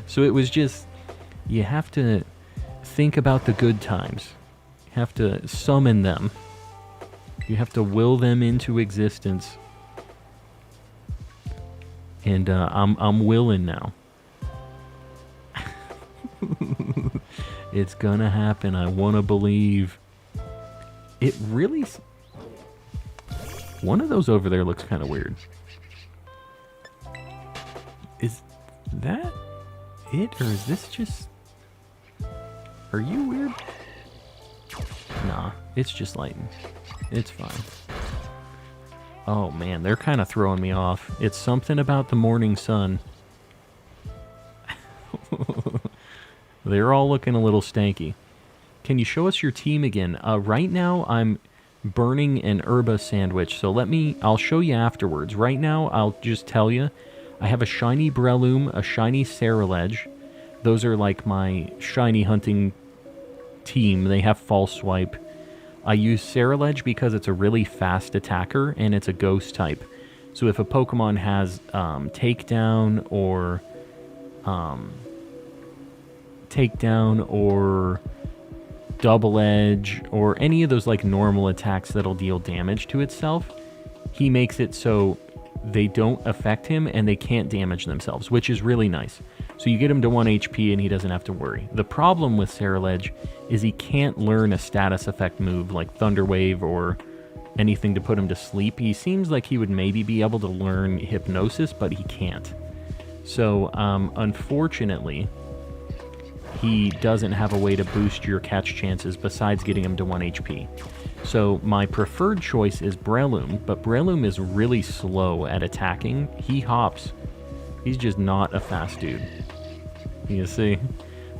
[SPEAKER 1] So it was just, you have to think about the good times. You have to summon them. You have to will them into existence. And I'm willing now. It's gonna happen. I want to believe. It really... One of those over there looks kind of weird. Is that it? Or is this just... Are you weird? Nah, it's just lighting. It's fine. Oh man, they're kind of throwing me off. It's something about the morning sun. They're all looking a little stanky. Can you show us your team again? Right now, I'm burning an herba sandwich, so I'll show you afterwards. Right now, I'll just tell you, I have a shiny Breloom, a shiny Ceruledge. Those are like my shiny hunting team. They have false swipe. I use Ceruledge because it's a really fast attacker, and it's a ghost type. So if a Pokemon has takedown or double edge or any of those like normal attacks that'll deal damage to itself, he makes it so they don't affect him and they can't damage themselves, which is really nice. So you get him to 1 HP and he doesn't have to worry. The problem with Ceruledge is he can't learn a status effect move like Thunder Wave or anything to put him to sleep. He seems like he would maybe be able to learn Hypnosis, but he can't. So unfortunately, he doesn't have a way to boost your catch chances besides getting him to 1 HP. So my preferred choice is Breloom, but Breloom is really slow at attacking. He hops. He's just not a fast dude. You see?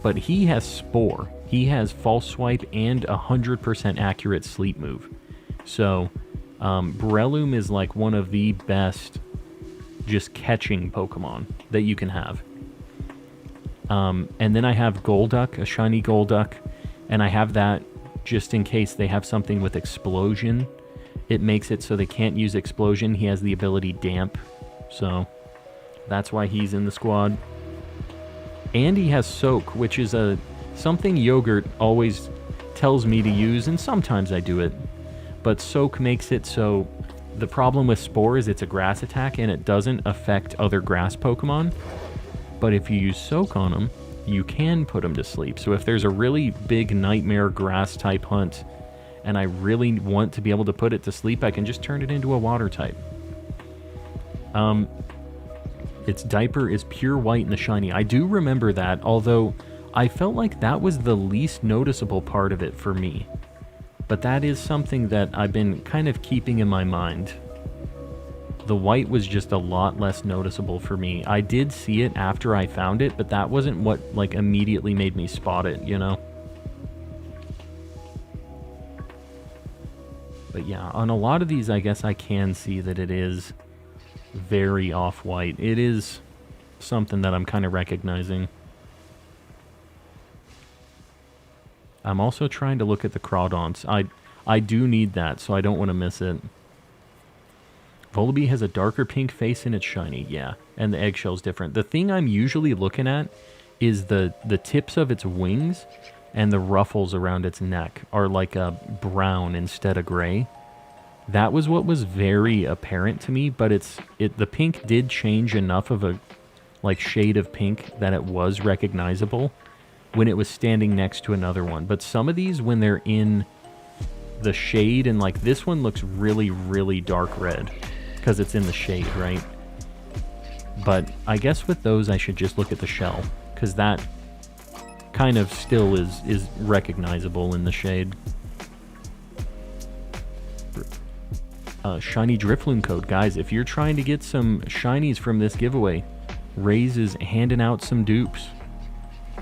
[SPEAKER 1] But he has Spore. He has False Swipe and 100% accurate Sleep move. So Breloom is like one of the best just catching Pokemon that you can have. And then I have Golduck, a shiny Golduck, and I have that just in case they have something with Explosion. It makes it so they can't use Explosion. He has the ability Damp, so that's why he's in the squad. And he has Soak, which is something Yogurt always tells me to use, and sometimes I do it. But Soak makes it so the problem with Spore is it's a grass attack and it doesn't affect other grass Pokemon. But if you use Soak on them, you can put them to sleep. So if there's a really big nightmare grass type hunt and I really want to be able to put it to sleep, I can just turn it into a water type. Its diaper is pure white in the shiny. I do remember that, although I felt like that was the least noticeable part of it for me. But that is something that I've been kind of keeping in my mind. The white was just a lot less noticeable for me. I did see it after I found it, but that wasn't what like immediately made me spot it, you know? But yeah, on a lot of these, I guess I can see that it is very off-white. It is something that I'm kind of recognizing. I'm also trying to look at the Crawdonts. I do need that, so I don't want to miss it. Volibee has a darker pink face in its shiny, yeah, and the eggshell's different. The thing I'm usually looking at is the tips of its wings and the ruffles around its neck are like a brown instead of gray. That was what was very apparent to me, but the pink did change enough of a like shade of pink that it was recognizable when it was standing next to another one. But some of these, when they're in the shade, and like this one looks really, really dark red because it's in the shade, right? But I guess with those, I should just look at the shell, because that kind of still is recognizable in the shade. Shiny Drifloon code. Guys, if you're trying to get some shinies from this giveaway, Raze is handing out some dupes.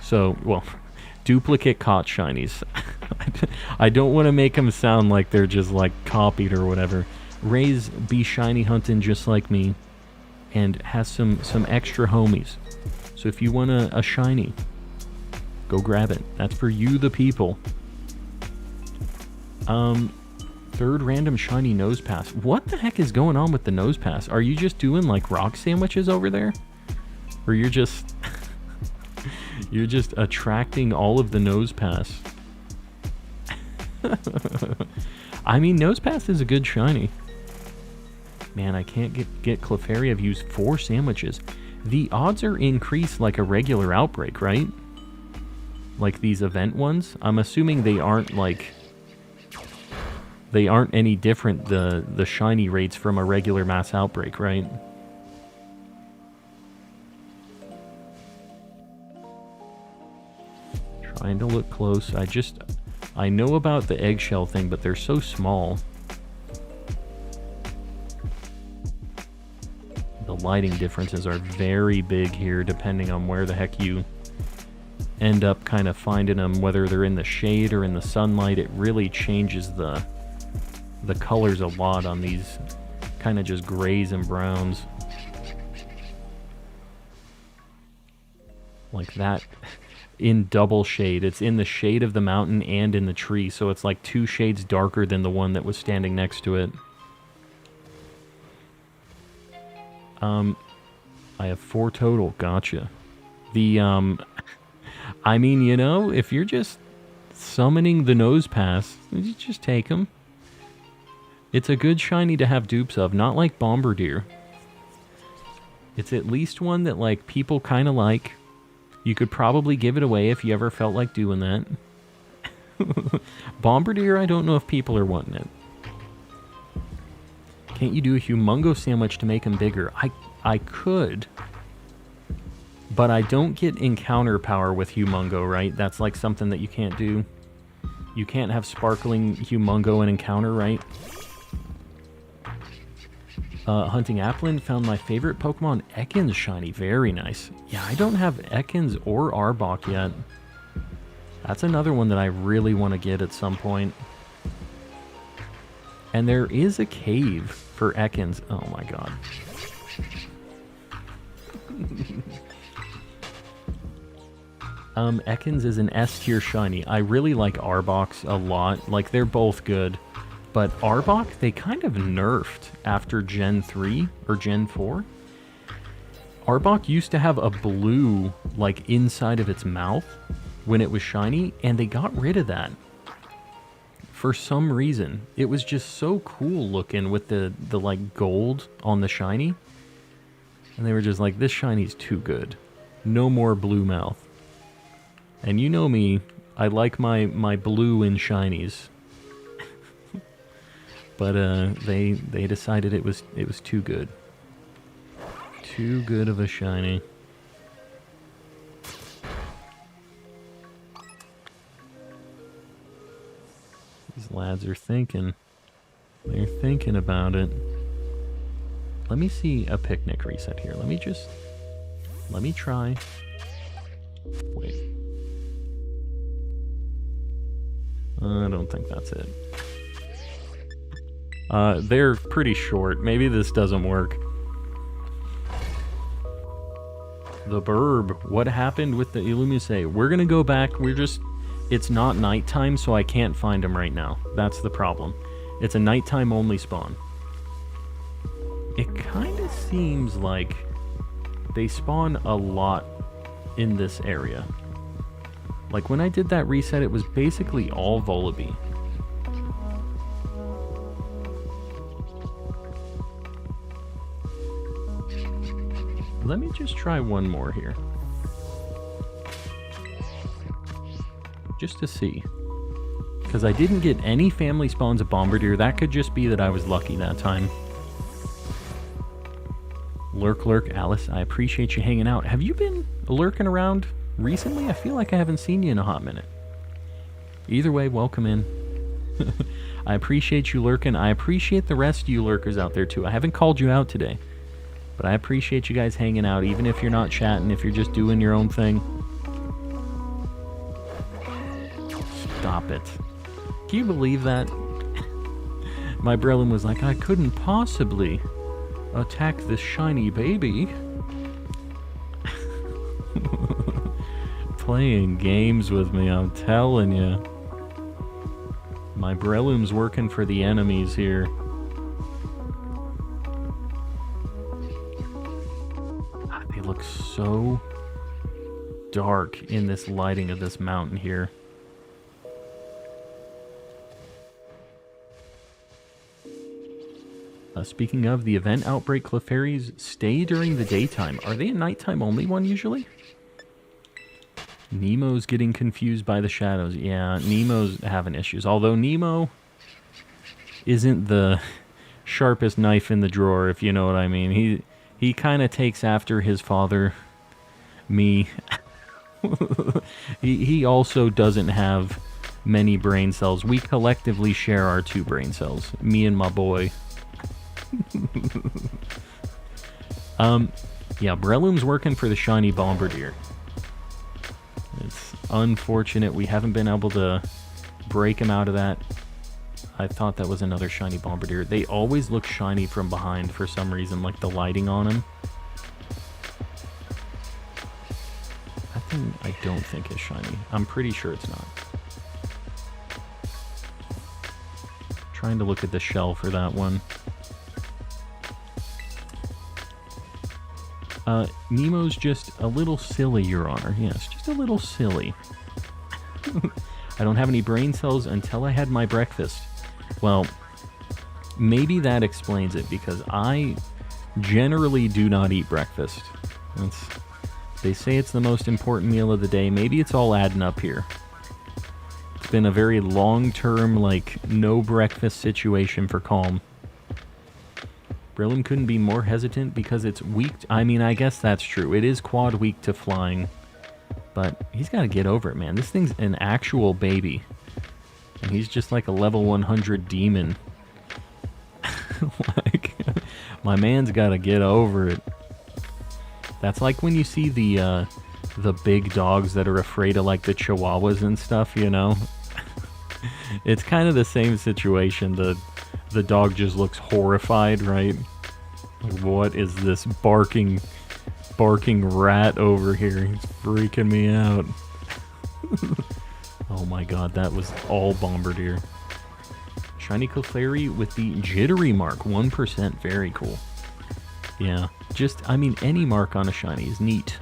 [SPEAKER 1] So, well, duplicate caught shinies. I don't want to make them sound like they're just like copied or whatever. Raze be shiny hunting just like me and has some extra homies. So if you want a shiny, go grab it. That's for you, the people. Third random shiny nose pass. What the heck is going on with the nose pass? Are you just doing like rock sandwiches over there? Or you're just you're just attracting all of the nose pass? I mean, nose pass is a good shiny. Man, I can't get Clefairy. I've used 4 sandwiches. The odds are increased like a regular outbreak, right? Like these event ones. I'm assuming they aren't like... They aren't any different, the shiny rates from a regular mass outbreak, right? Trying to look close. I know about the eggshell thing, but they're so small. The lighting differences are very big here, depending on where the heck you end up kind of finding them, whether they're in the shade or in the sunlight. It really changes the colors a lot on these kind of just grays and browns. Like that in double shade. It's in the shade of the mountain and in the tree, so it's like 2 shades darker than the one that was standing next to it. I have 4 total. Gotcha. The, I mean, you know, if you're just summoning the nose pass, you just take them. It's a good shiny to have dupes of, not like Bombardier. It's at least one that, like, people kind of like. You could probably give it away if you ever felt like doing that. Bombardier, I don't know if people are wanting it. Can't you do a humongo sandwich to make them bigger? I could. But I don't get encounter power with humongo, right? That's like something that you can't do. You can't have sparkling humongo and encounter, right? Hunting Applin, found my favorite Pokemon Ekans shiny. Very nice. Yeah, I don't have Ekans or Arbok yet. That's another one that I really want to get at some point. And there is a cave for Ekans. Oh my god. Ekans is an S tier shiny. I really like Arboks a lot. Like, they're both good. But Arbok, they kind of nerfed after Gen 3 or Gen 4. Arbok used to have a blue, like, inside of its mouth when it was shiny, and they got rid of that. For some reason. It was just so cool looking with the like, gold on the shiny. And they were just like, this shiny's too good. No more blue mouth. And you know me, I like my blue in shinies. But they decided it was too good. Too good of a shiny. These lads are thinking. They're thinking about it. Let me see a picnic reset here. Let me try. Wait. I don't think that's it. They're pretty short. Maybe this doesn't work. The Burb. What happened with the Illumise? We're gonna go back. It's not nighttime, so I can't find them right now. That's the problem. It's a nighttime only spawn. It kind of seems like they spawn a lot in this area. Like when I did that reset, it was basically all Volibee. Let me just try one more here. Just to see. Because I didn't get any family spawns of Bombardier. That could just be that I was lucky that time. Lurk, Alice, I appreciate you hanging out. Have you been lurking around recently? I feel like I haven't seen you in a hot minute. Either way, welcome in. I appreciate you lurking. I appreciate the rest of you lurkers out there too. I haven't called you out today. But I appreciate you guys hanging out, even if you're not chatting, if you're just doing your own thing. Stop it. Can you believe that? My Brelin was like, I couldn't possibly attack this shiny baby. Playing games with me, I'm telling you. My Breloom's working for the enemies here. They look so dark in this lighting of this mountain here. Speaking of, the event Outbreak Clefairies stay during the daytime. Are they a nighttime only one usually? Nemo's getting confused by the shadows. Yeah, Nemo's having issues. Although Nemo isn't the sharpest knife in the drawer, if you know what I mean. He kind of takes after his father, me. he also doesn't have many brain cells. We collectively share our 2 brain cells. Me and my boy. Yeah, Breloom's working for the shiny Bombardier. It's unfortunate we haven't been able to break him out of that. I thought that was another shiny Bombardier. They always look shiny from behind for some reason, like the lighting on him. That thing I don't think is shiny. I'm pretty sure it's not. Trying to look at the shell for that one. Nemo's just a little silly, Your Honor. Yes, just a little silly. I don't have any brain cells until I had my breakfast. Well, maybe that explains it, because I generally do not eat breakfast. They say it's the most important meal of the day. Maybe it's all adding up here. It's been a very long-term, like, no breakfast situation for Calm. Breloom couldn't be more hesitant because it's weak. I mean, I guess that's true. It is quad weak to flying. But he's got to get over it, man. This thing's an actual baby. And he's just like a level 100 demon. Like, my man's got to get over it. That's like when you see the big dogs that are afraid of, like, the chihuahuas and stuff, you know? It's kind of the same situation. The dog just looks horrified, right? Like, what is this barking rat over here? He's freaking me out. Oh my god, that was all Bombardier. Shiny Clefairy with the jittery mark, 1%, very cool. Yeah, just, I mean, any mark on a shiny is neat.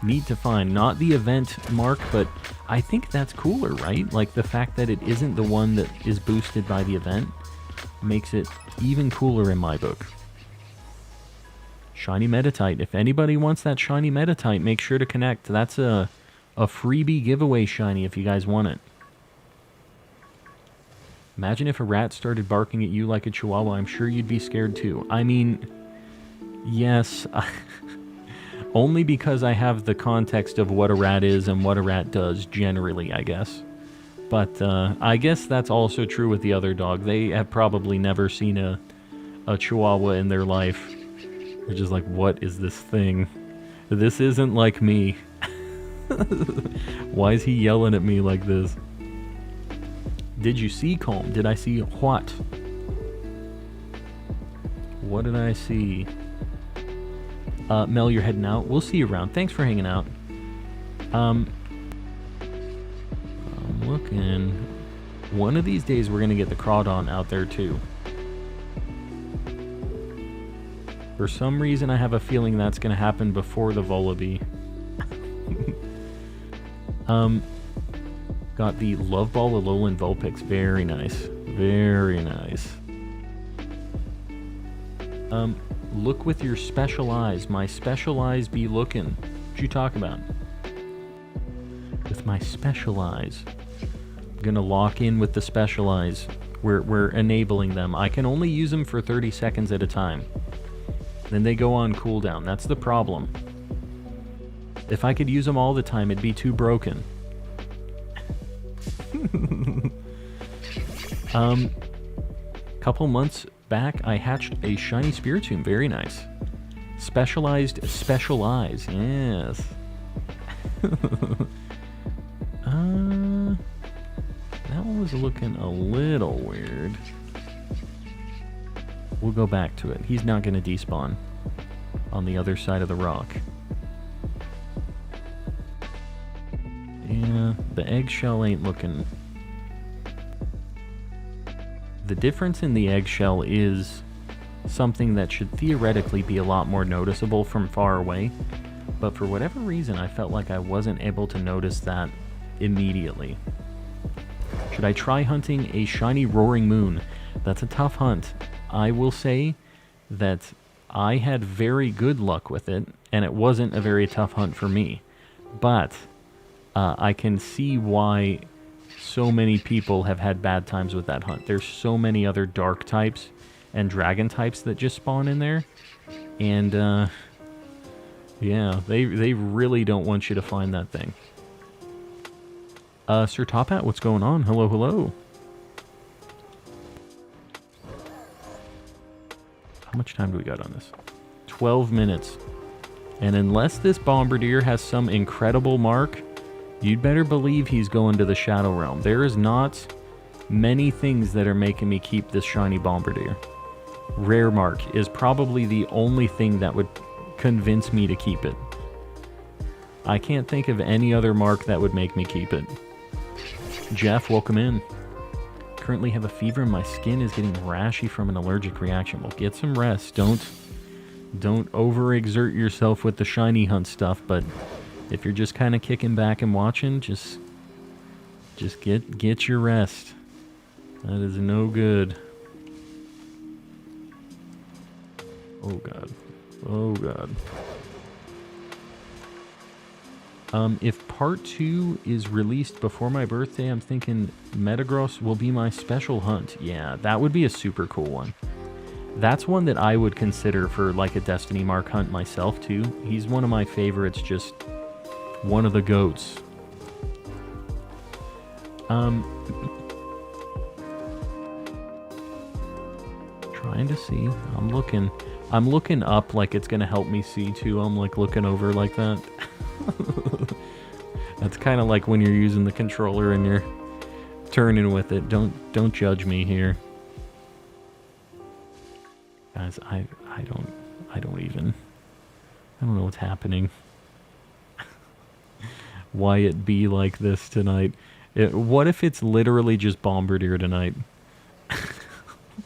[SPEAKER 1] Neat to find. Not the event mark, but I think that's cooler, right? Like, the fact that it isn't the one that is boosted by the event makes it even cooler in my book. Shiny Metatite. If anybody wants that shiny Metatite, make sure to connect. That's a freebie giveaway shiny if you guys want it. Imagine if a rat started barking at you like a chihuahua. I'm sure you'd be scared too. I mean, yes. Only because I have the context of what a rat is and what a rat does, generally, I guess. But I guess that's also true with the other dog. They have probably never seen a Chihuahua in their life. They're just like, what is this thing? This isn't like me. Why is he yelling at me like this? Did you see Calm? Did I see what? What did I see? Mel, you're heading out. We'll see you around. Thanks for hanging out. I'm looking. One of these days we're going to get the Crawdon out there too. For some reason I have a feeling that's going to happen before the Volibee. Got the Love Ball Alolan Vulpix. Very nice. Very nice. Look with your special eyes. My special eyes be looking. What you talk about? With my special eyes. I'm gonna lock in with the special eyes. We're enabling them. I can only use them for 30 seconds at a time. Then they go on cooldown. That's the problem. If I could use them all the time, it'd be too broken. Couple months back, I hatched a shiny Spiritomb. Very nice. Specialized special eyes. Yes. That one was looking a little weird. We'll go back to it. He's not going to despawn on the other side of the rock. Yeah, the eggshell ain't looking... The difference in the eggshell is something that should theoretically be a lot more noticeable from far away, but for whatever reason I felt like I wasn't able to notice that immediately. Should I try hunting a shiny Roaring Moon? That's a tough hunt. I will say that I had very good luck with it, and it wasn't a very tough hunt for me. But I can see why so many people have had bad times with that hunt. There's so many other dark types and dragon types that just spawn in there. And, yeah, they really don't want you to find that thing. Sir Top Hat, what's going on? Hello, hello. How much time do we got on this? 12 minutes. And unless this Bombardier has some incredible mark, you'd better believe he's going to the Shadow Realm. There is not many things that are making me keep this shiny Bombardier. Rare mark is probably the only thing that would convince me to keep it. I can't think of any other mark that would make me keep it. Jeff, welcome in. Currently have a fever and my skin is getting rashy from an allergic reaction. Well, get some rest. Don't overexert yourself with the shiny hunt stuff, but if you're just kind of kicking back and watching, just get your rest. That is no good. Oh god. Oh god. If part 2 is released before my birthday, I'm thinking Metagross will be my special hunt. Yeah, that would be a super cool one. That's one that I would consider for like a Destiny Mark hunt myself too. He's one of my favorites, just one of the goats. Trying to see. I'm looking up like it's gonna help me see too. I'm like looking over like that. That's kind of like when you're using the controller and you're turning with it. Don't judge me here, guys. I don't know what's happening. Why it be like this tonight? What if it's literally just Bombardier tonight?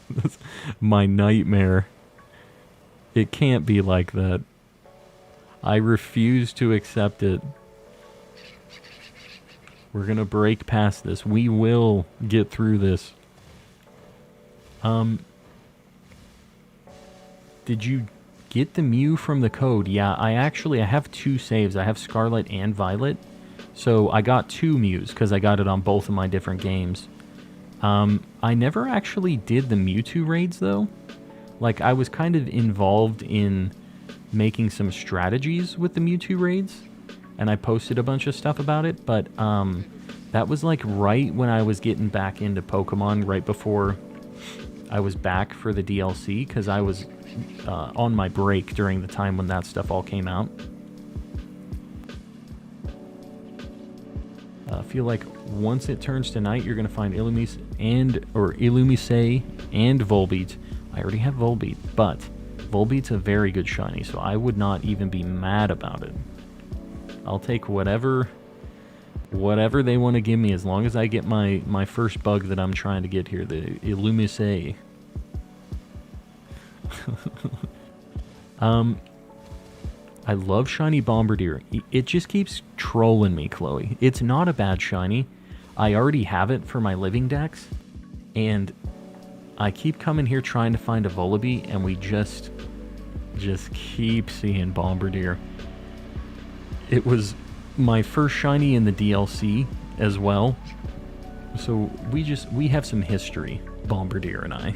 [SPEAKER 1] That's my nightmare. It can't be like that. I refuse to accept it. We're gonna break past this. We will get through this. Did you get the Mew from the code? Yeah, I have 2 saves. I have Scarlet and Violet. So I got 2 Mews because I got it on both of my different games. I never actually did the Mewtwo raids though. Like, I was kind of involved in making some strategies with the Mewtwo raids, and I posted a bunch of stuff about it, but That was like right when I was getting back into Pokemon, right before I was back for the DLC, because I was on my break during the time when that stuff all came out. I feel like once it turns to night, you're going to find Illumise and Volbeat. I already have Volbeat, but Volbeat's a very good shiny, so I would not even be mad about it. I'll take whatever they want to give me, as long as I get my first bug that I'm trying to get here, the Illumise. I love shiny Bombardier. It just keeps trolling me, Chloe. It's not a bad shiny. I already have it for my Living Dex, and I keep coming here trying to find a Volibee, and we just keep seeing Bombardier. It was my first shiny in the DLC as well, so we have some history, Bombardier and I.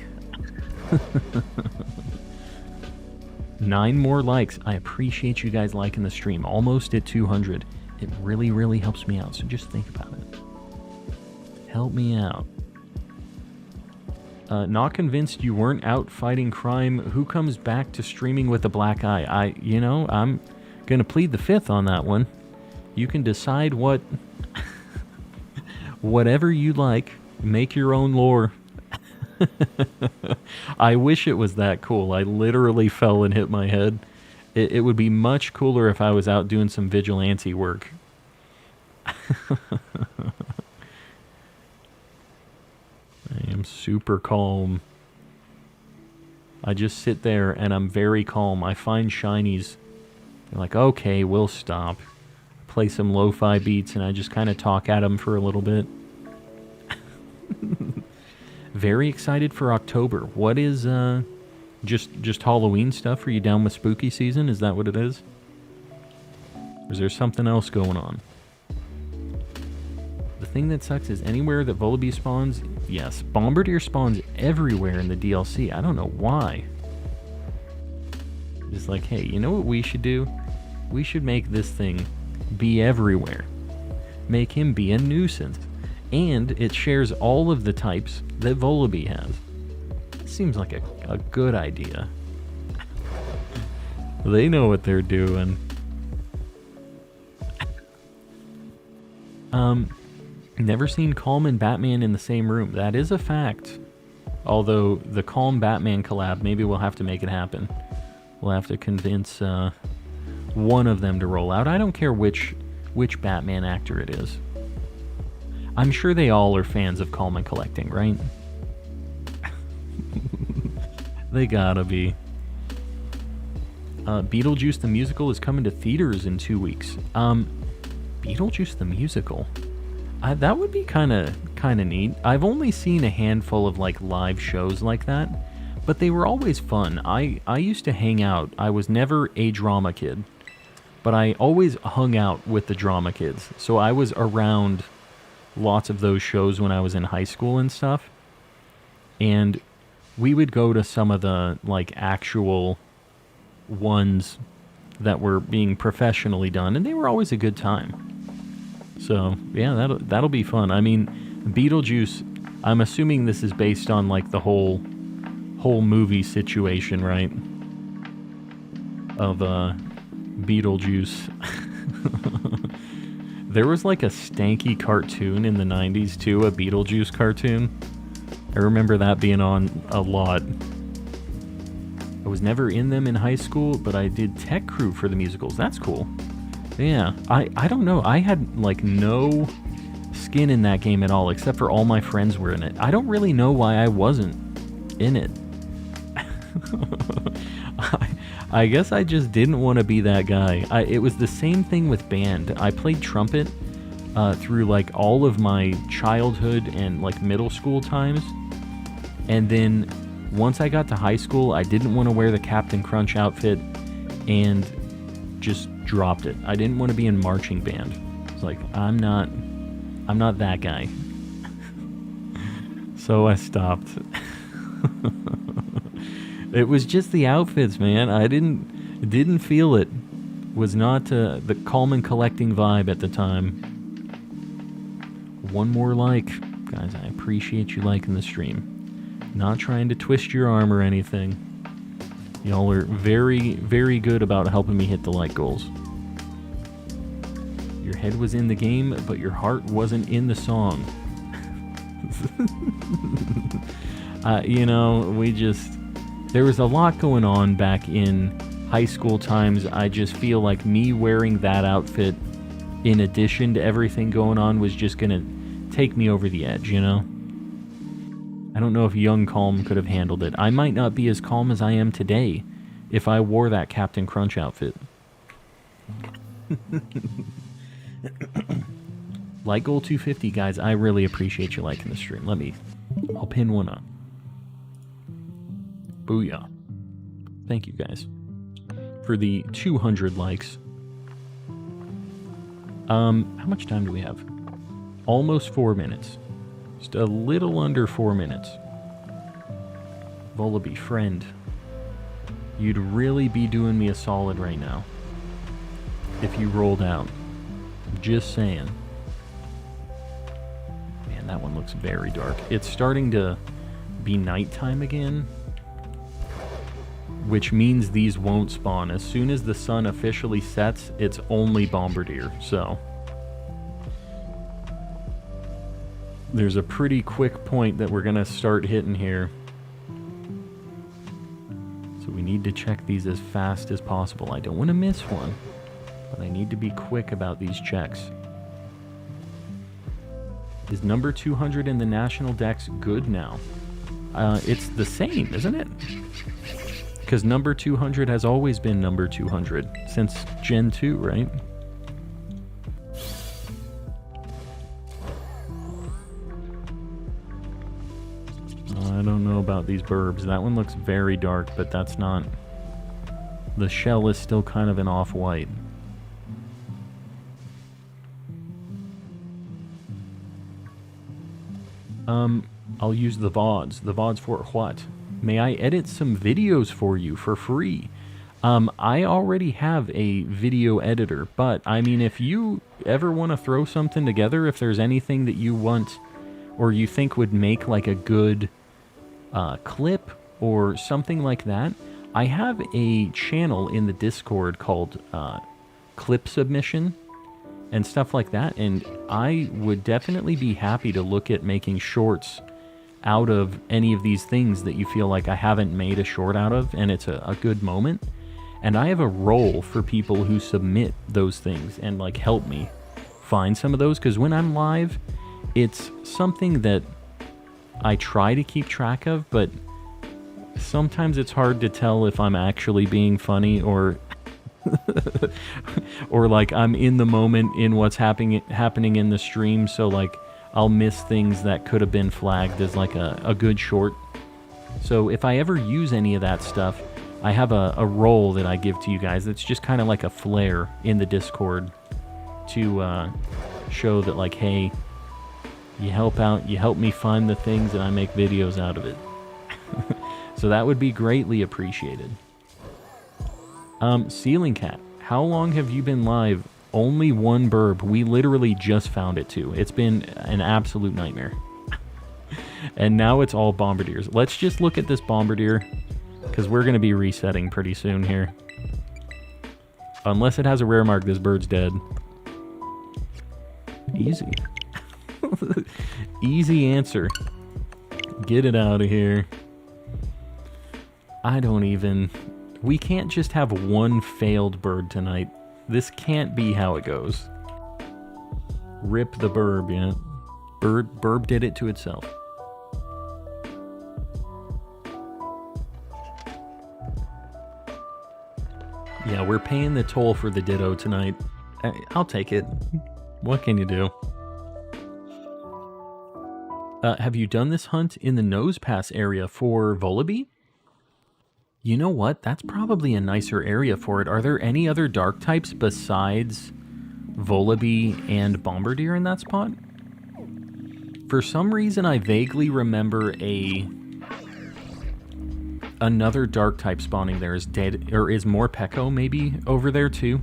[SPEAKER 1] 9 more likes. I appreciate you guys liking the stream. Almost at 200. It really, really helps me out, so just think about it. Help me out. Not convinced you weren't out fighting crime. Who comes back to streaming with a black eye? I'm gonna plead the fifth on that one. You can decide whatever you like. Make your own lore. I wish it was that cool. I literally fell and hit my head. It would be much cooler if I was out doing some vigilante work. I am super calm. I just sit there and I'm very calm. I find shinies. They're like, okay, we'll stop. Play some lo-fi beats and I just kind of talk at them for a little bit. Very excited for October. What is just Halloween stuff? Are you down with spooky season? Is that what it is? Or is there something else going on? The thing that sucks is anywhere that Volibee spawns, yes, Bombardier spawns everywhere in the DLC. I don't know why. It's like, hey, you know what we should do? We should make this thing be everywhere. Make him be a nuisance. And it shares all of the types that Volibee has. Seems like a good idea. They know what they're doing. Never seen Calm and Batman in the same room. That is a fact. Although the Calm Batman collab, maybe we'll have to make it happen. We'll have to convince one of them to roll out. I don't care which Batman actor it is. I'm sure they all are fans of Calm and Collecting, right? They gotta be. Beetlejuice the Musical is coming to theaters in 2 weeks. Beetlejuice the Musical? That would be kind of neat. I've only seen a handful of like live shows like that, but they were always fun. I used to hang out. I was never a drama kid, but I always hung out with the drama kids. So I was around lots of those shows when I was in high school and stuff. And we would go to some of the like actual ones that were being professionally done, and they were always a good time. So yeah, that'll be fun. I mean, Beetlejuice, I'm assuming this is based on like the whole movie situation, right? Of Beetlejuice. There was like a stanky cartoon in the 90s too, a Beetlejuice cartoon. I remember that being on a lot. I was never in them in high school, but I did tech crew for the musicals. That's cool. Yeah, I don't know. I had like no skin in that game at all, except for all my friends were in it. I don't really know why I wasn't in it. I guess I just didn't want to be that guy. It was the same thing with band. I played trumpet through like all of my childhood and like middle school times. And then once I got to high school, I didn't want to wear the Captain Crunch outfit and just dropped it. I didn't want to be in marching band. It's like, I'm not that guy. So I stopped. It was just the outfits, man. I didn't feel it. Was not the Calm and Collecting vibe at the time. one more like. Guys, I appreciate you liking the stream. Not trying to twist your arm or anything. Y'all are very, very good about helping me hit the like goals. Your head was in the game, but your heart wasn't in the song. You know, there was a lot going on back in high school times. I just feel like me wearing that outfit in addition to everything going on was just gonna take me over the edge, you know? I don't know if young Calm could have handled it. I might not be as calm as I am today if I wore that Captain Crunch outfit. Like goal 250, guys. I really appreciate you liking the stream. I'll pin one up. Booyah. Thank you, guys, for the 200 likes. How much time do we have? Almost 4 minutes. Just a little under 4 minutes. Volibee, friend. You'd really be doing me a solid right now if you rolled out. Just saying. Man, that one looks very dark. It's starting to be nighttime again, which means these won't spawn. As soon as the sun officially sets, it's only Bombardier, so there's a pretty quick point that we're gonna start hitting here. So we need to check these as fast as possible. I don't want to miss one, but I need to be quick about these checks. Is number 200 in the National Dex good now? It's the same, isn't it? Because number 200 has always been number 200 since Gen 2, right? I don't know about these burbs. That one looks very dark, but that's not... The shell is still kind of an off-white. I'll use the VODs. The VODs for what? May I edit some videos for you for free? I already have a video editor, but I mean, if you ever want to throw something together, if there's anything that you want or you think would make like a good clip or something like that, I have a channel in the Discord called Clip Submission and stuff like that, and I would definitely be happy to look at making shorts out of any of these things that you feel like I haven't made a short out of, and it's a good moment. And I have a role for people who submit those things and like help me find some of those, because when I'm live, it's something that I try to keep track of, but sometimes it's hard to tell if I'm actually being funny or or like I'm in the moment in what's happening in the stream, so like I'll miss things that could have been flagged as like a good short. So if I ever use any of that stuff, I have a role that I give to you guys that's just kind of like a flare in the Discord to show that like, hey, you help out, you help me find the things, and I make videos out of it. So that would be greatly appreciated. Ceiling Cat, how long have you been live? Only one burb. We literally just found it too. It's been an absolute nightmare. And now it's all Bombardiers. Let's just look at this Bombardier, because we're going to be resetting pretty soon here. Unless it has a rare mark, this bird's dead. Easy. Easy answer. Get it out of here. I don't even... We can't just have one failed bird tonight. This can't be how it goes. Rip the burb, yeah. Burb did it to itself. Yeah, we're paying the toll for the Ditto tonight. I'll take it. What can you do? Have you done this hunt in the Nose Pass area for Volibee? You know what? That's probably a nicer area for it. Are there any other dark types besides Volibee and Bombardier in that spot? For some reason, I vaguely remember another dark type spawning there. Is Morpeko maybe over there too?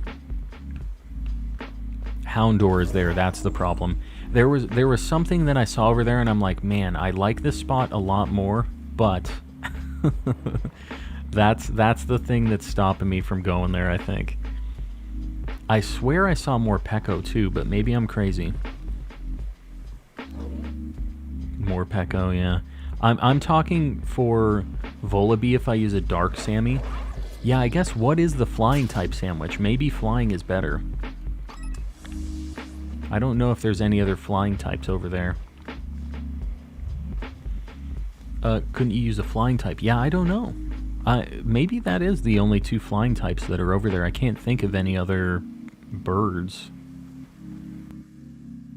[SPEAKER 1] Houndour is there, that's the problem. There was something that I saw over there, and I'm like, man, I like this spot a lot more, but that's the thing that's stopping me from going there, I think. I swear I saw more Pecco too, but maybe I'm crazy. More Pecco, yeah. I'm talking for Volibee if I use a Dark Sammy. Yeah, I guess what is the flying type sandwich? Maybe flying is better. I don't know if there's any other flying types over there. Couldn't you use a flying type? Yeah, I don't know. Maybe that is the only two flying types that are over there. I can't think of any other birds.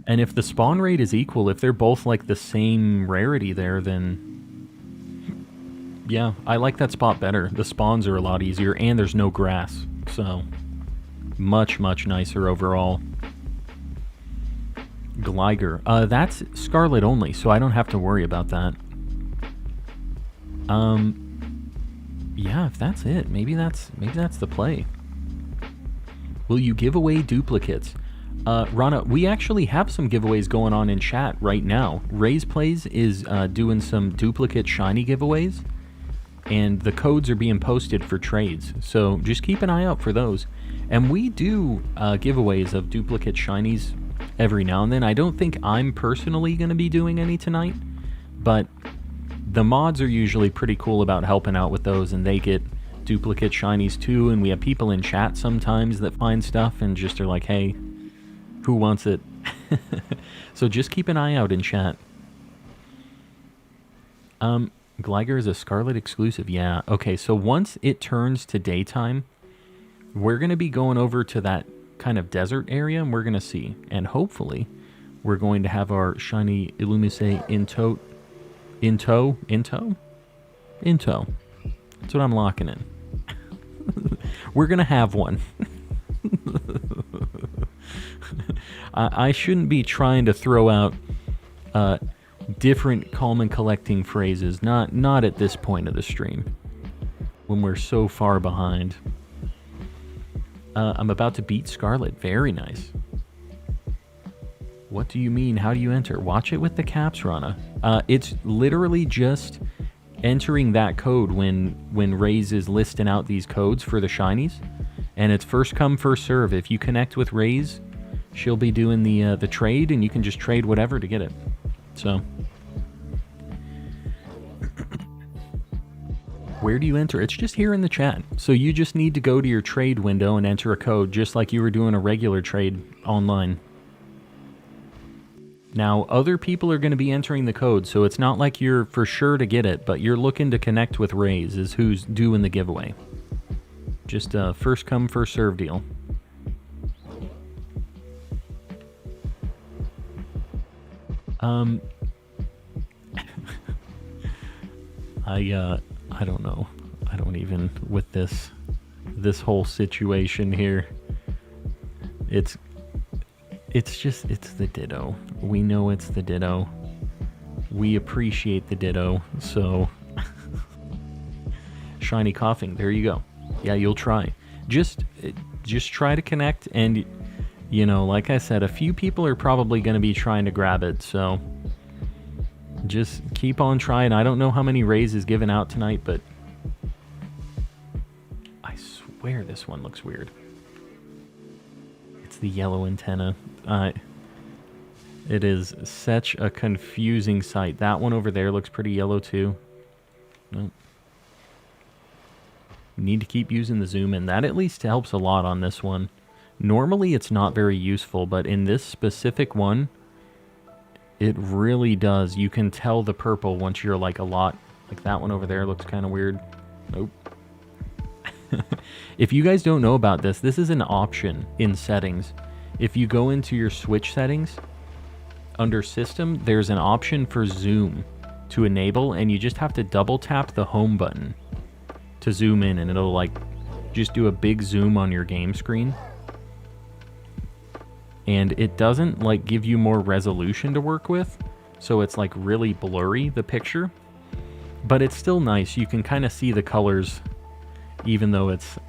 [SPEAKER 1] And if the spawn rate is equal, if they're both like the same rarity there, then yeah, I like that spot better. The spawns are a lot easier, and there's no grass, so much, much nicer overall. Gligar. That's Scarlet only, so I don't have to worry about that. Yeah, if that's it, maybe that's the play. Will you give away duplicates? Rana, we actually have some giveaways going on in chat right now. Ray's Plays is doing some duplicate shiny giveaways, and the codes are being posted for trades, so just keep an eye out for those. And we do giveaways of duplicate shinies every now and then. I don't think I'm personally going to be doing any tonight, but the mods are usually pretty cool about helping out with those, and they get duplicate shinies too, and we have people in chat sometimes that find stuff and just are like, hey, who wants it? So just keep an eye out in chat. Gligar is a Scarlet exclusive. Yeah, okay, so once it turns to daytime, we're going to be going over to that kind of desert area, and we're going to see. And hopefully, we're going to have our shiny Illumise in tow. That's what I'm locking in. We're going to have one. I shouldn't be trying to throw out different calm and collecting phrases. Not at this point of the stream, when we're so far behind. I'm about to beat Scarlet. Very nice. What do you mean? How do you enter? Watch it with the caps, Rana. It's literally just entering that code when Raze is listing out these codes for the shinies, and it's first come, first serve. If you connect with Raze, she'll be doing the trade, and you can just trade whatever to get it. So, where do you enter? It's just here in the chat. So you just need to go to your trade window and enter a code, just like you were doing a regular trade online. Now, other people are going to be entering the code, so it's not like you're for sure to get it, but you're looking to connect with Raze is who's doing the giveaway. Just a first come, first serve deal. I don't know. I don't even, with this whole situation here, it's the Ditto. We know it's the Ditto. We appreciate the Ditto, so shiny coughing, there you go. Yeah, you'll try. Just try to connect, and you know, like I said, a few people are probably going to be trying to grab it, so just keep on trying. I don't know how many Rays is given out tonight, but I swear this one looks weird. It's the yellow antenna. It is such a confusing sight. That one over there looks pretty yellow too. Nope. Need to keep using the zoom in. That at least helps a lot on this one. Normally it's not very useful, but in this specific one, it really does. You can tell the purple once you're like a lot. Like that one over there looks kind of weird. Nope. If you guys don't know about this, this is an option in settings. If you go into your Switch settings, under system, there's an option for zoom to enable, and you just have to double tap the home button to zoom in, and it'll like just do a big zoom on your game screen. And it doesn't like give you more resolution to work with, so it's like really blurry, the picture, but it's still nice. You can kind of see the colors, even though it's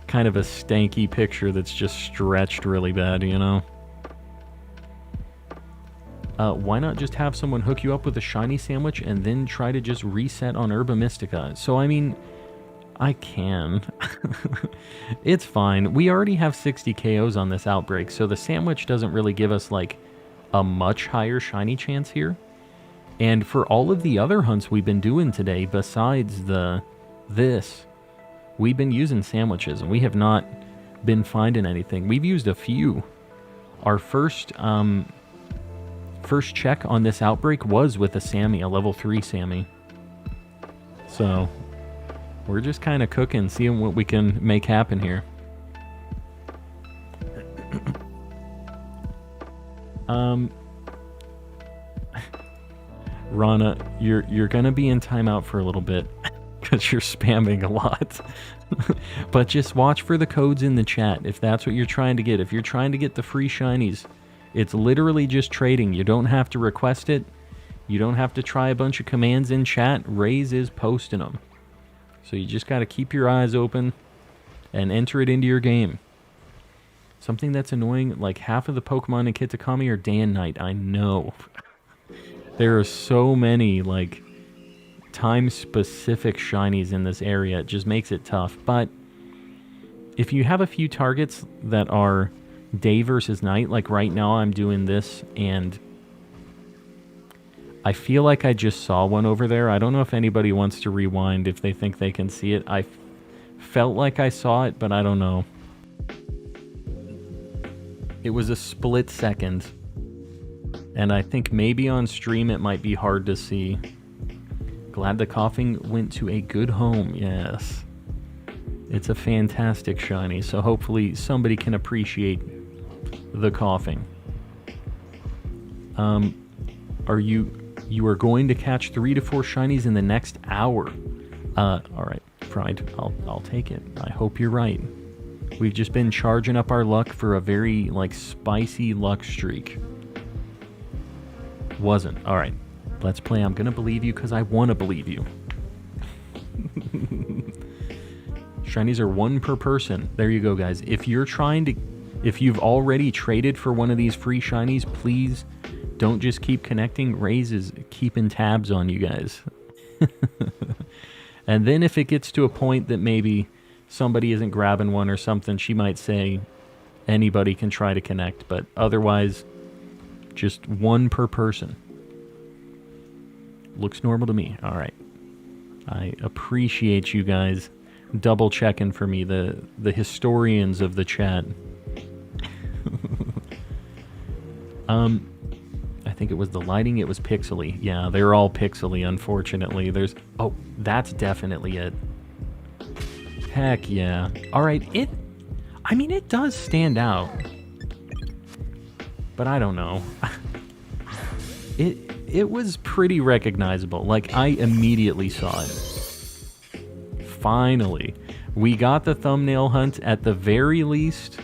[SPEAKER 1] kind of a stanky picture that's just stretched really bad, you know. why not just have someone hook you up with a shiny sandwich and then try to just reset on Herba Mystica? So, I mean, I can. It's fine. We already have 60 KOs on this outbreak, so the sandwich doesn't really give us, like, a much higher shiny chance here. And for all of the other hunts we've been doing today, besides this, we've been using sandwiches, and we have not been finding anything. We've used a few. Our first check on this outbreak was with a Sammy, a level 3 Sammy. So, we're just kind of cooking, seeing what we can make happen here. Rana, you're gonna be in timeout for a little bit because you're spamming a lot. But just watch for the codes in the chat if that's what you're trying to get. If you're trying to get the free shinies, it's literally just trading. You don't have to request it. You don't have to try a bunch of commands in chat. Raze is posting them. So you just got to keep your eyes open and enter it into your game. Something that's annoying, like half of the Pokemon in Kitakami are day and night. I know. There are so many, like, time-specific shinies in this area. It just makes it tough. But if you have a few targets that are day versus night, like right now I'm doing this, and I feel like I just saw one over there. I don't know if anybody wants to rewind if they think they can see it. I felt like I saw it, but I don't know. It was a split second. And I think maybe on stream it might be hard to see. Glad the coughing went to a good home, yes. It's a fantastic shiny, so hopefully somebody can appreciate the coughing. You are going to catch 3 to 4 shinies in the next hour. Alright, Pride, I'll take it. I hope you're right. We've just been charging up our luck for a very, like, spicy luck streak. Wasn't. Alright. Let's play. I'm gonna believe you because I want to believe you. Shinies are 1 per person. There you go, guys. If you've already traded for one of these free shinies, please don't just keep connecting. Raze is keeping tabs on you guys. And then if it gets to a point that maybe somebody isn't grabbing one or something, she might say anybody can try to connect, but otherwise, just 1 per person. Looks normal to me. All right. I appreciate you guys double checking for me, the historians of the chat. I think it was the lighting. It was pixely. Yeah, they're all pixely, unfortunately. Oh, that's definitely it. Heck yeah. All right. I mean, it does stand out. But I don't know. It was pretty recognizable. Like, I immediately saw it. Finally. We got the thumbnail hunt. At the very least,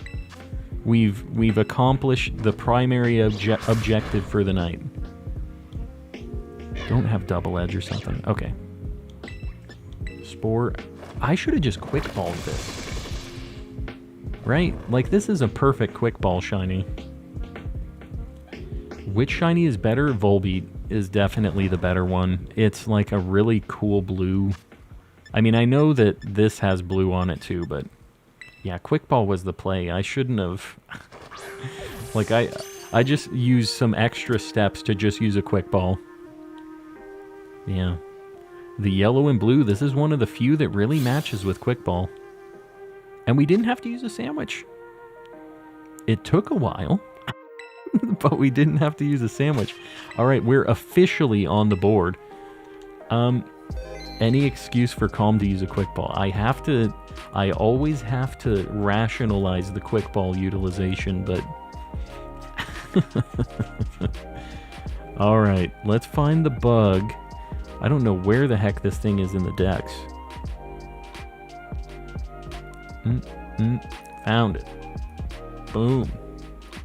[SPEAKER 1] we've accomplished the primary objective for the night. Don't have double edge or something. Okay. Spore. I should have just quick balled this. Right? Like, this is a perfect quick ball shiny. Which shiny is better? Volbeat is definitely the better one. It's like a really cool blue. I mean, I know that this has blue on it too, but yeah, quick ball was the play. I shouldn't have. Like, I just used some extra steps to just use a quick ball. Yeah. The yellow and blue, this is one of the few that really matches with quick ball. And we didn't have to use a sandwich. It took a while. But we didn't have to use a sandwich. Alright, we're officially on the board. Any excuse for Calm to use a quick ball. I always have to rationalize the quick ball utilization, but... Alright, let's find the bug. I don't know where the heck this thing is in the Dex. Found it. Boom.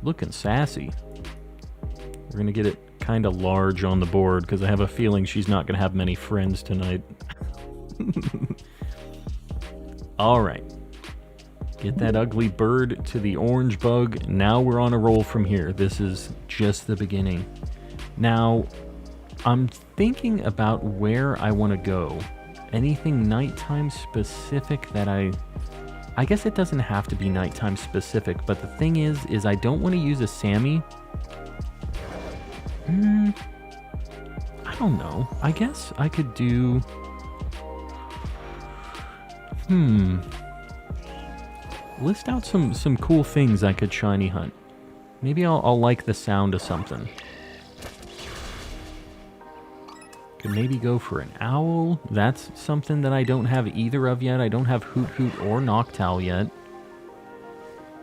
[SPEAKER 1] Looking sassy. We're going to get it kind of large on the board because I have a feeling she's not going to have many friends tonight. Alright. Get that ugly bird to the orange bug. Now we're on a roll from here. This is just the beginning. Now, I'm thinking about where I want to go. Anything nighttime specific that I guess it doesn't have to be nighttime specific, but the thing is I don't want to use a Sammy. I don't know. I guess I could do... List out some cool things I could shiny hunt. Maybe I'll like the sound of something. Could maybe go for an owl. That's something that I don't have either of yet. I don't have Hoot Hoot or Noctowl yet.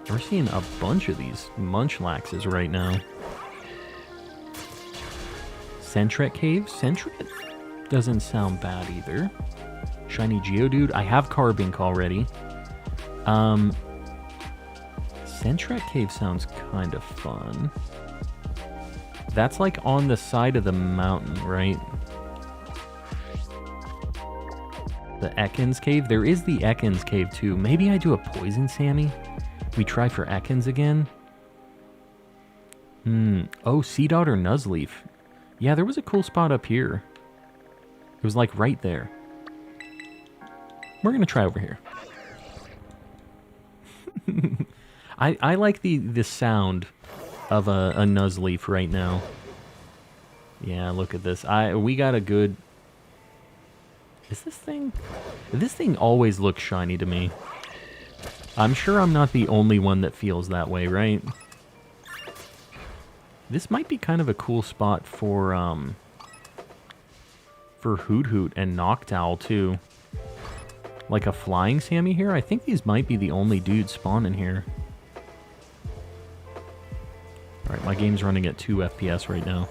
[SPEAKER 1] We're seeing a bunch of these Munchlaxes right now. Sentret Cave. Sentret doesn't sound bad either. Shiny Geodude. I have Carbink already. Sentret Cave sounds kind of fun. That's like on the side of the mountain, right? The Ekans Cave. There is the Ekans Cave too. Maybe I do a Poison Sammy. We try for Ekans again. Oh, Seedot or Nuzleaf. Yeah, there was a cool spot up here. It was like right there. We're gonna try over here. I like the sound of a Nuzleaf right now. Yeah, look at this. We got a good... Is this thing... This thing always looks shiny to me. I'm sure I'm not the only one that feels that way, right? This might be kind of a cool spot for Hoot Hoot and Noctowl, too. Like a Flying Sammy here? I think these might be the only dudes spawning here. Alright, my game's running at 2 FPS right now.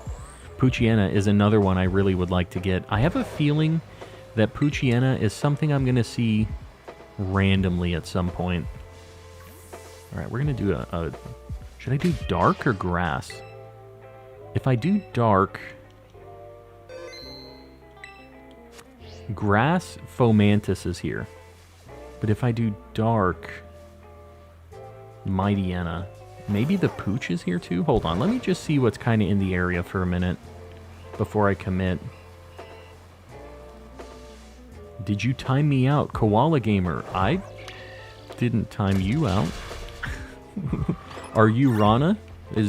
[SPEAKER 1] Poochyena is another one I really would like to get. I have a feeling that Poochyena is something I'm going to see randomly at some point. Alright, we're going to do a... Should I do dark or grass? If I do dark... Grass, Fomantis is here. But if I do dark... Mightyena. Maybe the Pooch is here too? Hold on, let me just see what's kind of in the area for a minute before I commit. Did you time me out, Koala Gamer? I didn't time you out. Are you Rana?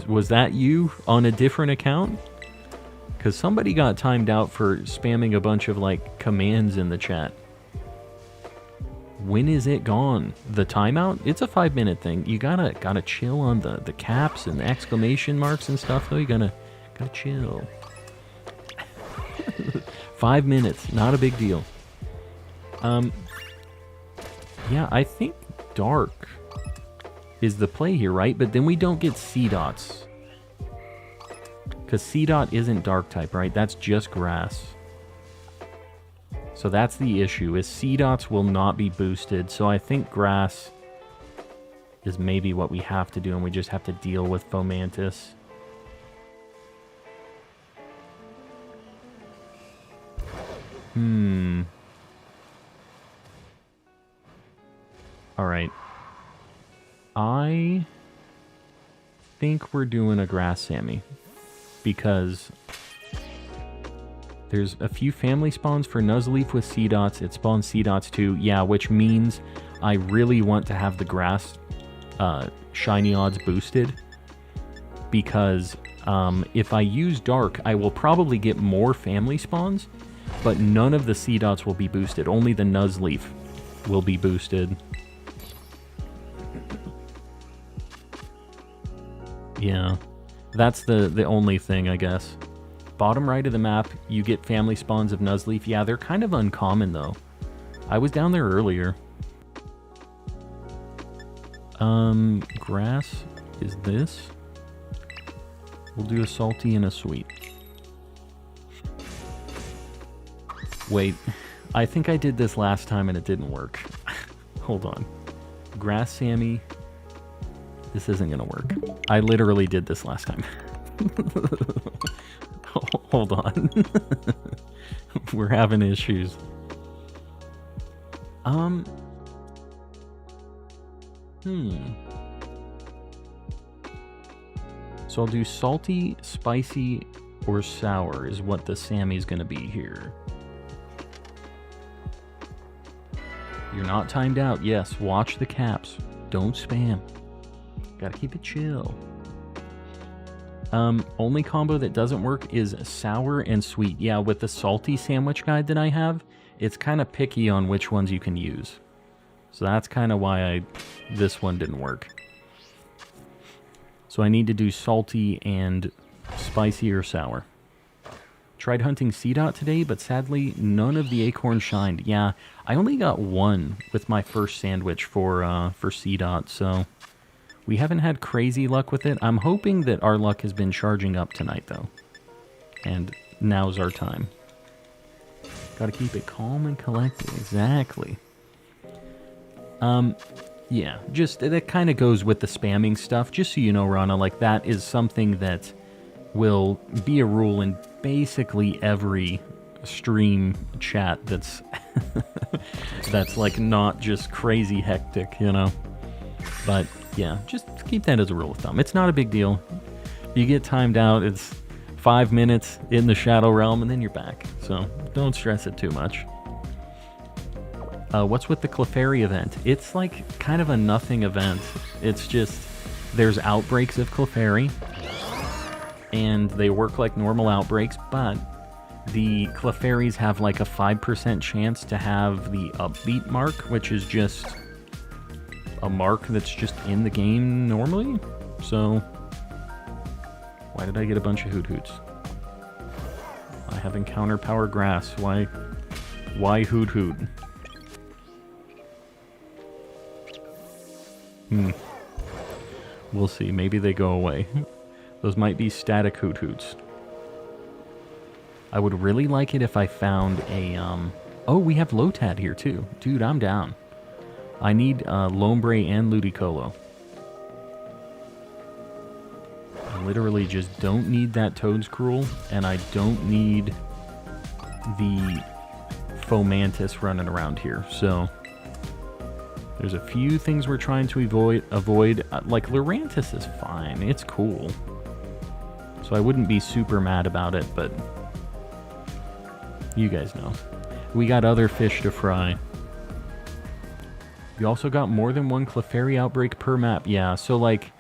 [SPEAKER 1] Was that you on a different account? Because somebody got timed out for spamming a bunch of, like, commands in the chat. When is it gone? The timeout? It's a 5-minute thing. You gotta chill on the caps and the exclamation marks and stuff, though. You gotta chill. 5 minutes. Not a big deal. Yeah, I think dark is the play here, right? But then we don't get Seedots. Because Seedot isn't dark type, right? That's just grass. So that's the issue, is Seedots will not be boosted. So I think grass is maybe what we have to do, and we just have to deal with Fomantis. Alright. I think we're doing a grass Sammy. Because there's a few family spawns for Nuzleaf with Seedots. It spawns Seedots too. Yeah, which means I really want to have the grass shiny odds boosted. Because if I use dark, I will probably get more family spawns. But none of the Seedots will be boosted. Only the Nuzleaf will be boosted. Yeah, that's the only thing, I guess. Bottom right of the map, you get family spawns of Nuzleaf. Yeah, they're kind of uncommon, though. I was down there earlier. Grass is this. We'll do a salty and a sweet. Wait, I think I did this last time and it didn't work. Hold on. Grass Sammy. This isn't gonna work. I literally did this last time. Hold on. We're having issues. So I'll do salty, spicy, or sour is what the Sammy's gonna be here. You're not timed out. Yes, watch the caps. Don't spam. Gotta keep it chill. Only combo that doesn't work is sour and sweet. Yeah, with the salty sandwich guide that I have, it's kind of picky on which ones you can use. So that's kind of why this one didn't work. So I need to do salty and spicy or sour. Tried hunting C-Dot today, but sadly none of the acorns shined. Yeah, I only got one with my first sandwich for C-Dot, so we haven't had crazy luck with it. I'm hoping that our luck has been charging up tonight, though. And now's our time. Gotta keep it calm and collected. Exactly. Yeah, just that kind of goes with the spamming stuff. Just so you know, Rana, like that is something that will be a rule in basically every stream chat that's that's like not just crazy hectic, you know. But yeah, just keep that as a rule of thumb. It's not a big deal. You get timed out, it's 5 minutes in the Shadow Realm, and then you're back. So don't stress it too much. What's with the Clefairy event? It's like kind of a nothing event. It's just there's outbreaks of Clefairy, and they work like normal outbreaks, but the Clefairies have like a 5% chance to have the upbeat mark, which is just a mark that's just in the game normally. So why did I get a bunch of Hoot Hoots? I have Encounter Power Grass. Why Hoot Hoot? We'll see. Maybe they go away. Those might be static Hoot Hoots. I would really like it if I found a, Oh, we have Lotad here, too. Dude, I'm down. I need Lombre and Ludicolo. I literally just don't need that Toedscruel, and I don't need the Fomantis running around here, so there's a few things we're trying to avoid. Like, Lurantis is fine. It's cool. So I wouldn't be super mad about it, but you guys know. We got other fish to fry. You also got more than one Clefairy outbreak per map. Yeah, so like,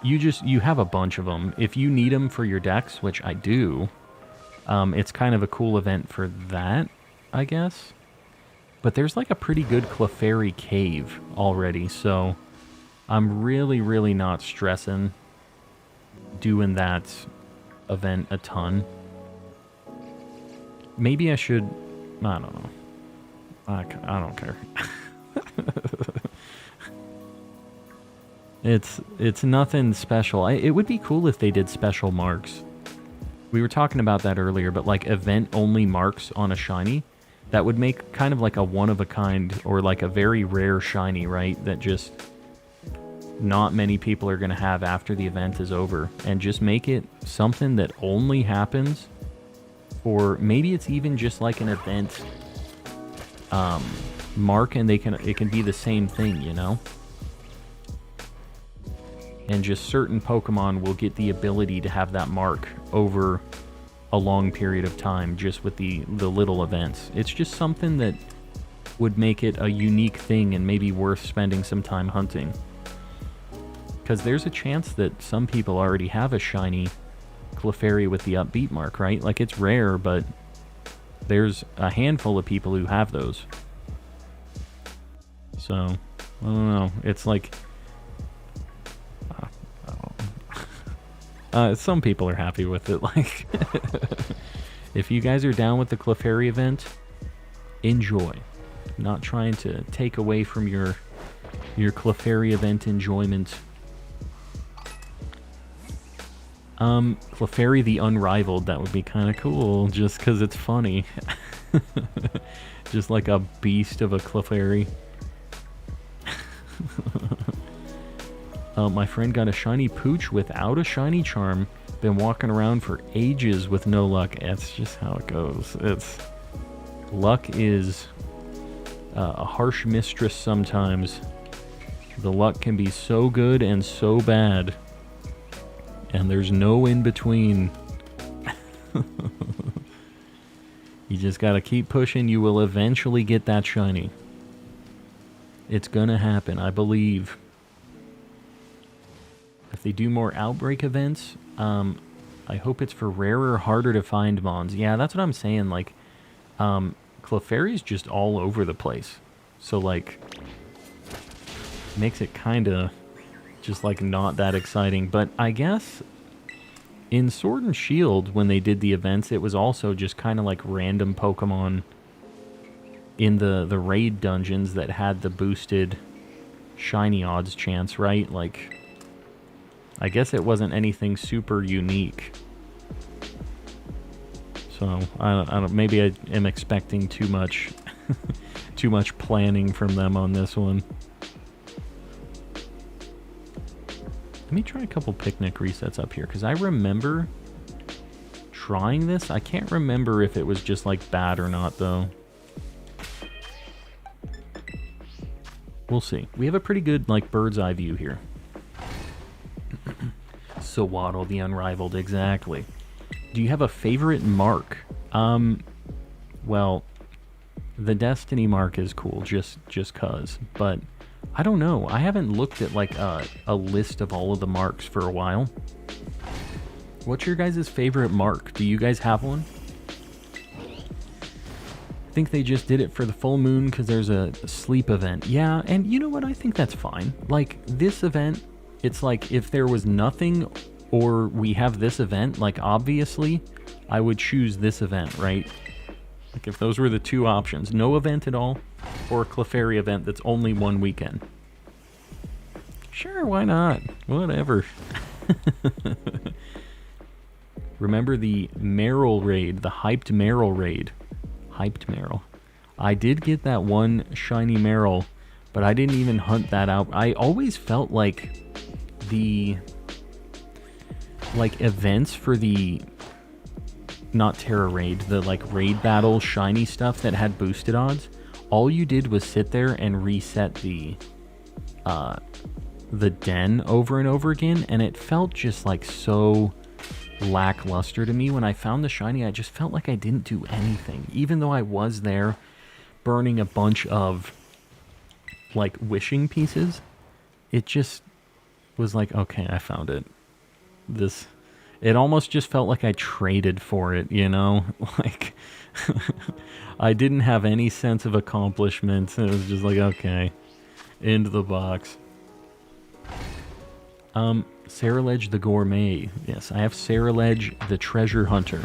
[SPEAKER 1] you have a bunch of them. If you need them for your decks, which I do, it's kind of a cool event for that, I guess. But there's like a pretty good Clefairy cave already, so I'm really, really not stressing doing that event a ton. Maybe I should... I don't know. I don't care. It's nothing special. It would be cool if they did special marks. We were talking about that earlier, but like event-only marks on a shiny, that would make kind of like a one-of-a-kind or like a very rare shiny, right? That just not many people are going to have after the event is over. And just make it something that only happens, or maybe it's even just like an event mark, and it can be the same thing, you know? And just certain Pokemon will get the ability to have that mark over a long period of time just with the little events. It's just something that would make it a unique thing and maybe worth spending some time hunting. Because there's a chance that some people already have a shiny Clefairy with the upbeat mark, right? Like, it's rare, but there's a handful of people who have those. So, I don't know. It's like... some people are happy with it. Like, if you guys are down with the Clefairy event, enjoy. I'm not trying to take away from your Clefairy event enjoyment. Clefairy the Unrivaled, that would be kind of cool, just because it's funny. Just like a beast of a Clefairy. My friend got a shiny Pooch without a shiny charm. Been walking around for ages with no luck. That's just how it goes. Luck is a harsh mistress sometimes. The luck can be so good and so bad, and there's no in between. You just gotta keep pushing. You will eventually get that shiny. It's gonna happen, I believe. If they do more Outbreak events, I hope it's for rarer, harder to find mons. Yeah, that's what I'm saying. Like, Clefairy's just all over the place. So, like, makes it kind of just, like, not that exciting. But I guess in Sword and Shield, when they did the events, it was also just kind of like random Pokemon in the raid dungeons that had the boosted shiny odds chance, right? Like, I guess it wasn't anything super unique. So, I don't, maybe I am expecting too much, too much planning from them on this one. Let me try a couple picnic resets up here, because I remember trying this. I can't remember if it was just, like, bad or not, though. We'll see. We have a pretty good, like, bird's eye view here. Sawaddle, the Unrivaled, exactly. Do you have a favorite mark? Well, the Destiny mark is cool, just cuz. But I don't know. I haven't looked at like a list of all of the marks for a while. What's your guys' favorite mark? Do you guys have one? I think they just did it for the full moon because there's a sleep event. Yeah, and you know what? I think that's fine. Like, this event, it's like if there was nothing or we have this event, like, obviously, I would choose this event, right? Like, if those were the two options. No event at all, or a Clefairy event that's only one weekend. Sure, why not? Whatever. Remember the Meryl raid, the hyped Meryl raid. Hyped Meryl. I did get that one shiny Meryl, but I didn't even hunt that out. I always felt like the events for the not Terra raid, the like raid battle shiny stuff that had boosted odds, all you did was sit there and reset the den over and over again, and it felt just like so lackluster to me. When I found the shiny, I just felt like I didn't do anything, even though I was there burning a bunch of like wishing pieces. It just was like, okay, I found it. It almost just felt like I traded for it, you know? Like, I didn't have any sense of accomplishment. It was just like, okay, into the box. Saraledge the Gourmet. Yes, I have Saraledge the Treasure Hunter.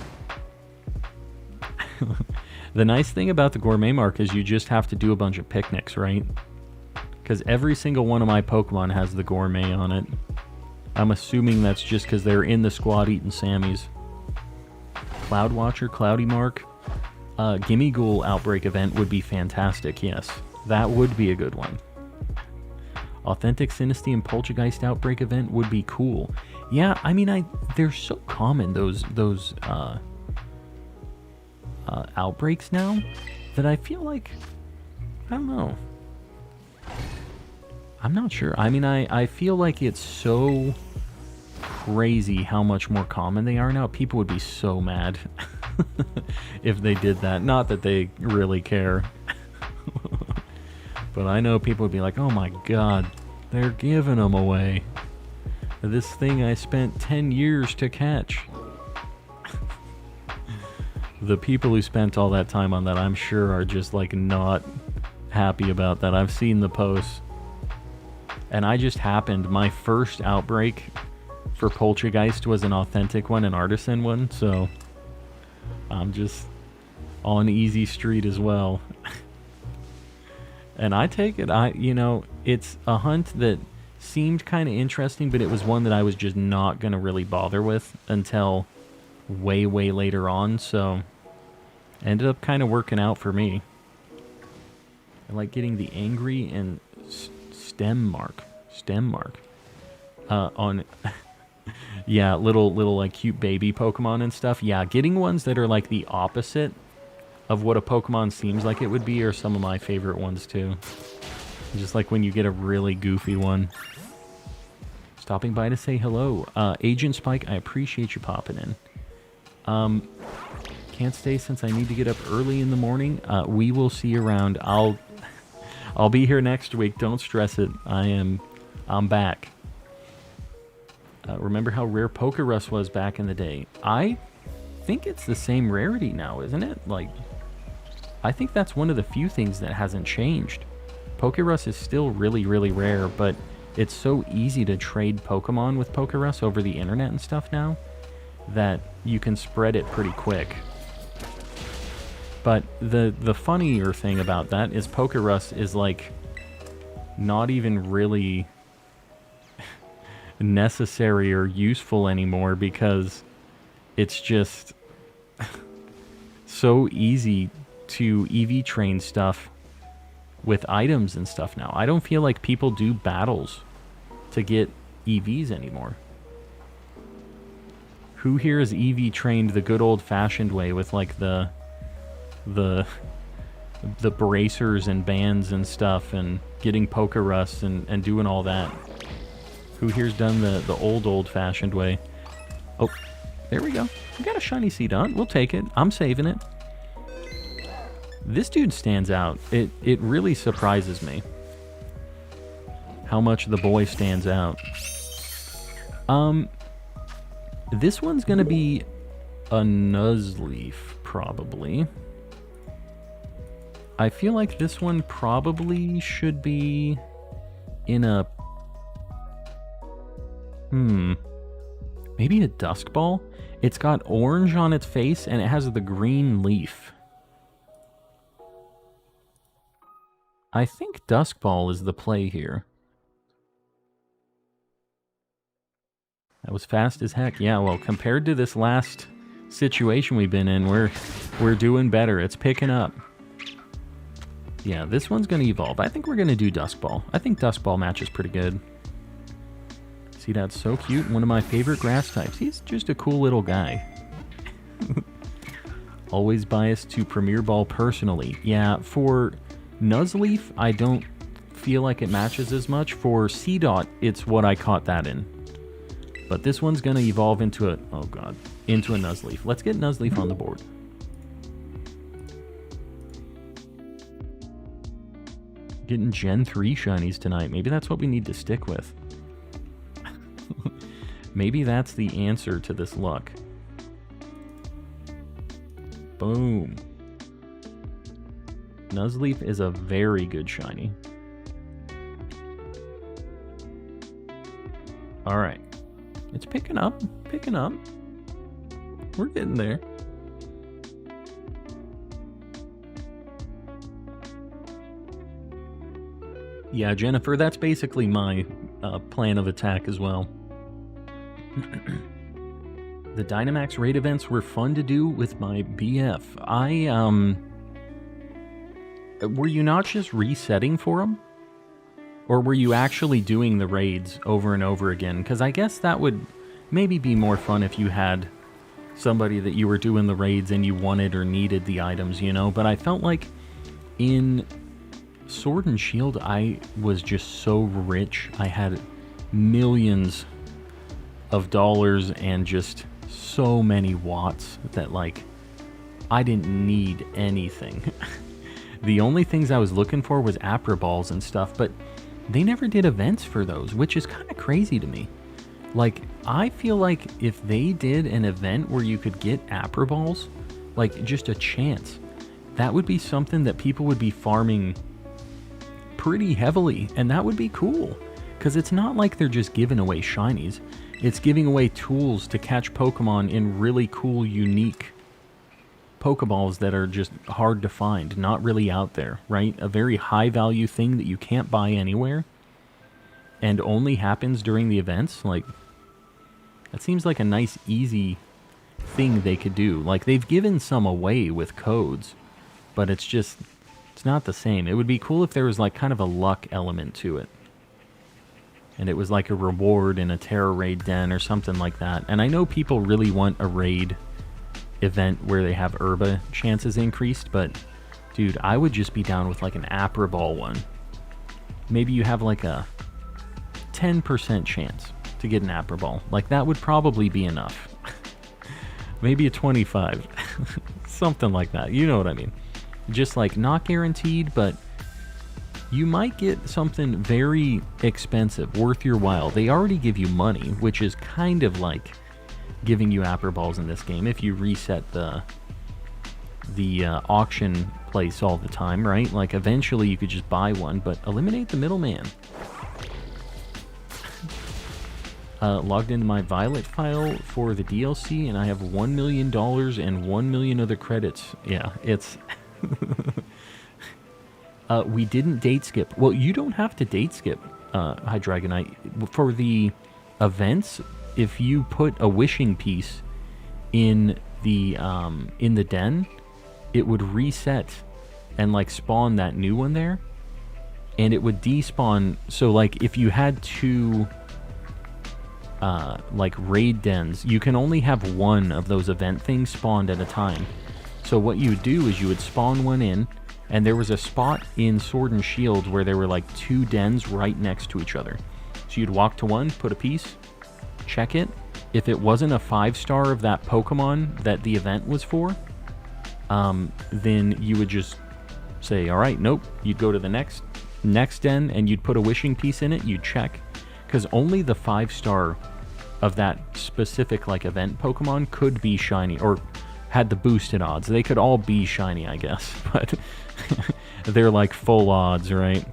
[SPEAKER 1] The nice thing about the Gourmet mark is you just have to do a bunch of picnics, right? Because every single one of my Pokemon has the Gourmet on it. I'm assuming that's just because they're in the squad eating Sammys. Cloud Watcher, Cloudy Mark. Gimme Ghoul Outbreak event would be fantastic, yes. That would be a good one. Authentic Sinistea and Poltergeist Outbreak event would be cool. Yeah, I mean, they're so common, those outbreaks now, that I feel like, I don't know. I'm not sure. I mean, I feel like it's so crazy how much more common they are now. People would be so mad if they did that. Not that they really care. But I know people would be like, oh my god, they're giving them away. This thing I spent 10 years to catch. The people who spent all that time on that, I'm sure, are just like not happy about that. I've seen the posts. And I just happened, my first outbreak for Poltergeist was an authentic one, an artisan one, so I'm just on easy street as well. And I take it, you know, it's a hunt that seemed kind of interesting, but it was one that I was just not going to really bother with until way, way later on, so ended up kind of working out for me. I like getting the Angry and Stem mark on yeah, little like cute baby Pokemon and stuff. Yeah, getting ones that are like the opposite of what a Pokemon seems like it would be are some of my favorite ones too. Just like when you get a really goofy one. Stopping by to say hello. Agent Spike, I appreciate you popping in. Can't stay since I need to get up early in the morning. We will see you around. I'll be here next week. Don't stress it. I'm back. Remember how rare Pokerus was back in the day? I think it's the same rarity now, isn't it? Like, I think that's one of the few things that hasn't changed. Pokerus is still really, really rare, but it's so easy to trade Pokemon with Pokerus over the internet and stuff now that you can spread it pretty quick. But the funnier thing about that is Pokerus is like not even really necessary or useful anymore because it's just so easy to EV train stuff with items and stuff now. I don't feel like people do battles to get EVs anymore. Who here is EV trained the good old-fashioned way with like the bracers and bands and stuff and getting Pokerus and doing all that? Who here's done the old-fashioned way? Oh, there we go. We got a shiny Seedot. We'll take it. I'm saving it. This dude stands out. It really surprises me how much the boy stands out. This one's gonna be a Nuzleaf, probably. I feel like this one probably should be in a... maybe a Dusk Ball? It's got orange on its face, and it has the green leaf. I think Dusk Ball is the play here. That was fast as heck. Yeah, well, compared to this last situation we've been in, we're doing better. It's picking up. Yeah, this one's going to evolve. I think we're going to do Dusk Ball. I think Dusk Ball matches pretty good. See, that's so cute. One of my favorite grass types. He's just a cool little guy. Always biased to Premier Ball personally. Yeah, for Nuzleaf, I don't feel like it matches as much. For Seedot, it's what I caught that in. But this one's going to evolve into a... oh, God. Into a Nuzleaf. Let's get Nuzleaf on the board. Getting Gen 3 shinies tonight. Maybe that's what we need to stick with. Maybe that's the answer to this luck. Boom. Nuzleaf is a very good shiny. Alright. It's picking up. Picking up. We're getting there. Yeah, Jennifer, that's basically my plan of attack as well. The Dynamax raid events were fun to do with my BF. Were you not just resetting for them? Or were you actually doing the raids over and over again? Because I guess that would maybe be more fun if you had somebody that you were doing the raids and you wanted or needed the items, you know? But I felt like in Sword and Shield, I was just so rich. I had millions of dollars and just so many watts that, like, I didn't need anything. The only things I was looking for was Apra Balls and stuff, but they never did events for those, which is kind of crazy to me. Like, I feel like if they did an event where you could get Apra Balls, like, just a chance, that would be something that people would be farming pretty heavily, and that would be cool. Because it's not like they're just giving away shinies. It's giving away tools to catch Pokemon in really cool, unique Pokeballs that are just hard to find, not really out there, right? A very high-value thing that you can't buy anywhere and only happens during the events. Like, that seems like a nice, easy thing they could do. Like, they've given some away with codes, but it's just, it's not the same. It would be cool if there was, like, kind of a luck element to it. And it was like a reward in a Tera raid den or something like that. And I know people really want a raid event where they have Herba chances increased, but dude, I would just be down with like an Apra Ball one. Maybe you have like a 10% chance to get an Apra Ball. Like, that would probably be enough. Maybe a 25. Something like that. You know what I mean. Just like not guaranteed, but you might get something very expensive, worth your while. They already give you money, which is kind of like giving you Apper Balls in this game if you reset the auction place all the time, right? Like eventually you could just buy one, but eliminate the middleman. Logged into my Violet file for the DLC, and I have $1 million and 1 million other credits. Yeah, it's... we didn't date skip. Well, you don't have to date skip, Hi Dragonite. For the events, if you put a wishing piece in the den, it would reset and like spawn that new one there, and it would despawn. So like if you had two like raid dens, you can only have one of those event things spawned at a time. So what you would do is you would spawn one in, and there was a spot in Sword and Shield where there were like two dens right next to each other. So you'd walk to one, put a piece, check it. If it wasn't a 5-star of that Pokemon that the event was for, then you would just say, all right, nope. You'd go to the next den and you'd put a wishing piece in it. You'd check, because only the 5-star of that specific like event Pokemon could be shiny, or had the boosted odds. They could all be shiny, I guess, but they're like full odds, right?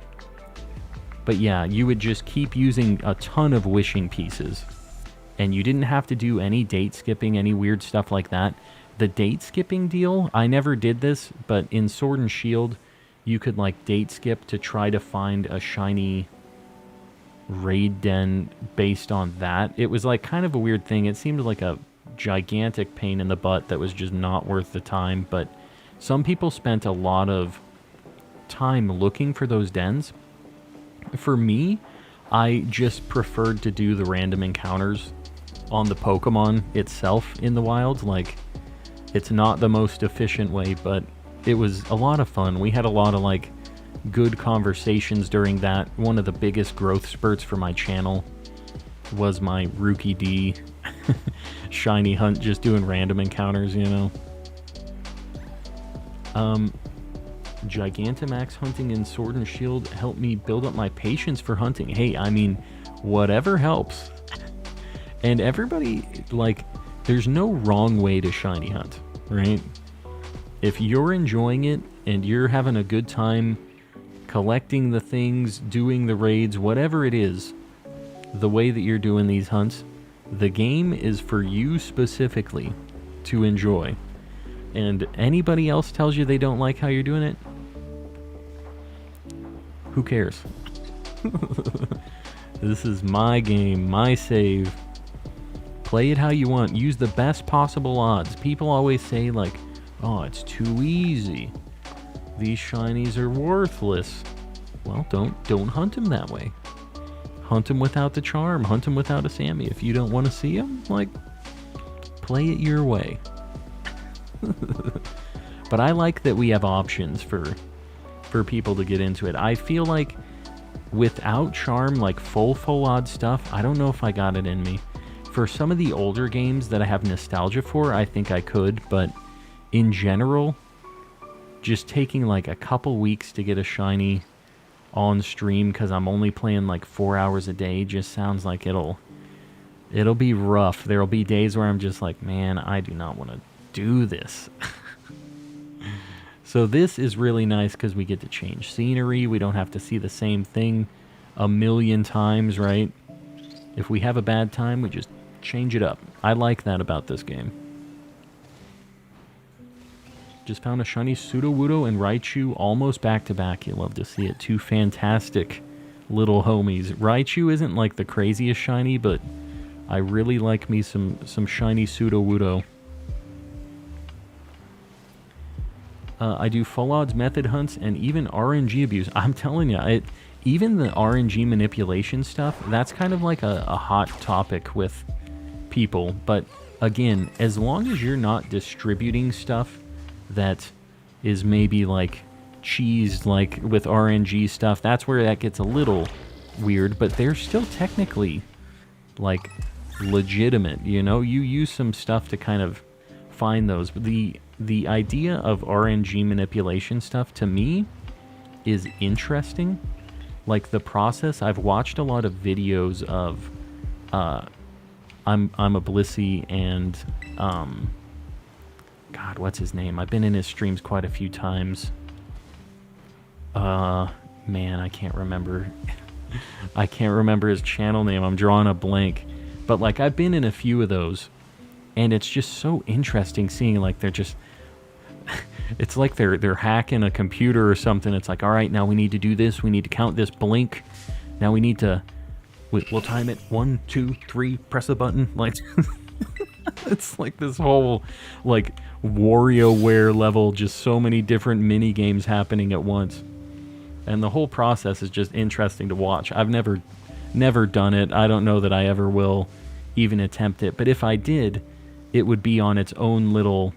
[SPEAKER 1] But yeah, you would just keep using a ton of wishing pieces, and you didn't have to do any date skipping, any weird stuff like that. The date skipping deal, I never did this, but in Sword and Shield, you could like date skip to try to find a shiny raid den based on that. It was like kind of a weird thing. It seemed like a gigantic pain in the butt that was just not worth the time, but some people spent a lot of time looking for those dens. For me, I just preferred to do the random encounters on the Pokemon itself in the wild. Like, it's not the most efficient way, but it was a lot of fun. We had a lot of like good conversations during that. One of the biggest growth spurts for my channel was my Rookie D shiny hunt, just doing random encounters, you know. Gigantamax hunting in Sword and Shield helped me build up my patience for hunting. Hey, I mean, whatever helps. And everybody, like, there's no wrong way to shiny hunt, right? If you're enjoying it and you're having a good time collecting the things, doing the raids, whatever it is, the way that you're doing these hunts, the game is for you specifically to enjoy. And anybody else tells you they don't like how you're doing it, who cares? This is my game, my save. Play it how you want. Use the best possible odds. People always say like, oh, it's too easy. These shinies are worthless. Well, don't hunt them that way. Hunt them without the charm. Hunt them without a Sammy. If you don't want to see them, like, play it your way. But I like that we have options for people to get into it. I feel like without charm, like full odd stuff, I don't know if I got it in me. For some of the older games that I have nostalgia for, I think I could, but in general, just taking like a couple weeks to get a shiny on stream because I'm only playing like 4 hours a day just sounds like it'll be rough. There'll be days where I'm just like, man, I do not want to do this. So this is really nice because we get to change scenery. We don't have to see the same thing a million times, right? If we have a bad time, we just change it up. I like that about this game. Just found a shiny Sudowoodo and Raichu almost back to back. You love to see it. Two fantastic little homies. Raichu isn't like the craziest shiny, but I really like me some shiny Sudowoodo. I do full odds method hunts and even RNG abuse. I'm telling you, even the RNG manipulation stuff, that's kind of like a hot topic with people. But again, as long as you're not distributing stuff that is maybe like cheesed, like with RNG stuff, that's where that gets a little weird, but they're still technically like legitimate, you know? You use some stuff to kind of find those. But the idea of RNG manipulation stuff, to me, is interesting. Like, the process, I've watched a lot of videos of I'm a Blissey and God, what's his name? I've been in his streams quite a few times. Man, I can't remember. I can't remember his channel name. I'm drawing a blank. But like, I've been in a few of those, and it's just so interesting seeing, like, they're just it's like they're hacking a computer or something. It's like, all right, now we need to do this. We need to count this blink. Now we need to we'll time it. 1, 2, 3, press the button. Like it's like this whole like WarioWare level, just so many different mini games happening at once. And the whole process is just interesting to watch. I've never done it. I don't know that I ever will even attempt it. But if I did, it would be on its own little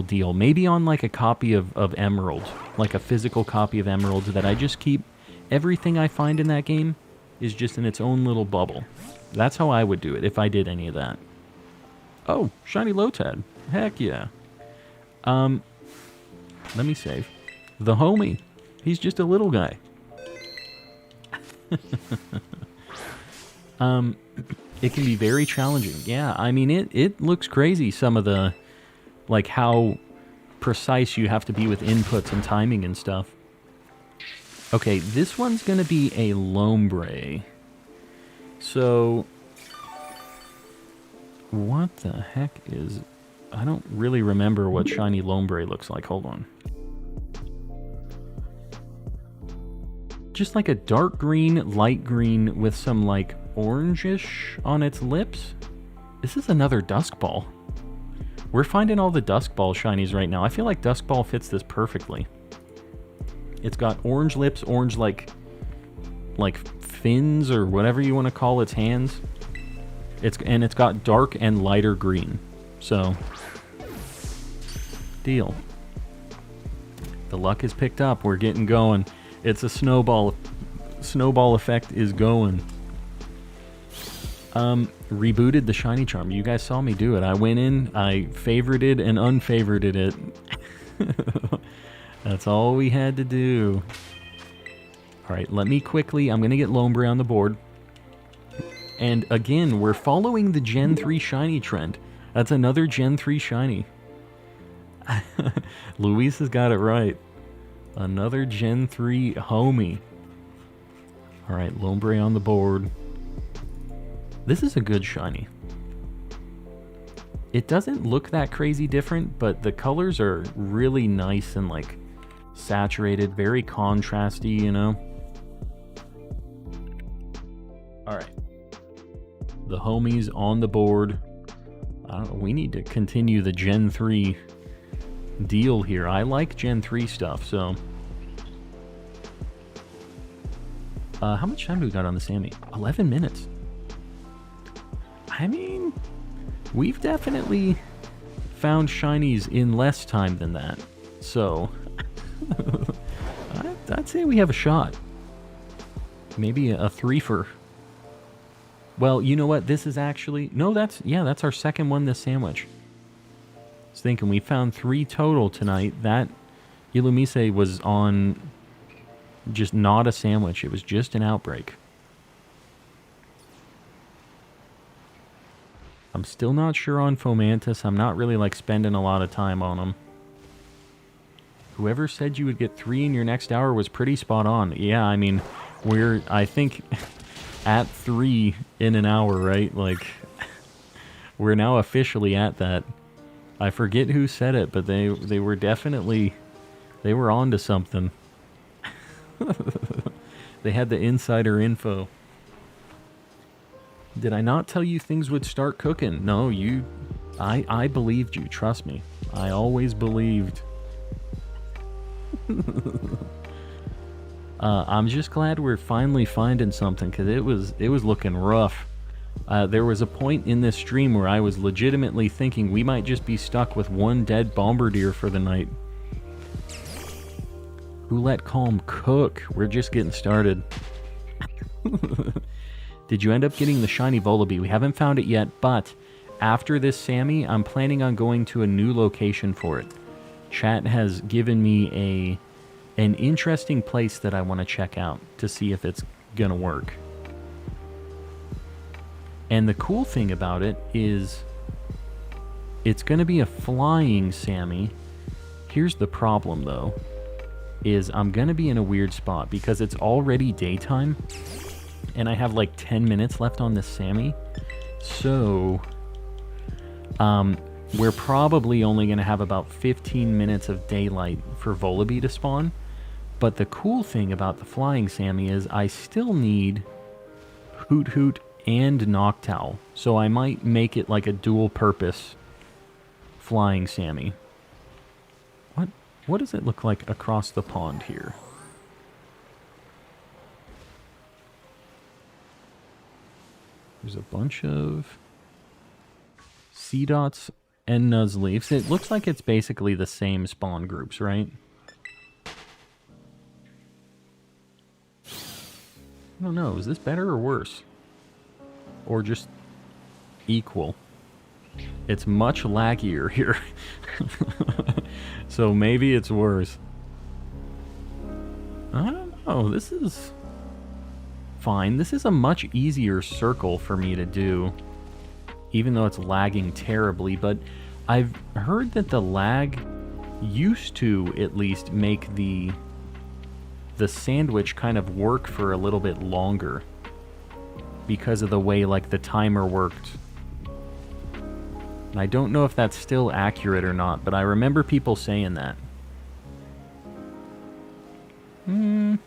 [SPEAKER 1] deal. Maybe on like a copy of Emerald, like a physical copy of Emerald that I just keep. Everything I find in that game is just in its own little bubble. That's how I would do it if I did any of that. Oh, shiny Lotad. Heck yeah. Let me save. The homie. He's just a little guy. It can be very challenging. Yeah, I mean, it looks crazy, some of the, like, how precise you have to be with inputs and timing and stuff. Okay, this one's going to be a Lombre. So, what the heck is... I don't really remember what shiny Lombre looks like. Hold on. Just like a dark green, light green with some like orangish on its lips. This is another Dusk Ball. We're finding all the Dusk Ball shinies right now. I feel like Dusk Ball fits this perfectly. It's got orange lips, orange like fins or whatever you want to call its hands. It's got dark and lighter green. So, deal. The luck is picked up. We're getting going. It's a snowball. Snowball effect is going. Rebooted the shiny charm. You guys saw me do it. I went in, I favorited and unfavorited it. That's all we had to do. Alright, let me quickly... I'm going to get Lombre on the board. And again, we're following the Gen 3 shiny trend. That's another Gen 3 shiny. Luis has got it right. Another Gen 3 homie. Alright, Lombre on the board. This is a good shiny. It doesn't look that crazy different, but the colors are really nice and like saturated, very contrasty, you know? Alright. The homies on the board. I don't know, we need to continue the Gen 3 deal here. I like Gen 3 stuff, so... how much time do we got on the Sammy? 11 minutes. I mean, we've definitely found shinies in less time than that. So, I'd say we have a shot. Maybe a threefer. Well, you know what? This is actually... No, that's our second one this sandwich. I was thinking we found 3 total tonight. That Illumise was on just not a sandwich. It was just an outbreak. I'm still not sure on Fomantis. I'm not really like spending a lot of time on them. Whoever said you would get 3 in your next hour was pretty spot on. Yeah, I mean, we're, I think, at 3 in an hour, right? Like, we're now officially at that. I forget who said it, but they were definitely, they were on to something. They had the insider info. Did I not tell you things would start cooking? No, I believed you, trust me. I always believed. I'm just glad we're finally finding something, because it was looking rough. There was a point in this stream where I was legitimately thinking we might just be stuck with one dead bombardier for the night. Who let Calm cook? We're just getting started. Did you end up getting the shiny Volibee? We haven't found it yet, but after this Sammy, I'm planning on going to a new location for it. Chat has given me an interesting place that I want to check out to see if it's gonna work. And the cool thing about it is it's gonna be a flying Sammy. Here's the problem though, is I'm gonna be in a weird spot because it's already daytime and I have like 10 minutes left on this Sammy. So we're probably only gonna have about 15 minutes of daylight for Volibee to spawn. But the cool thing about the flying Sammy is I still need Hoot Hoot and Noctowl. So I might make it like a dual purpose flying Sammy. What does it look like across the pond here? There's a bunch of Seedots and Nuzleafs. It looks like it's basically the same spawn groups, right? I don't know. Is this better or worse? Or just equal? It's much laggier here. So maybe it's worse. I don't know. This is fine. This is a much easier circle for me to do, even though it's lagging terribly. But I've heard that the lag used to at least make the sandwich kind of work for a little bit longer because of the way like the timer worked. And I don't know if that's still accurate or not, but I remember people saying that. I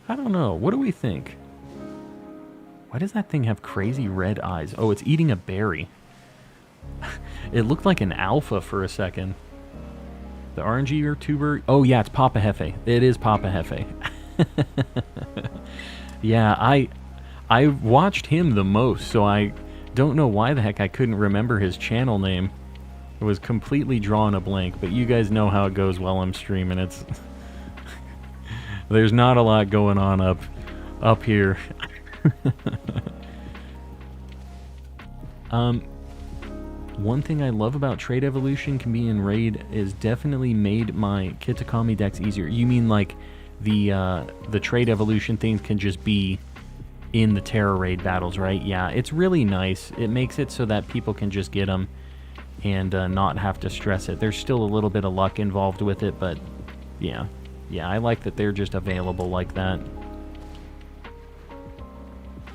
[SPEAKER 1] don't know. What do we think? Why does that thing have crazy red eyes? Oh, it's eating a berry. It looked like an alpha for a second. The RNG or tuber? Oh yeah, it's Papa Hefe. It is Papa Hefe. Yeah, I watched him the most, so I don't know why the heck I couldn't remember his channel name. It was completely drawn a blank, but you guys know how it goes while I'm streaming. It's there's not a lot going on up here. One thing I love about Trade Evolution can be in Raid is definitely made my Kitakami decks easier. You mean like the Trade Evolution things can just be in the Terra Raid battles, right? Yeah, it's really nice. It makes it so that people can just get them and not have to stress it. There's still a little bit of luck involved with it, but yeah. Yeah, I like that they're just available like that.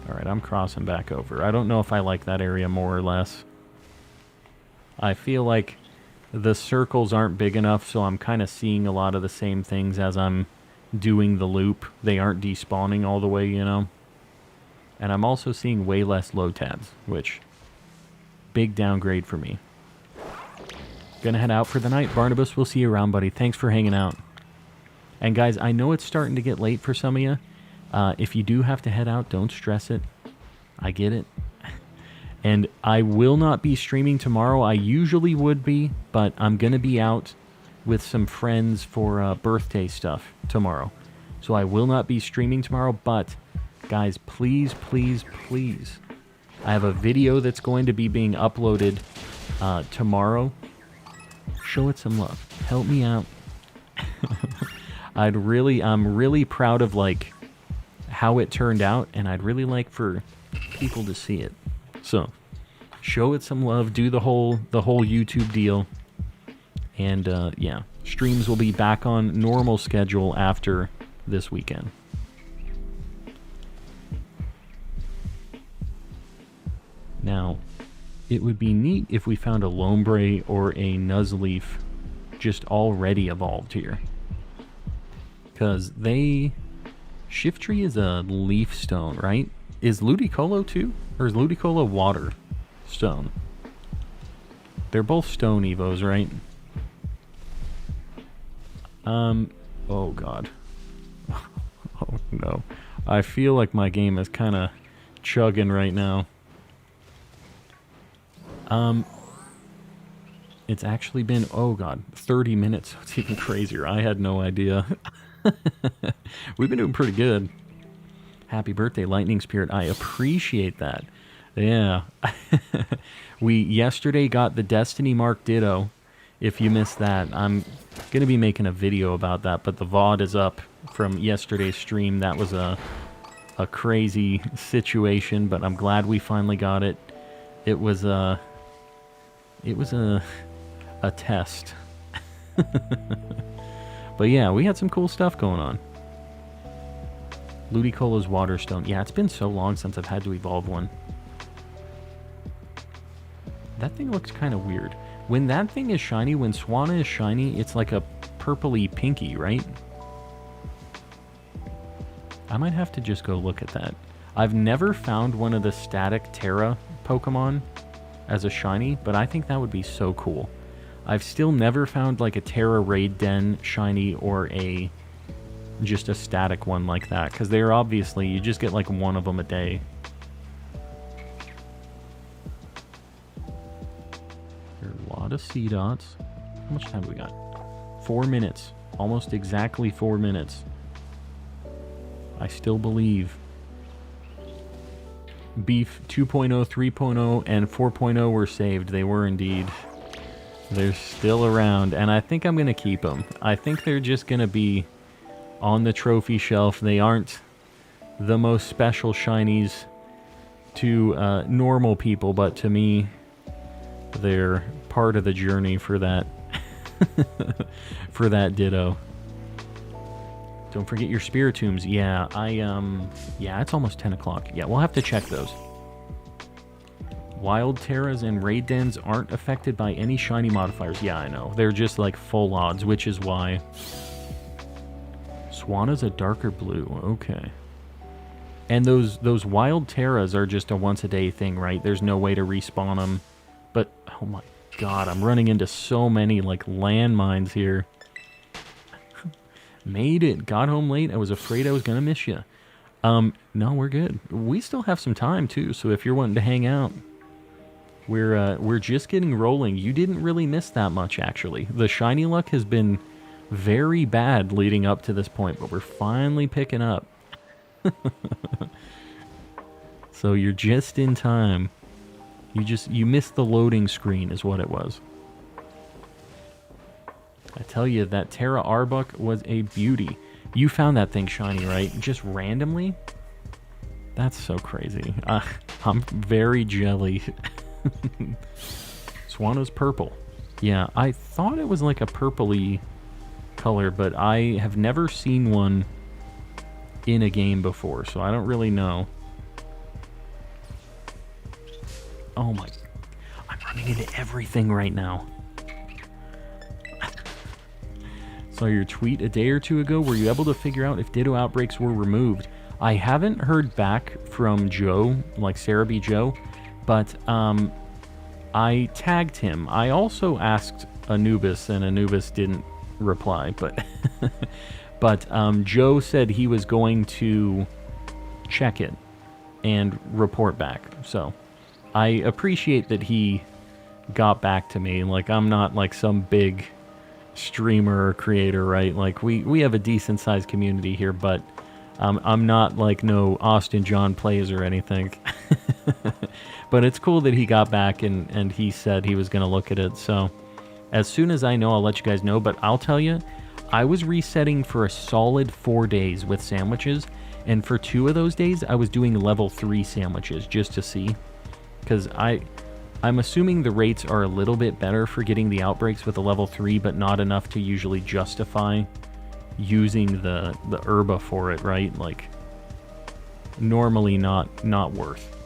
[SPEAKER 1] Alright, I'm crossing back over. I don't know if I like that area more or less. I feel like the circles aren't big enough, so I'm kind of seeing a lot of the same things as I'm doing the loop. They aren't despawning all the way, you know? And I'm also seeing way less low tabs, which, big downgrade for me. Gonna head out for the night. Barnabas, we'll see you around, buddy. Thanks for hanging out. And guys, I know it's starting to get late for some of you. If you do have to head out, don't stress it. I get it. And I will not be streaming tomorrow. I usually would be, but I'm going to be out with some friends for birthday stuff tomorrow. So I will not be streaming tomorrow, but guys, please, please, please. I have a video that's going to be being uploaded tomorrow. Show it some love. Help me out. I'm really proud of like how it turned out, and I'd really like for people to see it. So, show it some love, do the whole YouTube deal, and yeah, streams will be back on normal schedule after this weekend. Now, it would be neat if we found a Lombre or a Nuzleaf just already evolved here. Because Shiftry is a leaf stone, right? Is Ludicolo too? Or is Ludicolo water stone? They're both stone evos, right? Oh god. Oh no. I feel like my game is kind of chugging right now. It's actually been, oh god, 30 minutes, so it's even crazier. I had no idea. We've been doing pretty good. Happy birthday, Lightning Spirit. I appreciate that. Yeah. We yesterday got the Destiny Mark Ditto. If you missed that, I'm going to be making a video about that, but the VOD is up from yesterday's stream. That was a crazy situation, but I'm glad we finally got it. It was a test. But yeah, we had some cool stuff going on. Ludicola's Waterstone. Yeah, it's been so long since I've had to evolve one. That thing looks kind of weird. When that thing is shiny, when Swanna is shiny, it's like a purpley pinky, right? I might have to just go look at that. I've never found one of the static Tera Pokemon as a shiny, but I think that would be so cool. I've still never found like a Tera Raid Den shiny or just a static one like that, because they're obviously, you just get like one of them a day. There are a lot of Seedots. How much time do we got? 4 minutes. Almost exactly 4 minutes. I still believe. Beef 2.0, 3.0, and 4.0 were saved. They were indeed. They're still around, and I think I'm going to keep them. I think they're just going to be on the trophy shelf. They aren't the most special shinies to normal people, but to me, they're part of the journey for that for that Ditto. Don't forget your Spiritombs. Yeah, yeah, it's almost 10 o'clock. Yeah, we'll have to check those. Wild Terras and Raid Dens aren't affected by any shiny modifiers. Yeah, I know. They're just like full odds, which is why. Swanna's a darker blue. Okay. And those Wild Terras are just a once-a-day thing, right? There's no way to respawn them. But, oh my god, I'm running into so many, like, landmines here. Made it. Got home late. I was afraid I was going to miss you. No, we're good. We still have some time, too, so if you're wanting to hang out, we're just getting rolling. You didn't really miss that much, actually. The shiny luck has been very bad leading up to this point, but we're finally picking up. So you're just in time. You missed the loading screen is what it was. I tell you, that Tera Arbok was a beauty. You found that thing shiny, right? Just randomly? That's so crazy. I'm very jelly. Swanna's purple. Yeah, I thought it was like a purpley color, but I have never seen one in a game before, so I don't really know. Oh my... I'm running into everything right now. Saw your tweet a day or two ago. Were you able to figure out if Ditto outbreaks were removed? I haven't heard back from Joe, like Sarah B. Joe, but I tagged him. I also asked Anubis, and Anubis didn't reply, but but Joe said he was going to check it and report back. So I appreciate that he got back to me. Like, I'm not like some big streamer or creator, right? Like, we have a decent sized community here, but I'm not like no Austin John Plays or anything. But it's cool that he got back and he said he was going to look at it. So as soon as I know, I'll let you guys know. But I'll tell you, I was resetting for a solid 4 days with sandwiches, and for 2 of those days I was doing level 3 sandwiches just to see, because I'm assuming the rates are a little bit better for getting the outbreaks with a level 3, but not enough to usually justify using the herba for it, right? Like, normally not worth.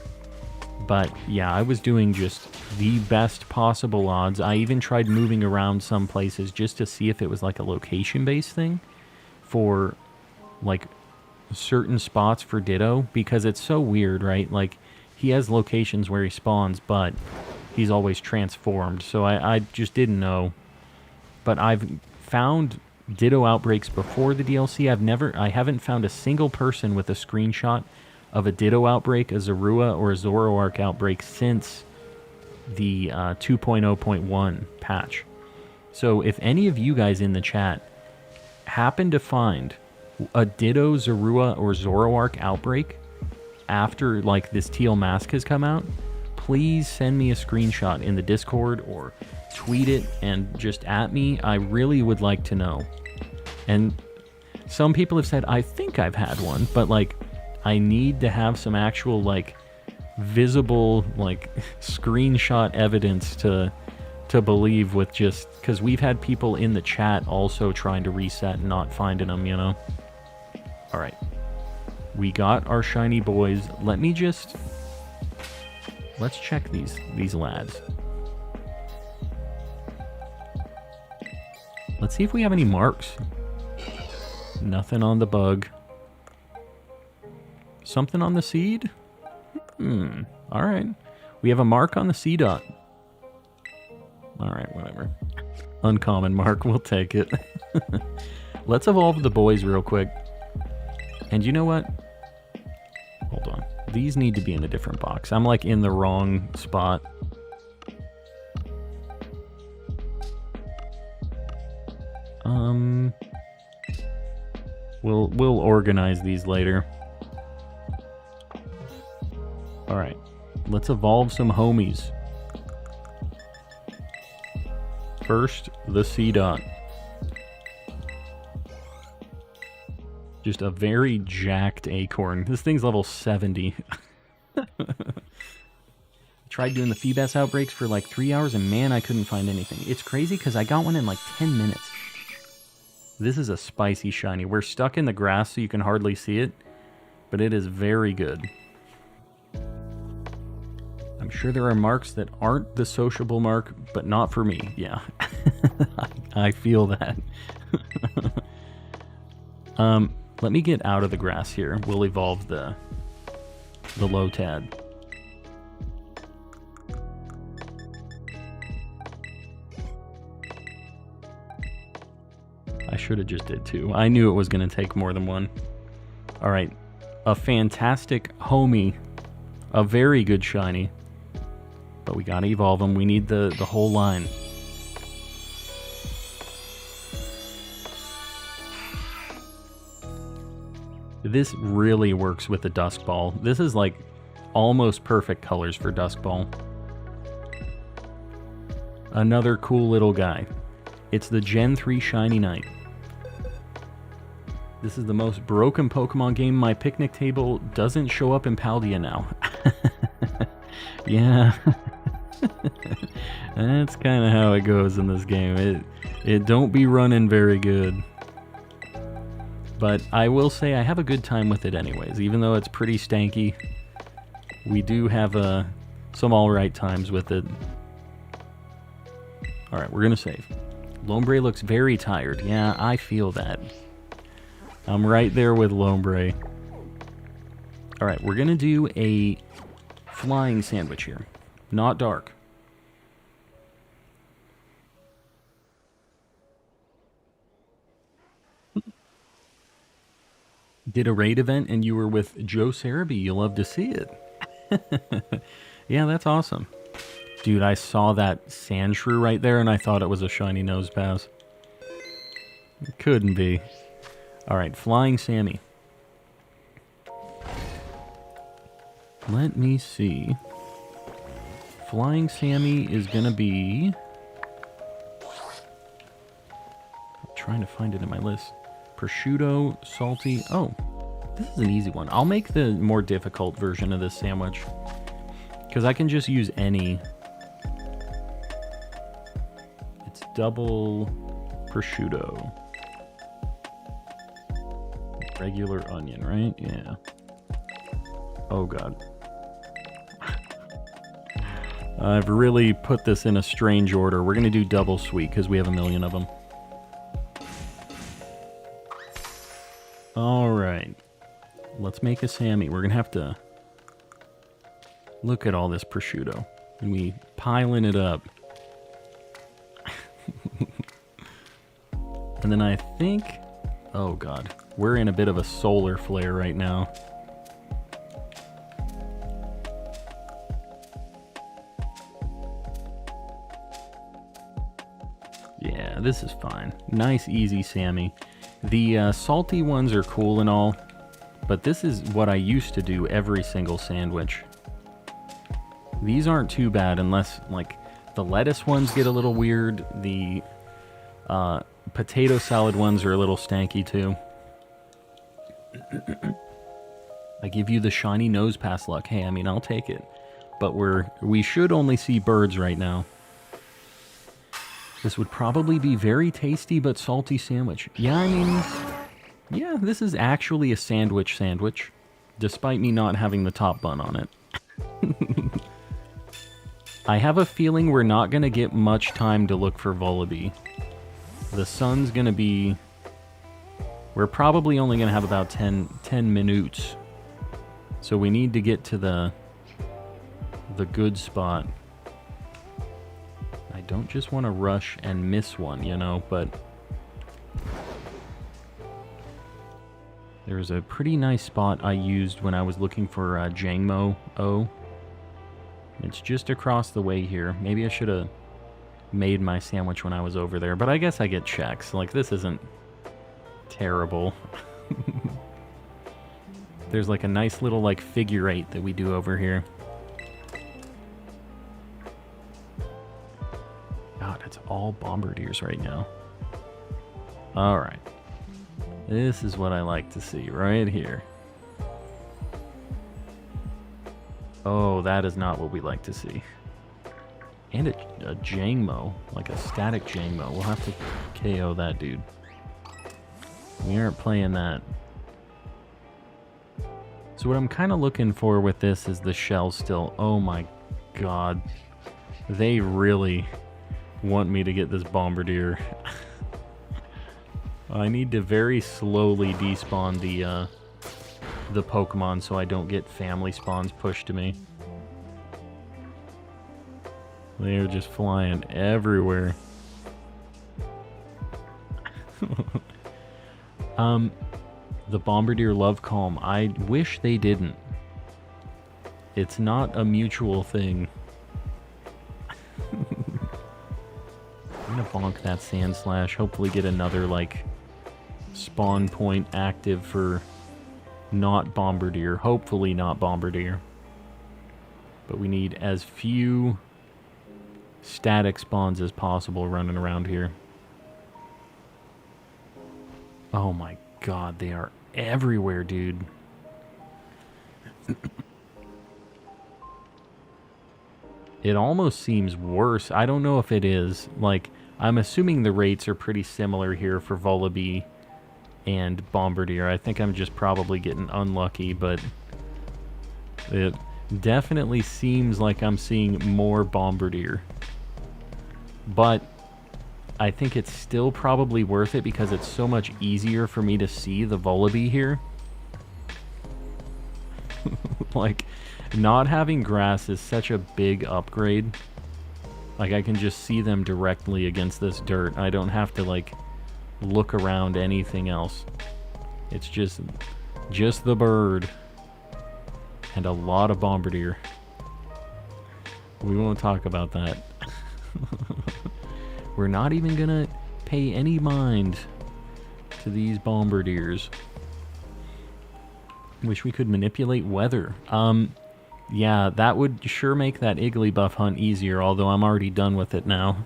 [SPEAKER 1] But yeah, I was doing just the best possible odds. I even tried moving around some places just to see if it was like a location-based thing for like certain spots for Ditto, because it's so weird, right? Like, he has locations where he spawns, but he's always transformed, so I just didn't know. But I've found Ditto outbreaks before the DLC. I haven't found a single person with a screenshot of a Ditto outbreak, a Zorua, or a Zoroark outbreak since the 2.0.1 patch. So if any of you guys in the chat happen to find a Ditto, Zorua, or Zoroark outbreak, after like this Teal Mask has come out, please send me a screenshot in the Discord or tweet it and just at me. I really would like to know. And some people have said, I think I've had one, but like I need to have some actual like visible like screenshot evidence to believe, with just because we've had people in the chat also trying to reset and not finding them, you know. All right, we got our shiny boys. Let's check these lads. Let's see if we have any marks. Nothing on the bug. Something on the seed? Alright. We have a mark on the C-dot. Alright, whatever. Uncommon mark, we'll take it. Let's evolve the boys real quick. And you know what? Hold on. These need to be in a different box. I'm like in the wrong spot. We'll organize these later. Alright. Let's evolve some homies. First, the C-dot. Just a very jacked acorn. This thing's level 70. Tried doing the Feebas outbreaks for like 3 hours, and man, I couldn't find anything. It's crazy because I got one in like 10 minutes. This is a spicy shiny. We're stuck in the grass, so you can hardly see it, but it is very good. I'm sure there are marks that aren't the sociable mark, but not for me. Yeah, I feel that. Let me get out of the grass here. We'll evolve the Lotad. I should have just did two. I knew it was going to take more than one. All right, a fantastic homie, a very good shiny. But we gotta evolve them. We need the whole line. This really works with the Dusk Ball. This is like almost perfect colors for Dusk Ball. Another cool little guy. It's the Gen 3 Shiny Knight. This is the most broken Pokemon game. My picnic table doesn't show up in Paldea now. Yeah. That's kind of how it goes in this game. It don't be running very good. But I will say I have a good time with it anyways. Even though it's pretty stanky, we do have some alright times with it. Alright, we're gonna save. Lombre looks very tired. Yeah, I feel that. I'm right there with Lombre. Alright, we're gonna do a flying sandwich here. Not dark. Did a raid event and you were with Joe Sarabi. You love to see it. Yeah, that's awesome. Dude, I saw that Sandshrew right there and I thought it was a shiny Nosepass. It couldn't be. Alright, Flying Sammy. Let me see. Flying Sammy is gonna be... I'm trying to find it in my list. Prosciutto, salty. Oh, this is an easy one. I'll make the more difficult version of this sandwich, because I can just use any. It's double prosciutto. Regular onion, right? Yeah. Oh, God. I've really put this in a strange order. We're going to do double sweet, because we have a million of them. Alright, let's make a Sammy. We're going to have to look at all this prosciutto. And we piling it up. And then I think... Oh god, we're in a bit of a solar flare right now. Yeah, this is fine. Nice, easy Sammy. The salty ones are cool and all, But this is what I used to do every single sandwich. These aren't too bad unless, like, the lettuce ones get a little weird. The potato salad ones are a little stanky too. I give you the shiny nose pass luck. Hey, I mean, I'll take it. But we should only see birds right now. This would probably be very tasty but salty sandwich. Yeah, I mean, yeah, this is actually a sandwich, despite me not having the top bun on it. I have a feeling we're not going to get much time to look for Vullaby. The sun's going to be... We're probably only going to have about 10 minutes. So we need to get to the good spot. I don't just want to rush and miss one, you know, but... There's a pretty nice spot I used when I was looking for Jangmo O. It's just across the way here. Maybe I should have made my sandwich when I was over there, but I guess I get checks. Like, this isn't terrible. There's like a nice little like figure 8 that we do over here. God, it's all bombardiers right now. Alright. This is what I like to see right here. Oh, that is not what we like to see. And a Jangmo, like a static Jangmo. We'll have to KO that dude. We aren't playing that. So what I'm kind of looking for with this is the shell still. Oh my god. They really want me to get this bombardier. I need to very slowly despawn the Pokemon so I don't get family spawns pushed to me. They're just flying everywhere. The Bombardier love calm. I wish they didn't. It's not a mutual thing. I'm gonna bonk that Sand Slash. Hopefully get another, like, spawn point active for not Bombardier. Hopefully not Bombardier. But we need as few static spawns as possible running around here. Oh my god, they are everywhere, dude. It almost seems worse. I don't know if it is. Like, I'm assuming the rates are pretty similar here for Vullaby and Bombardier. I think I'm just probably getting unlucky, but it definitely seems like I'm seeing more Bombardier. But I think it's still probably worth it because it's so much easier for me to see the Vullaby here. Like, not having grass is such a big upgrade. Like, I can just see them directly against this dirt. I don't have to, like, look around anything else. It's just the bird. And a lot of Bombardier. We won't talk about that. We're not even gonna pay any mind to these Bombardiers. Wish we could manipulate weather. Yeah, that would sure make that Igglybuff hunt easier, although I'm already done with it now.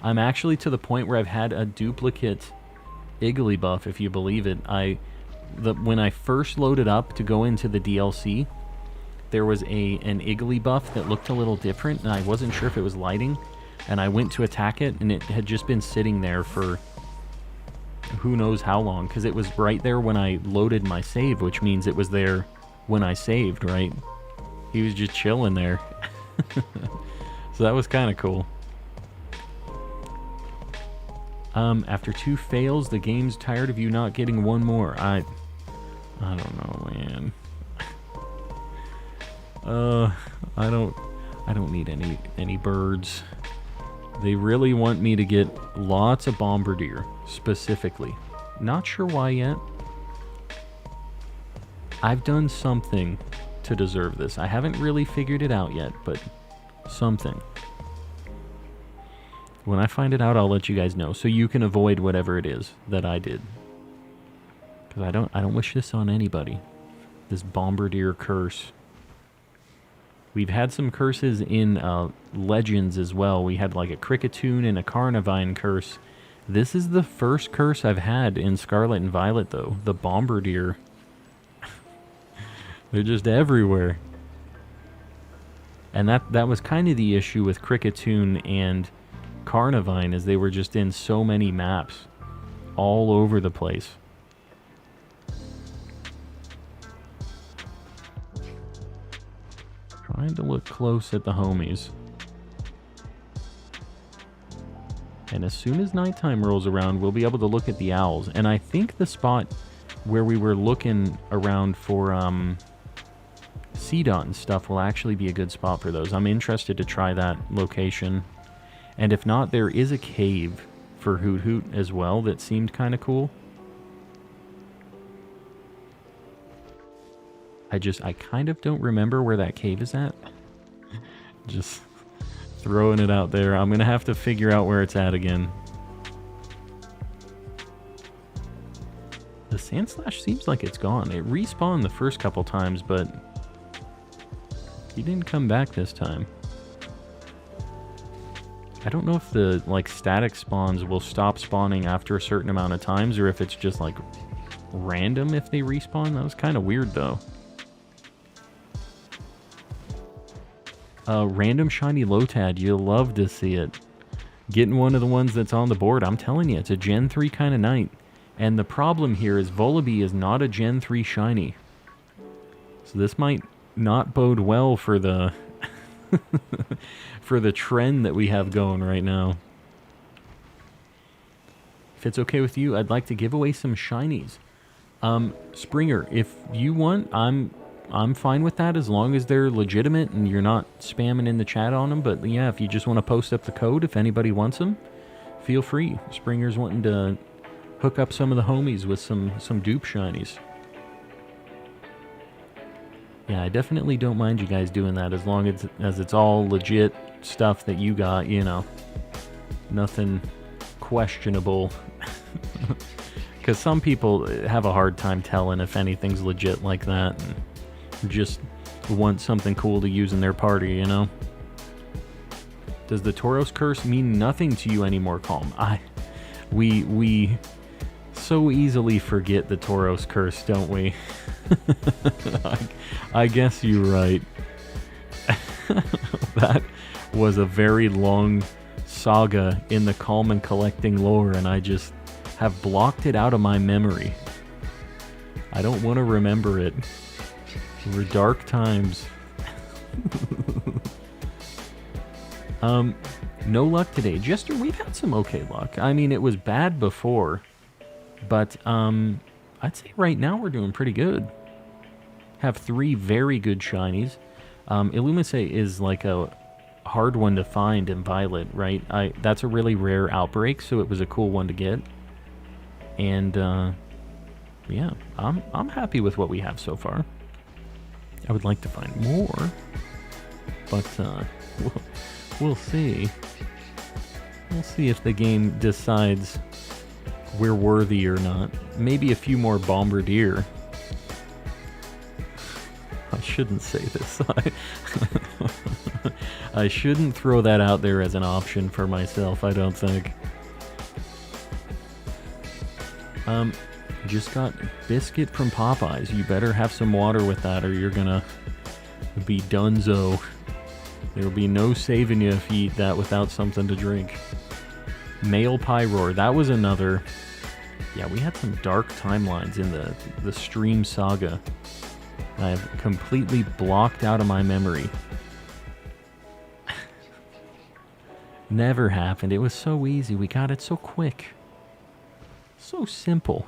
[SPEAKER 1] I'm actually to the point where I've had a duplicate Igglybuff, if you believe it. When I first loaded up to go into the DLC, there was an Igglybuff that looked a little different, and I wasn't sure if it was lighting, and I went to attack it, and it had just been sitting there for who knows how long, because it was right there when I loaded my save, which means it was there when I saved, right? He was just chilling there. So that was kind of cool. After 2 fails, the game's tired of you not getting one more. I don't know, man. I don't need any birds. They really want me to get lots of Bombardier, specifically. Not sure why yet. I've done something to deserve this. I haven't really figured it out yet, but something. When I find it out, I'll let you guys know, so you can avoid whatever it is that I did. Because I don't wish this on anybody. This Bombardier curse. We've had some curses in Legends as well. We had like a Cricketune and a Carnivine curse. This is the first curse I've had in Scarlet and Violet, though. The Bombardier. They're just everywhere. And that was kind of the issue with Cricketune and Carnivine, is they were just in so many maps. All over the place. Trying to look close at the homies. And as soon as nighttime rolls around, we'll be able to look at the owls. And I think the spot where we were looking around for Seedot and stuff will actually be a good spot for those. I'm interested to try that location. And if not, there is a cave for Hoot Hoot as well that seemed kind of cool. I kind of don't remember where that cave is at. Just throwing it out there. I'm going to have to figure out where it's at again. The Sandslash seems like it's gone. It respawned the first couple times, but he didn't come back this time. I don't know if the like static spawns will stop spawning after a certain amount of times, or if it's just like random if they respawn. That was kind of weird though. Random shiny Lotad, you'll love to see it. Getting one of the ones that's on the board, I'm telling you, it's a Gen 3 kind of night. And the problem here is Volibee is not a Gen 3 shiny. So this might not bode well for the for the trend that we have going right now. If it's okay with you, I'd like to give away some shinies. Springer, if you want, I'm fine with that as long as they're legitimate and you're not spamming in the chat on them. But yeah, if you just want to post up the code, if anybody wants them, feel free. Springer's wanting to hook up some of the homies with some dupe shinies. Yeah, I definitely don't mind you guys doing that as long as it's all legit stuff that you got, you know. Nothing questionable. Because some people have a hard time telling if anything's legit like that and just want something cool to use in their party, you know? Does the Tauros curse mean nothing to you anymore, Calm? We so easily forget the Tauros curse, don't we? I guess you're right. That was a very long saga in the Calm and Collecting lore, and I just have blocked it out of my memory. I don't want to remember it. They were dark times. No luck today. Jester, we've had some okay luck. I mean, it was bad before, but I'd say right now we're doing pretty good. Have 3 very good shinies. Illumise is like a hard one to find in Violet, right? That's a really rare outbreak, so it was a cool one to get. And yeah, I'm happy with what we have so far. I would like to find more, but we'll see. We'll see if the game decides we're worthy or not. Maybe a few more Bombardier. I shouldn't say this. I shouldn't throw that out there as an option for myself, I don't think. Just got biscuit from Popeyes. You better have some water with that or you're gonna be donezo. There'll be no saving you if you eat that without something to drink. Male Pyroar, that was another... Yeah, we had some dark timelines in the stream saga. I have completely blocked out of my memory. Never happened. It was so easy. We got it so quick. So simple.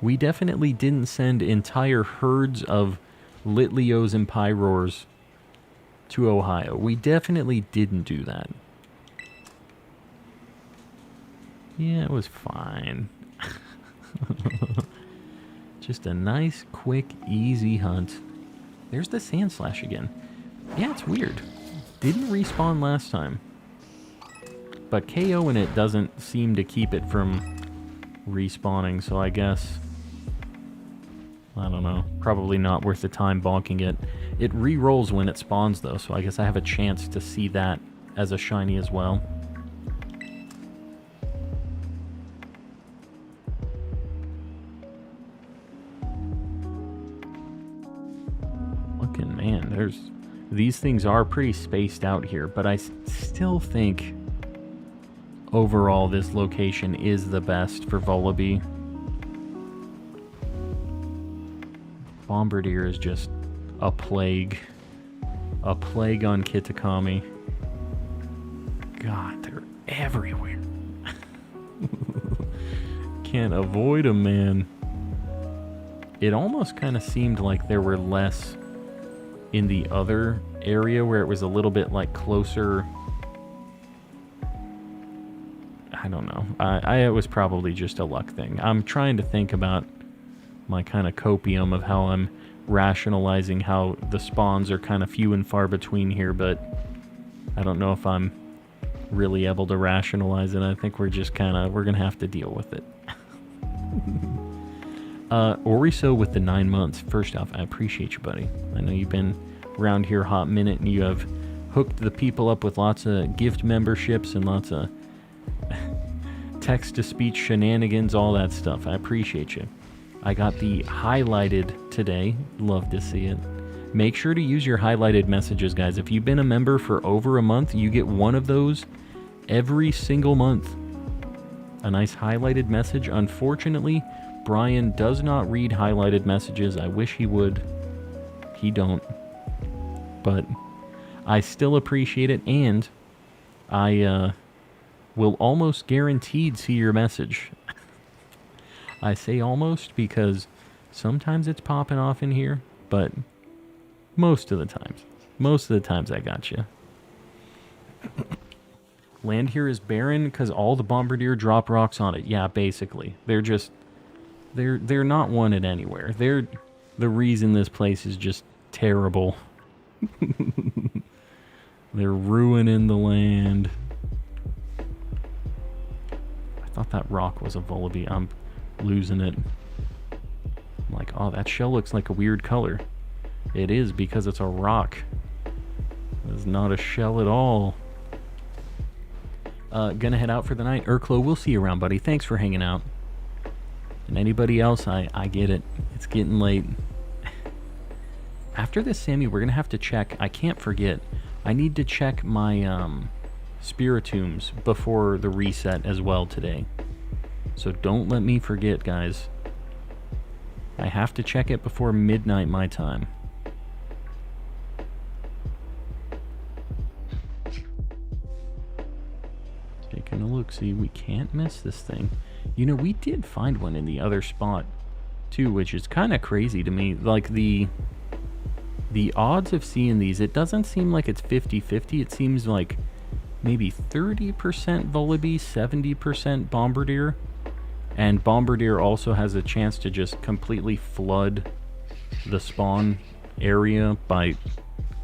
[SPEAKER 1] We definitely didn't send entire herds of Litleos and Pyroars to Ohio. We definitely didn't do that. Yeah, it was fine. Just a nice, quick, easy hunt. There's the Sandslash again. Yeah, it's weird. Didn't respawn last time. But KOing it doesn't seem to keep it from respawning, so I guess, I don't know, probably not worth the time bonking it. It re-rolls when it spawns though, so I guess I have a chance to see that as a shiny as well. Looking, man, these things are pretty spaced out here, but I still think overall this location is the best for Volibee. Bombardier is just a plague on Kitakami. God, they're everywhere. Can't avoid them, man. It almost kind of seemed like there were less in the other area where it was a little bit like closer. I don't know. It was probably just a luck thing. I'm trying to think about my kind of copium of how I'm rationalizing how the spawns are kind of few and far between here, but I don't know if I'm really able to rationalize it. I think we're just we're gonna have to deal with it. Oriso with the 9 months. First off, I appreciate you, buddy. I know you've been around here a hot minute and you have hooked the people up with lots of gift memberships and lots of text-to-speech shenanigans, all that stuff. I appreciate you. I got the highlighted today. Love to see it. Make sure to use your highlighted messages, guys. If you've been a member for over a month, you get one of those every single month. A nice highlighted message. Unfortunately, Brian does not read highlighted messages. I wish he would. He don't. But I still appreciate it, and I will almost guaranteed see your message. I say almost because sometimes it's popping off in here, but most of the times I got you. Land here is barren because all the Bombardier drop rocks on it. Yeah, basically. They're not wanted anywhere. They're the reason this place is just terrible. They're ruining the land. I thought that rock was a Volibee. I'm losing it. I'm like, oh, that shell looks like a weird color. It is because it's a rock. It's not a shell at all. Gonna head out for the night. Urklo, we'll see you around, buddy. Thanks for hanging out. And anybody else, I get it. It's getting late. After this, Sammy, we're gonna have to check. I can't forget. I need to check my Spiritombs before the reset as well today. So don't let me forget, guys. I have to check it before midnight my time. Taking a look, see, we can't miss this thing. You know, we did find one in the other spot too, which is kind of crazy to me. Like the odds of seeing these, it doesn't seem like it's 50-50. It seems like maybe 30% Volibee, 70% Bombardier. And Bombardier also has a chance to just completely flood the spawn area by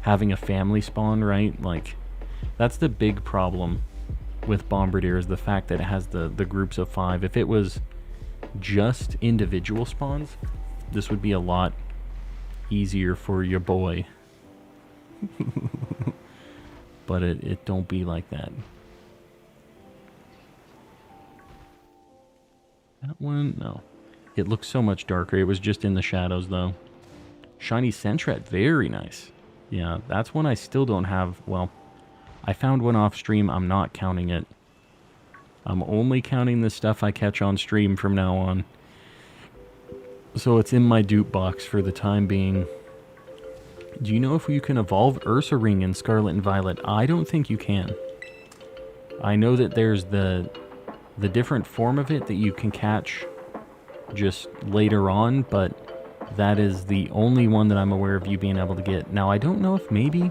[SPEAKER 1] having a family spawn, right? Like, that's the big problem with Bombardier, is the fact that it has the groups of 5. If it was just individual spawns, this would be a lot easier for your boy. But it don't be like that. That one, no. It looks so much darker. It was just in the shadows, though. Shiny Sentret, very nice. Yeah, that's one I still don't have. Well, I found one off stream. I'm not counting it. I'm only counting the stuff I catch on stream from now on. So it's in my dupe box for the time being. Do you know if you can evolve Ursa Ring in Scarlet and Violet? I don't think you can. I know that there's the different form of it that you can catch just later on, but that is the only one that I'm aware of you being able to get. Now, I don't know if maybe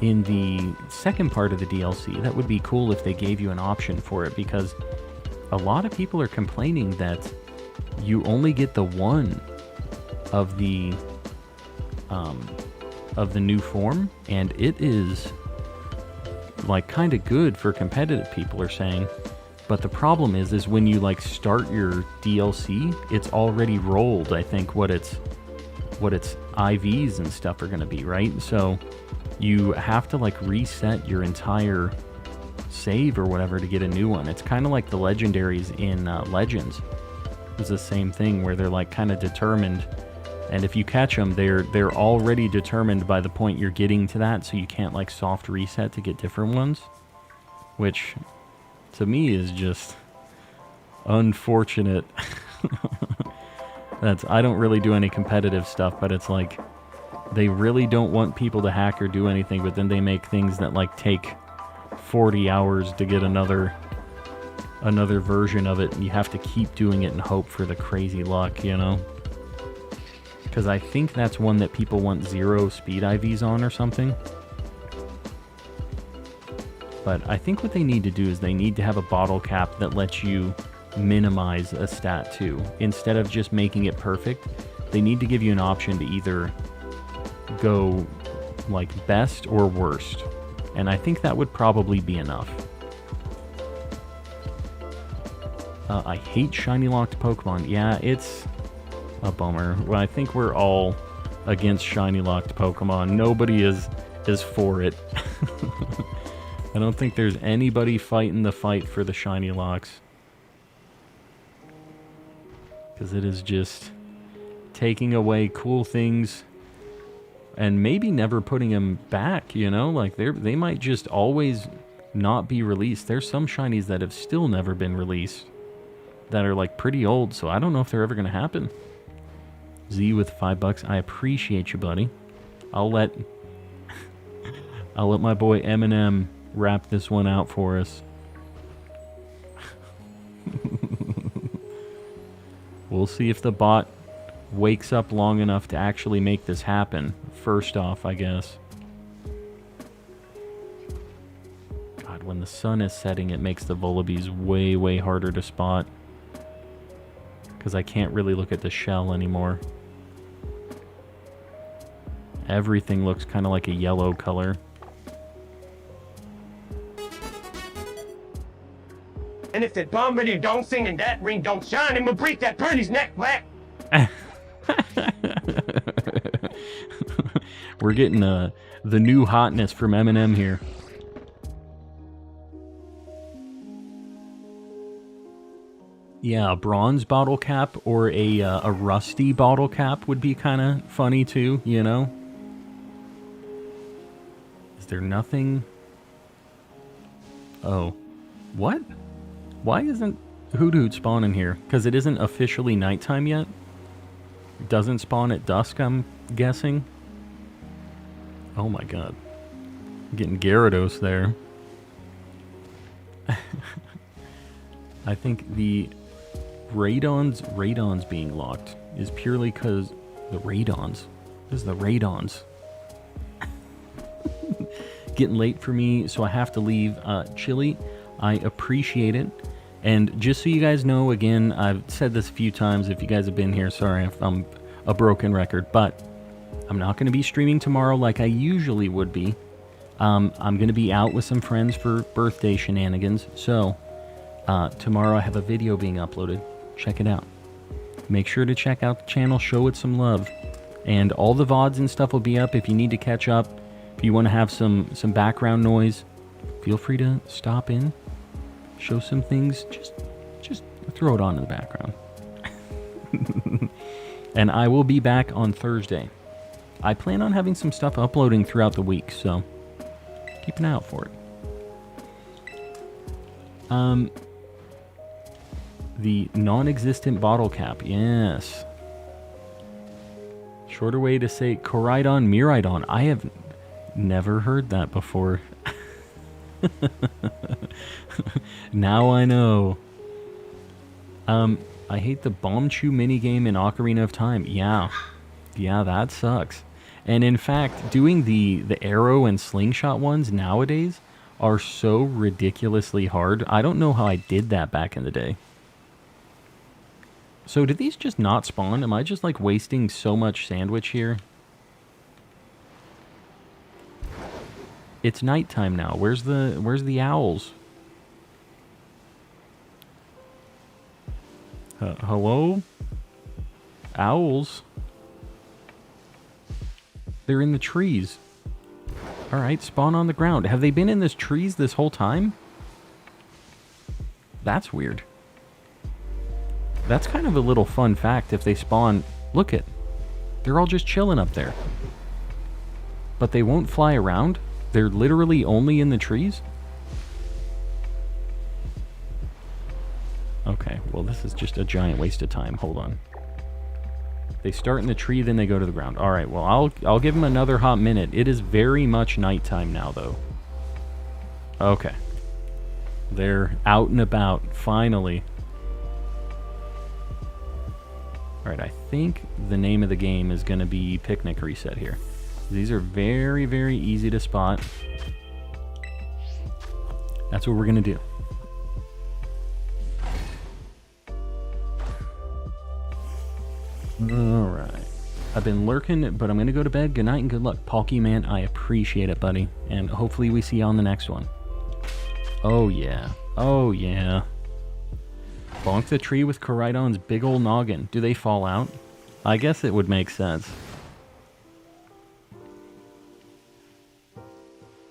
[SPEAKER 1] in the second part of the DLC, that would be cool if they gave you an option for it, because a lot of people are complaining that you only get the one of the new form, and it is like kind of good for competitive people, are saying. But the problem is when you like start your DLC, it's already rolled, I think, what its IVs and stuff are going to be, right? So you have to like reset your entire save or whatever to get a new one. It's kind of like the legendaries in Legends. It's the same thing where they're like kind of determined, and if you catch them, they're already determined by the point you're getting to that, so you can't like soft reset to get different ones, which to me is just unfortunate. I don't really do any competitive stuff, but it's like they really don't want people to hack or do anything, but then they make things that like take 40 hours to get another version of it, and you have to keep doing it and hope for the crazy luck, you know? Because I think that's one that people want 0 speed IVs on or something. But I think what they need to do is they need to have a bottle cap that lets you minimize a stat too. Instead of just making it perfect, they need to give you an option to either go like best or worst. And I think that would probably be enough. I hate shiny locked Pokemon. Yeah, it's a bummer. Well, I think we're all against shiny locked Pokemon. Nobody is for it. I don't think there's anybody fighting the fight for the shiny locks. Because it is just taking away cool things and maybe never putting them back, you know? Like, they might just always not be released. There's some shinies that have still never been released that are, like, pretty old, so I don't know if they're ever going to happen. Z with $5. I appreciate you, buddy. I'll let my boy Eminem wrap this one out for us. We'll see if the bot wakes up long enough to actually make this happen. First off, I guess. God, when the sun is setting, it makes the Volibes way, way harder to spot. Because I can't really look at the shell anymore. Everything looks kind of like a yellow color.
[SPEAKER 6] And if that bombardier don't sing and that ring don't shine, I'ma break that birdie's neck black.
[SPEAKER 1] We're getting the new hotness from Eminem here. Yeah, a bronze bottle cap or a rusty bottle cap would be kind of funny too, you know? Is there nothing? Oh. What? Why isn't Hoot Hoot spawning here? Because it isn't officially nighttime yet? It doesn't spawn at dusk, I'm guessing? Oh my god. I'm getting Gyarados there. I think the Radon's being locked is purely because the Radons. This is the Radons. Getting late for me, so I have to leave. Chili, I appreciate it. And just so you guys know, again, I've said this a few times. If you guys have been here, sorry if I'm a broken record, but I'm not going to be streaming tomorrow like I usually would be. I'm going to be out with some friends for birthday shenanigans. So tomorrow I have a video being uploaded. Check it out. Make sure to check out the channel, show it some love. And all the VODs and stuff will be up if you need to catch up. If you want to have some background noise, feel free to stop in, show some things, just throw it on in the background. And I will be back on Thursday. I plan on having some stuff uploading throughout the week, so keep an eye out for it. The non-existent bottle cap, yes. Shorter way to say Koraidon, Miraidon. I have never heard that before. Now I know. I hate the Bomb Chew minigame in Ocarina of Time. Yeah, that sucks. And in fact, doing the arrow and slingshot ones nowadays are so ridiculously hard. I don't know how I did that back in the day. So did these just not spawn? Am I just like wasting so much sandwich here? It's nighttime now. Where's the owls? Hello? Owls? They're in the trees. Alright, spawn on the ground. Have they been in this trees this whole time? That's weird. That's kind of a little fun fact if they spawn... Look it. They're all just chilling up there. But they won't fly around? They're literally only in the trees? Okay, well this is just a giant waste of time. Hold on. They start in the tree, then they go to the ground. Alright, well I'll give them another hot minute. It is very much nighttime now, though. Okay. They're out and about, finally. Alright, I think the name of the game is going to be Picnic Reset here. These are very, very easy to spot. That's what we're going to do. Alright. I've been lurking, but I'm going to go to bed. Good night and good luck. Pokemon, I appreciate it, buddy. And hopefully we see you on the next one. Oh, yeah. Oh, yeah. Bonk the tree with Koraidon's big ol' noggin. Do they fall out? I guess it would make sense.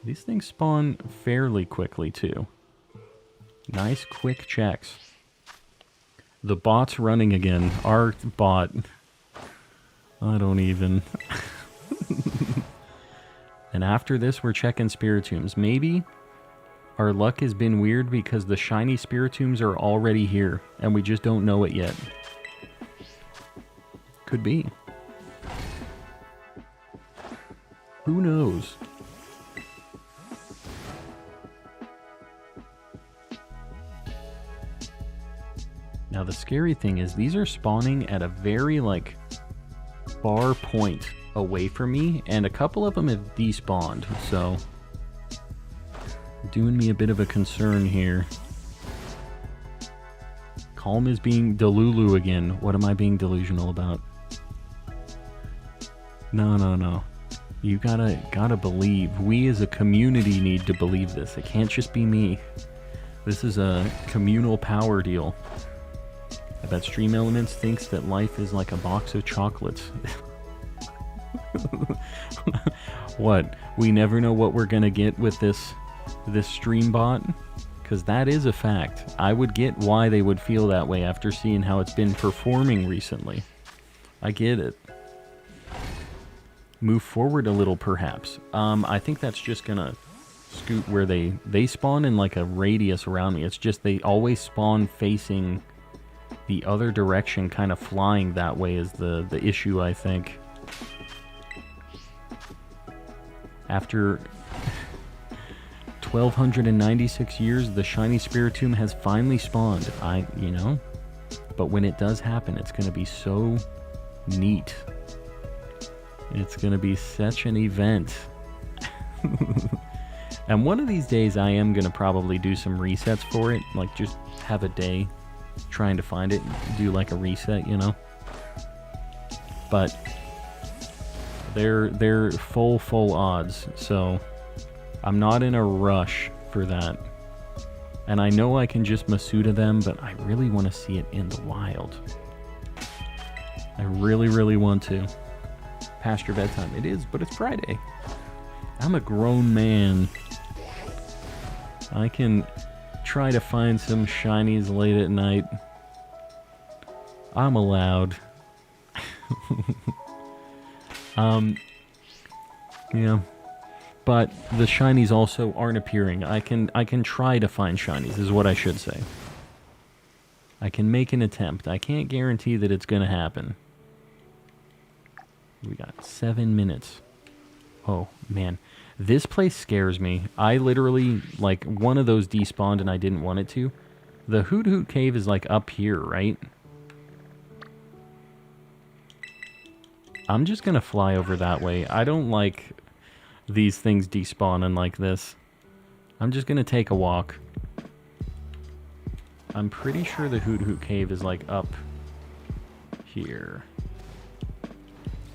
[SPEAKER 1] These things spawn fairly quickly, too. Nice, quick checks. The bot's running again. Our bot. I don't even. And after this, we're checking Spiritombs. Maybe our luck has been weird because the shiny Spiritombs are already here, and we just don't know it yet. Could be. Who knows? Now the scary thing is these are spawning at a very like far point away from me, and a couple of them have despawned, so doing me a bit of a concern here. Calm is being Delulu again. What am I being delusional about? No. You gotta believe. We as a community need to believe this. It can't just be me. This is a communal power deal. I bet Stream Elements thinks that life is like a box of chocolates. What? We never know what we're gonna get with this stream bot? Because that is a fact. I would get why they would feel that way after seeing how it's been performing recently. I get it. Move forward a little, perhaps. I think that's just gonna scoot where they spawn in like a radius around me. It's just they always spawn facing the other direction, kind of flying that way is the issue, I think. After 1296 years, the shiny Spiritomb has finally spawned. But when it does happen, it's going to be so neat. It's going to be such an event. And one of these days, I am going to probably do some resets for it. Like, just have a day trying to find it, do like a reset, But they're full odds, so I'm not in a rush for that. And I know I can just Masuda them, but I really want to see it in the wild. I really want to. Past your bedtime. It is, but it's Friday. I'm a grown man. I can try to find some shinies late at night. I'm allowed. Yeah. But the shinies also aren't appearing. I can try to find shinies, is what I should say. I can make an attempt. I can't guarantee that it's gonna happen. We got 7 minutes. Oh, man. This place scares me. I literally, like, one of those despawned and I didn't want it to. The Hoot Hoot Cave is, like, up here, right? I'm just gonna fly over that way. I don't like these things despawning like this. I'm just gonna take a walk. I'm pretty sure the Hoot Hoot Cave is, like, up here.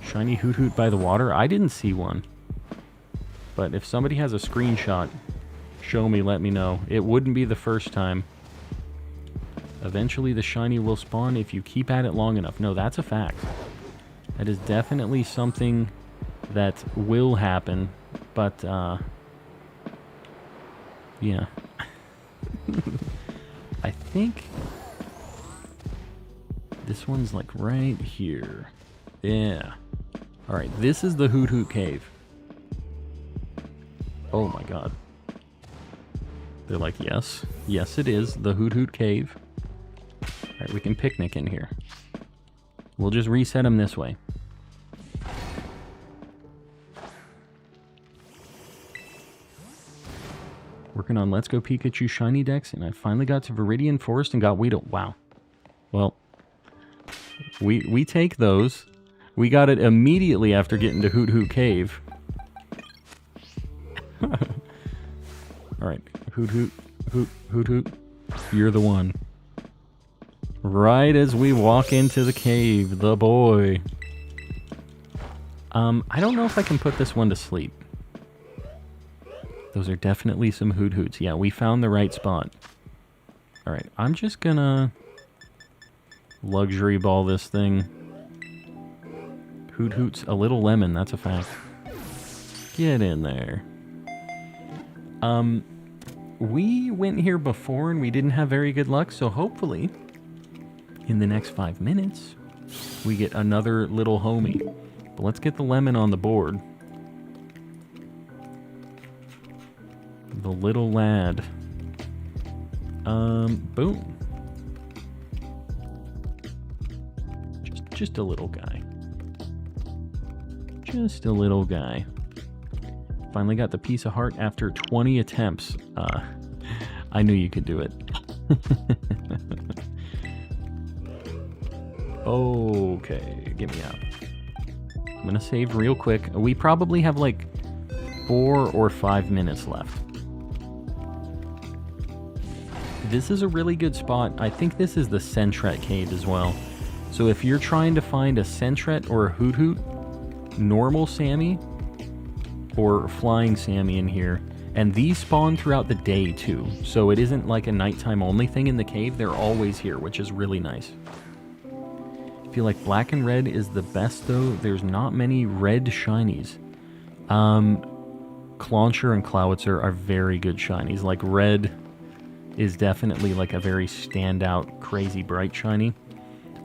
[SPEAKER 1] Shiny Hoot Hoot by the water? I didn't see one. But if somebody has a screenshot, show me, let me know. It wouldn't be the first time. Eventually the shiny will spawn if you keep at it long enough. No, that's a fact. That is definitely something that will happen, but, yeah. I think this one's like right here. Yeah. Alright, this is the Hoot Hoot Cave. Oh my god. They're like, yes. Yes, it is the Hoot Hoot Cave. Alright, we can picnic in here. We'll just reset them this way. Working on Let's Go Pikachu Shiny Dex, and I finally got to Viridian Forest and got Weedle. Wow. Well, we take those. We got it immediately after getting to Hoot Hoot Cave. Alright, Hoot Hoot, Hoot, Hoot Hoot. You're the one. Right as we walk into the cave, the boy. I don't know if I can put this one to sleep. Those are definitely some Hoot Hoots. Yeah, we found the right spot. Alright, I'm just gonna luxury ball this thing. Hoot Hoots, a little lemon, that's a fact. Get in there. We went here before and we didn't have very good luck, so hopefully in the next 5 minutes we get another little homie. But let's get the lemon on the board. The little lad. Boom. Just a little guy. Just a little guy. Finally got the piece of heart after 20 attempts. I knew you could do it. Okay, get me out. I'm gonna save real quick. We probably have like 4 or 5 minutes left. This is a really good spot. I think this is the Sentret cave as well. So if you're trying to find a Sentret or a Hoot Hoot, normal Sammy or flying Sammy in here, and these spawn throughout the day too. So it isn't like a nighttime only thing in the cave. They're always here, which is really nice. I feel like black and red is the best though. There's not many red shinies. Clauncher and Clowitzer are very good shinies. Like red is definitely like a very standout, crazy bright shiny.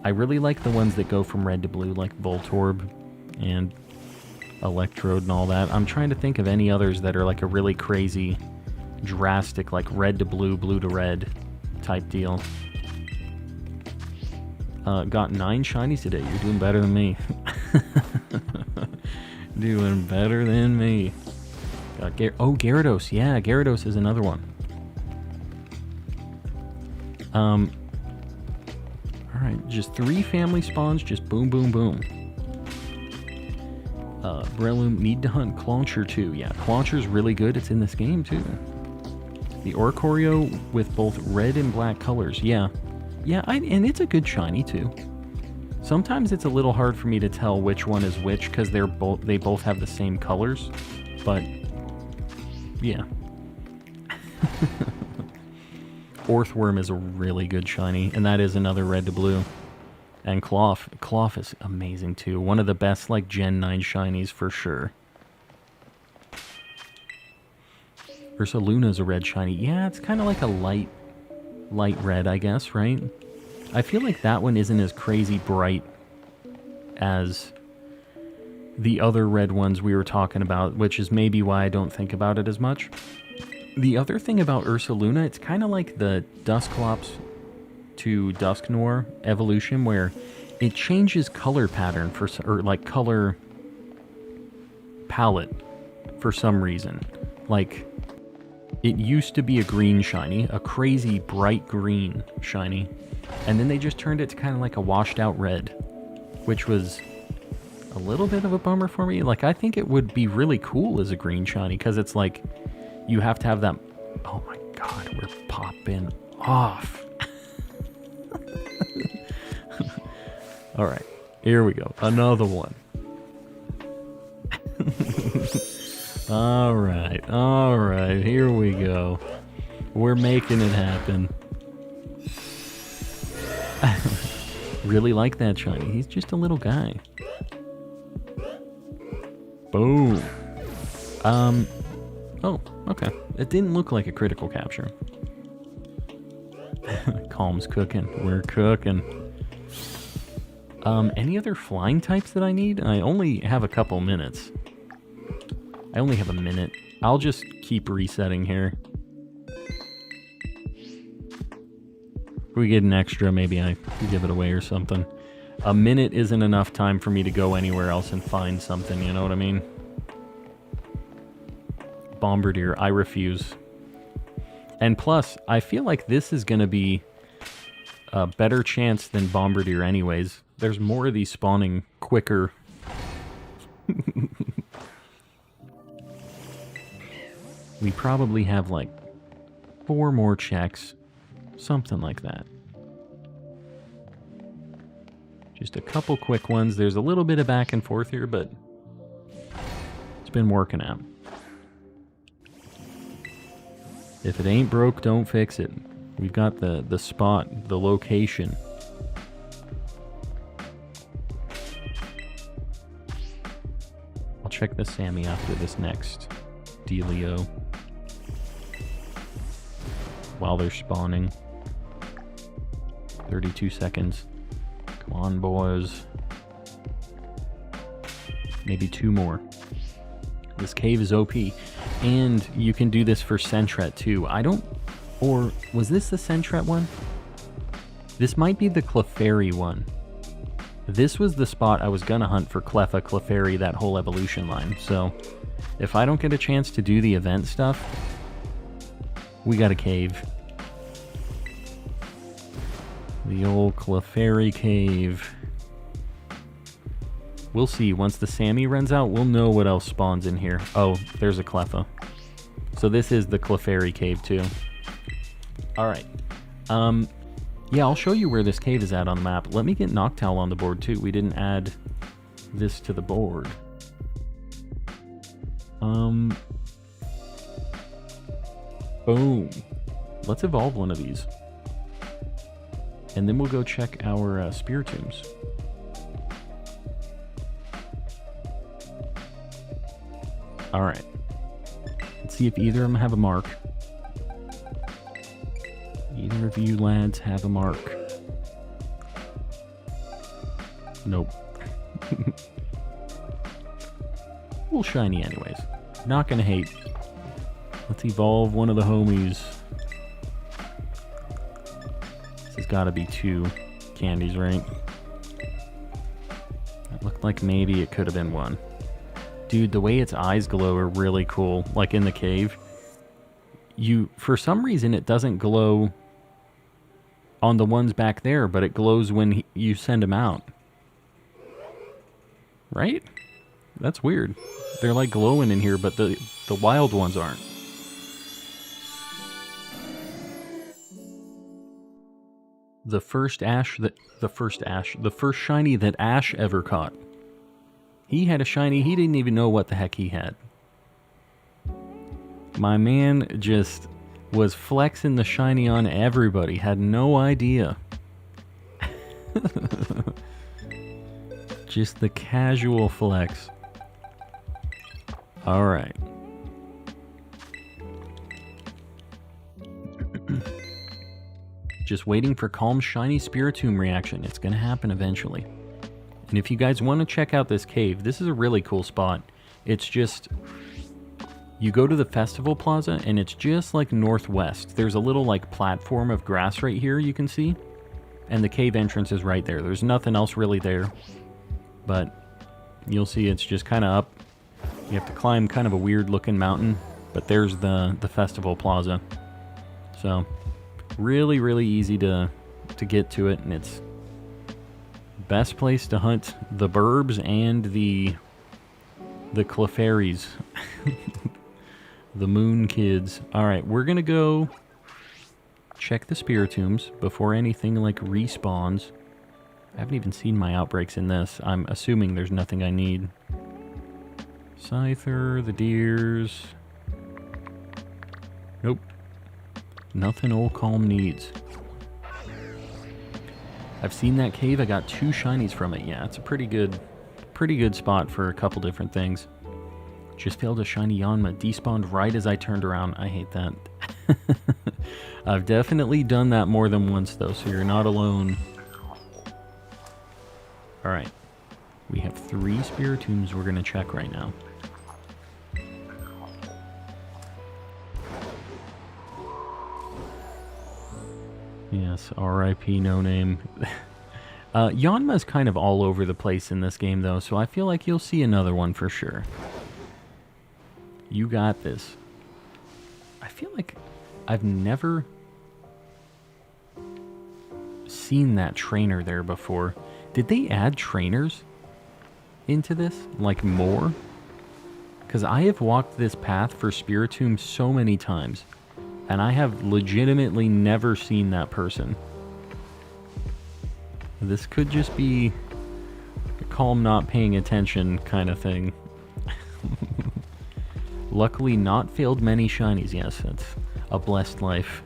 [SPEAKER 1] I really like the ones that go from red to blue, like Voltorb and Electrode and all that. I'm trying to think of any others that are like a really crazy, drastic, like red to blue, blue to red type deal. Got 9 shinies today. You're doing better than me. Doing better than me. Got Gyarados. Yeah, Gyarados is another one. Alright, just 3 family spawns, just boom, boom, boom. Breloom, need to hunt Clauncher too. Yeah, Clauncher's really good. It's in this game too. The Oricorio with both red and black colors. Yeah. Yeah, and it's a good shiny too. Sometimes it's a little hard for me to tell which one is which because they both have the same colors. But yeah. Orthworm is a really good shiny, and that is another red to blue. And Cloth. Cloth is amazing too. One of the best like Gen 9 shinies for sure. Ursaluna's a red shiny. Yeah, it's kind of like a light red, I guess, right? I feel like that one isn't as crazy bright as the other red ones we were talking about, which is maybe why I don't think about it as much. The other thing about Ursaluna, it's kind of like the Dusclops to Dusknoir evolution, where it changes color pattern or like color palette for some reason. Like, it used to be a green shiny, a crazy bright green shiny, and then they just turned it to kind of like a washed out red, which was a little bit of a bummer for me. Like, I think it would be really cool as a green shiny, because it's like, you have to have that... Oh my god, we're popping off. Alright, here we go. Another one. Alright, here we go. We're making it happen. Really like that shiny. He's just a little guy. Boom. Oh, okay. It didn't look like a critical capture. Calm's cooking. We're cooking. Any other flying types that I need? I only have a couple minutes. I only have a minute. I'll just keep resetting here. If we get an extra, maybe I give it away or something. A minute isn't enough time for me to go anywhere else and find something, you know what I mean? Bombardier, I refuse. And plus, I feel like this is going to be a better chance than Bombardier anyways. There's more of these spawning quicker. We probably have like 4 more checks. Something like that. Just a couple quick ones. There's a little bit of back and forth here, but it's been working out. If it ain't broke, don't fix it. We've got the spot, the location. I'll check the Sammy after this next dealio. While they're spawning. 32 seconds. Come on, boys. Maybe 2 more. This cave is OP. And you can do this for Sentret too. Or was this the Sentret one? This might be the Clefairy one. This was the spot I was gonna hunt for Cleffa, Clefairy, that whole evolution line. So if I don't get a chance to do the event stuff, we got a cave. The old Clefairy cave. We'll see. Once the Sammy runs out, we'll know what else spawns in here. Oh, there's a Cleffa. So this is the Clefairy cave too. Alright. Yeah, I'll show you where this cave is at on the map. Let me get Noctowl on the board too. We didn't add this to the board. Boom. Let's evolve one of these. And then we'll go check our Spiritombs. Alright. Let's see if either of them have a mark. Either of you lads have a mark. Nope. We'll shiny anyways. Not gonna hate. Let's evolve one of the homies. This has gotta be 2 candies, right? It looked like maybe it could have been 1. Dude, the way its eyes glow are really cool. Like in the cave. For some reason, it doesn't glow on the ones back there, but it glows when you send them out. Right? That's weird. They're like glowing in here, but the wild ones aren't. The first shiny that Ash ever caught. He had a shiny, he didn't even know what the heck he had. My man just was flexing the shiny on everybody, had no idea. Just the casual flex. Alright. Just waiting for Calm's shiny Spiritomb reaction. It's gonna happen eventually. And if you guys want to check out this cave, this is a really cool spot. It's just... You go to the Festival Plaza, and it's just like northwest. There's a little like platform of grass right here you can see. And the cave entrance is right there. There's nothing else really there. But you'll see it's just kind of up. You have to climb kind of a weird looking mountain. But there's the Festival Plaza. So, really, really easy to get to it. And it's best place to hunt the burbs and the Clefairies. The moon kids. Alright, we're gonna go check the Spiritombs before anything like respawns. I haven't even seen my outbreaks in this. I'm assuming there's nothing I need. Scyther, the deers. Nope. Nothing old Calm needs. I've seen that cave. I got 2 shinies from it. Yeah, it's a pretty good spot for a couple different things. Just failed a shiny Yanma. Despawned right as I turned around. I hate that. I've definitely done that more than once, though, so you're not alone. Alright. We have 3 Spiritombs we're going to check right now. Yes, R.I.P. No Name. Yanma's kind of all over the place in this game, though, so I feel like you'll see another one for sure. You got this. I feel like I've never seen that trainer there before. Did they add trainers into this? Like more? Because I have walked this path for Spiritomb so many times, and I have legitimately never seen that person. This could just be a calm not paying attention kind of thing. Luckily not failed many shinies. Yes, that's a blessed life.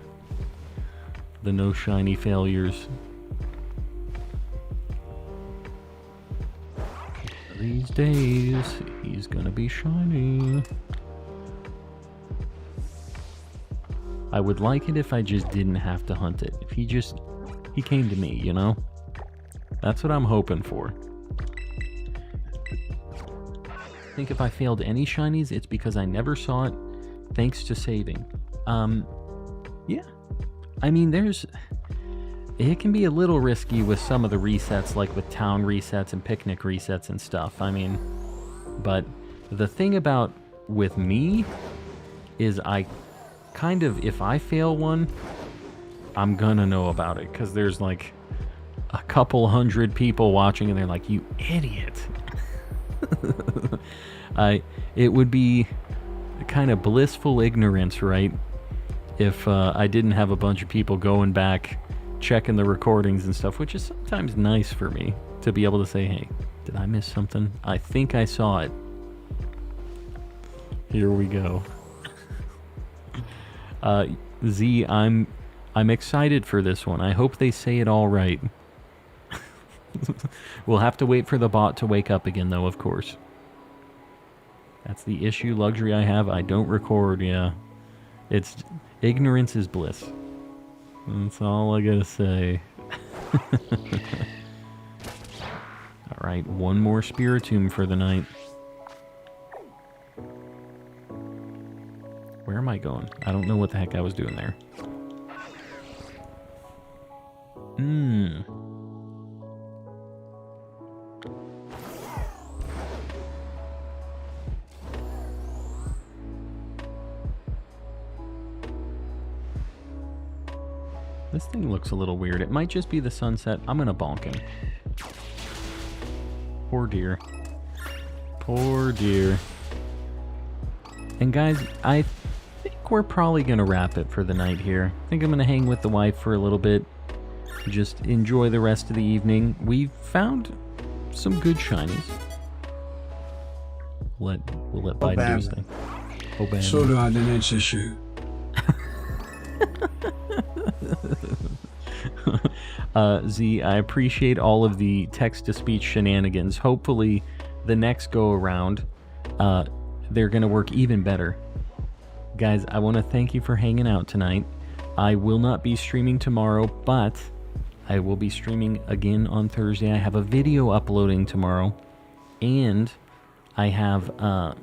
[SPEAKER 1] The no shiny failures. These days, he's gonna be shiny. I would like it if I just didn't have to hunt it. If he came to me, you know? That's what I'm hoping for. I think if I failed any shinies, it's because I never saw it, thanks to saving. Yeah. I mean, it can be a little risky with some of the resets, like with town resets and picnic resets and stuff. I mean, but the thing about with me is I kind of, if I fail one, I'm gonna know about it, because there's like a couple hundred people watching and they're like, you idiot. It would be kind of blissful ignorance, right? If I didn't have a bunch of people going back, checking the recordings and stuff, which is sometimes nice for me to be able to say, hey, did I miss something? I think I saw it. Here we go. Z, I'm excited for this one. I hope they say it all right. We'll have to wait for the bot to wake up again, though, of course. That's the luxury I have. I don't record, yeah. It's ignorance is bliss. That's all I gotta say. Alright, one more Spiritomb for the night. Where am I going? I don't know what the heck I was doing there. This thing looks a little weird. It might just be the sunset. I'm gonna bonk him. Poor dear. Poor dear. And guys, I think we're probably gonna wrap it for the night here. I think I'm gonna hang with the wife for a little bit. Just enjoy the rest of the evening. We've found some good shinies. We'll let Biden do his thing. Obama.
[SPEAKER 5] So do I, then it's a shoe.
[SPEAKER 1] Z, I appreciate all of the text-to-speech shenanigans. Hopefully, the next go-around, they're going to work even better. Guys, I want to thank you for hanging out tonight. I will not be streaming tomorrow, but I will be streaming again on Thursday. I have a video uploading tomorrow, and I have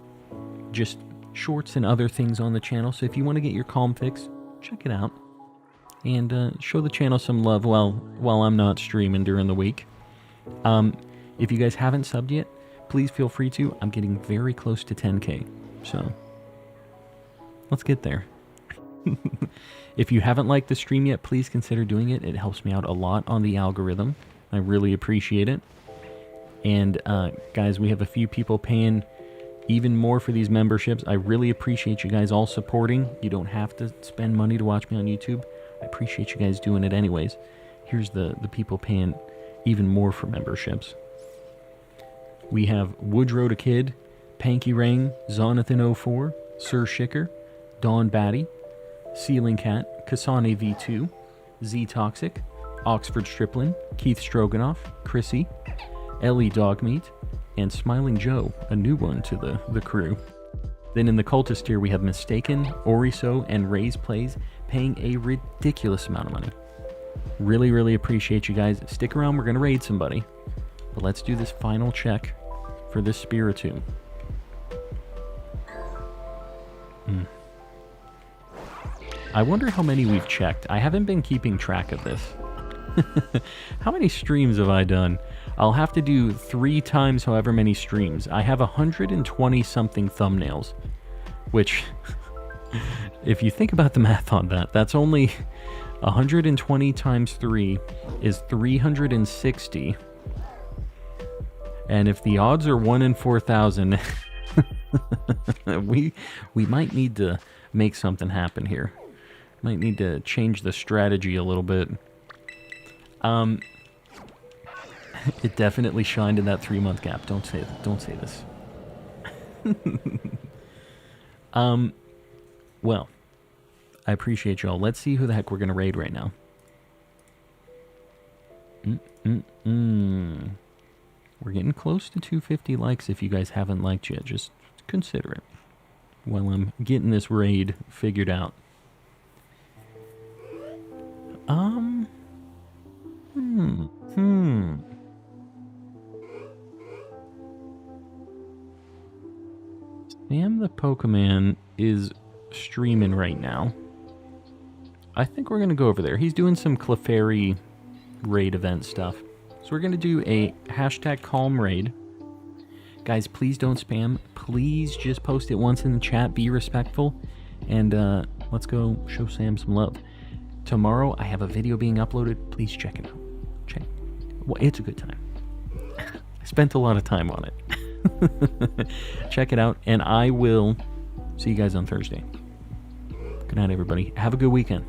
[SPEAKER 1] just shorts and other things on the channel. So if you want to get your calm fix, check it out. And show the channel some love while I'm not streaming during the week. If you guys haven't subbed yet, please feel free to. I'm getting very close to 10K, so let's get there. If you haven't liked the stream yet, please consider doing it. It helps me out a lot on the algorithm. I really appreciate it. And guys, we have a few people paying even more for these memberships. I really appreciate you guys all supporting. You don't have to spend money to watch me on YouTube. I appreciate you guys doing it anyways. Here's the people paying even more for memberships. We have Woodrow the Kid, Panky Ring, Zonathan04, Sir Shicker, Dawn Batty, Ceiling Cat, Kasane V2, Z Toxic, Oxford Striplin, Keith Stroganoff, Chrissy, Ellie Dogmeat, and Smiling Joe, a new one to the crew. Then in the cultist tier, we have Mistaken, Oriso, and Ray's Plays, paying a ridiculous amount of money. Really, really appreciate you guys. Stick around, we're going to raid somebody. But let's do this final check for this Spiritomb. I wonder how many we've checked. I haven't been keeping track of this. How many streams have I done? I'll have to do 3 times however many streams. I have 120 something thumbnails, which, if you think about the math on that, that's only 120 times 3 is 360. And if the odds are 1 in 4,000, we might need to make something happen here. Might need to change the strategy a little bit. It definitely shined in that 3-month gap. Don't say this. Well, I appreciate y'all. Let's see who the heck we're gonna raid right now. We're getting close to 250 likes. If you guys haven't liked yet, just consider it while I'm getting this raid figured out. Sam the Pokemon is streaming right now. I think we're going to go over there. He's doing some Clefairy raid event stuff. So we're going to do a #calm raid. Guys, please don't spam. Please just post it once in the chat. Be respectful. And let's go show Sam some love. Tomorrow, I have a video being uploaded. Please check it out. Well, it's a good time. I spent a lot of time on it. Check it out, and I will see you guys on Thursday. Good night, everybody. Have a good weekend.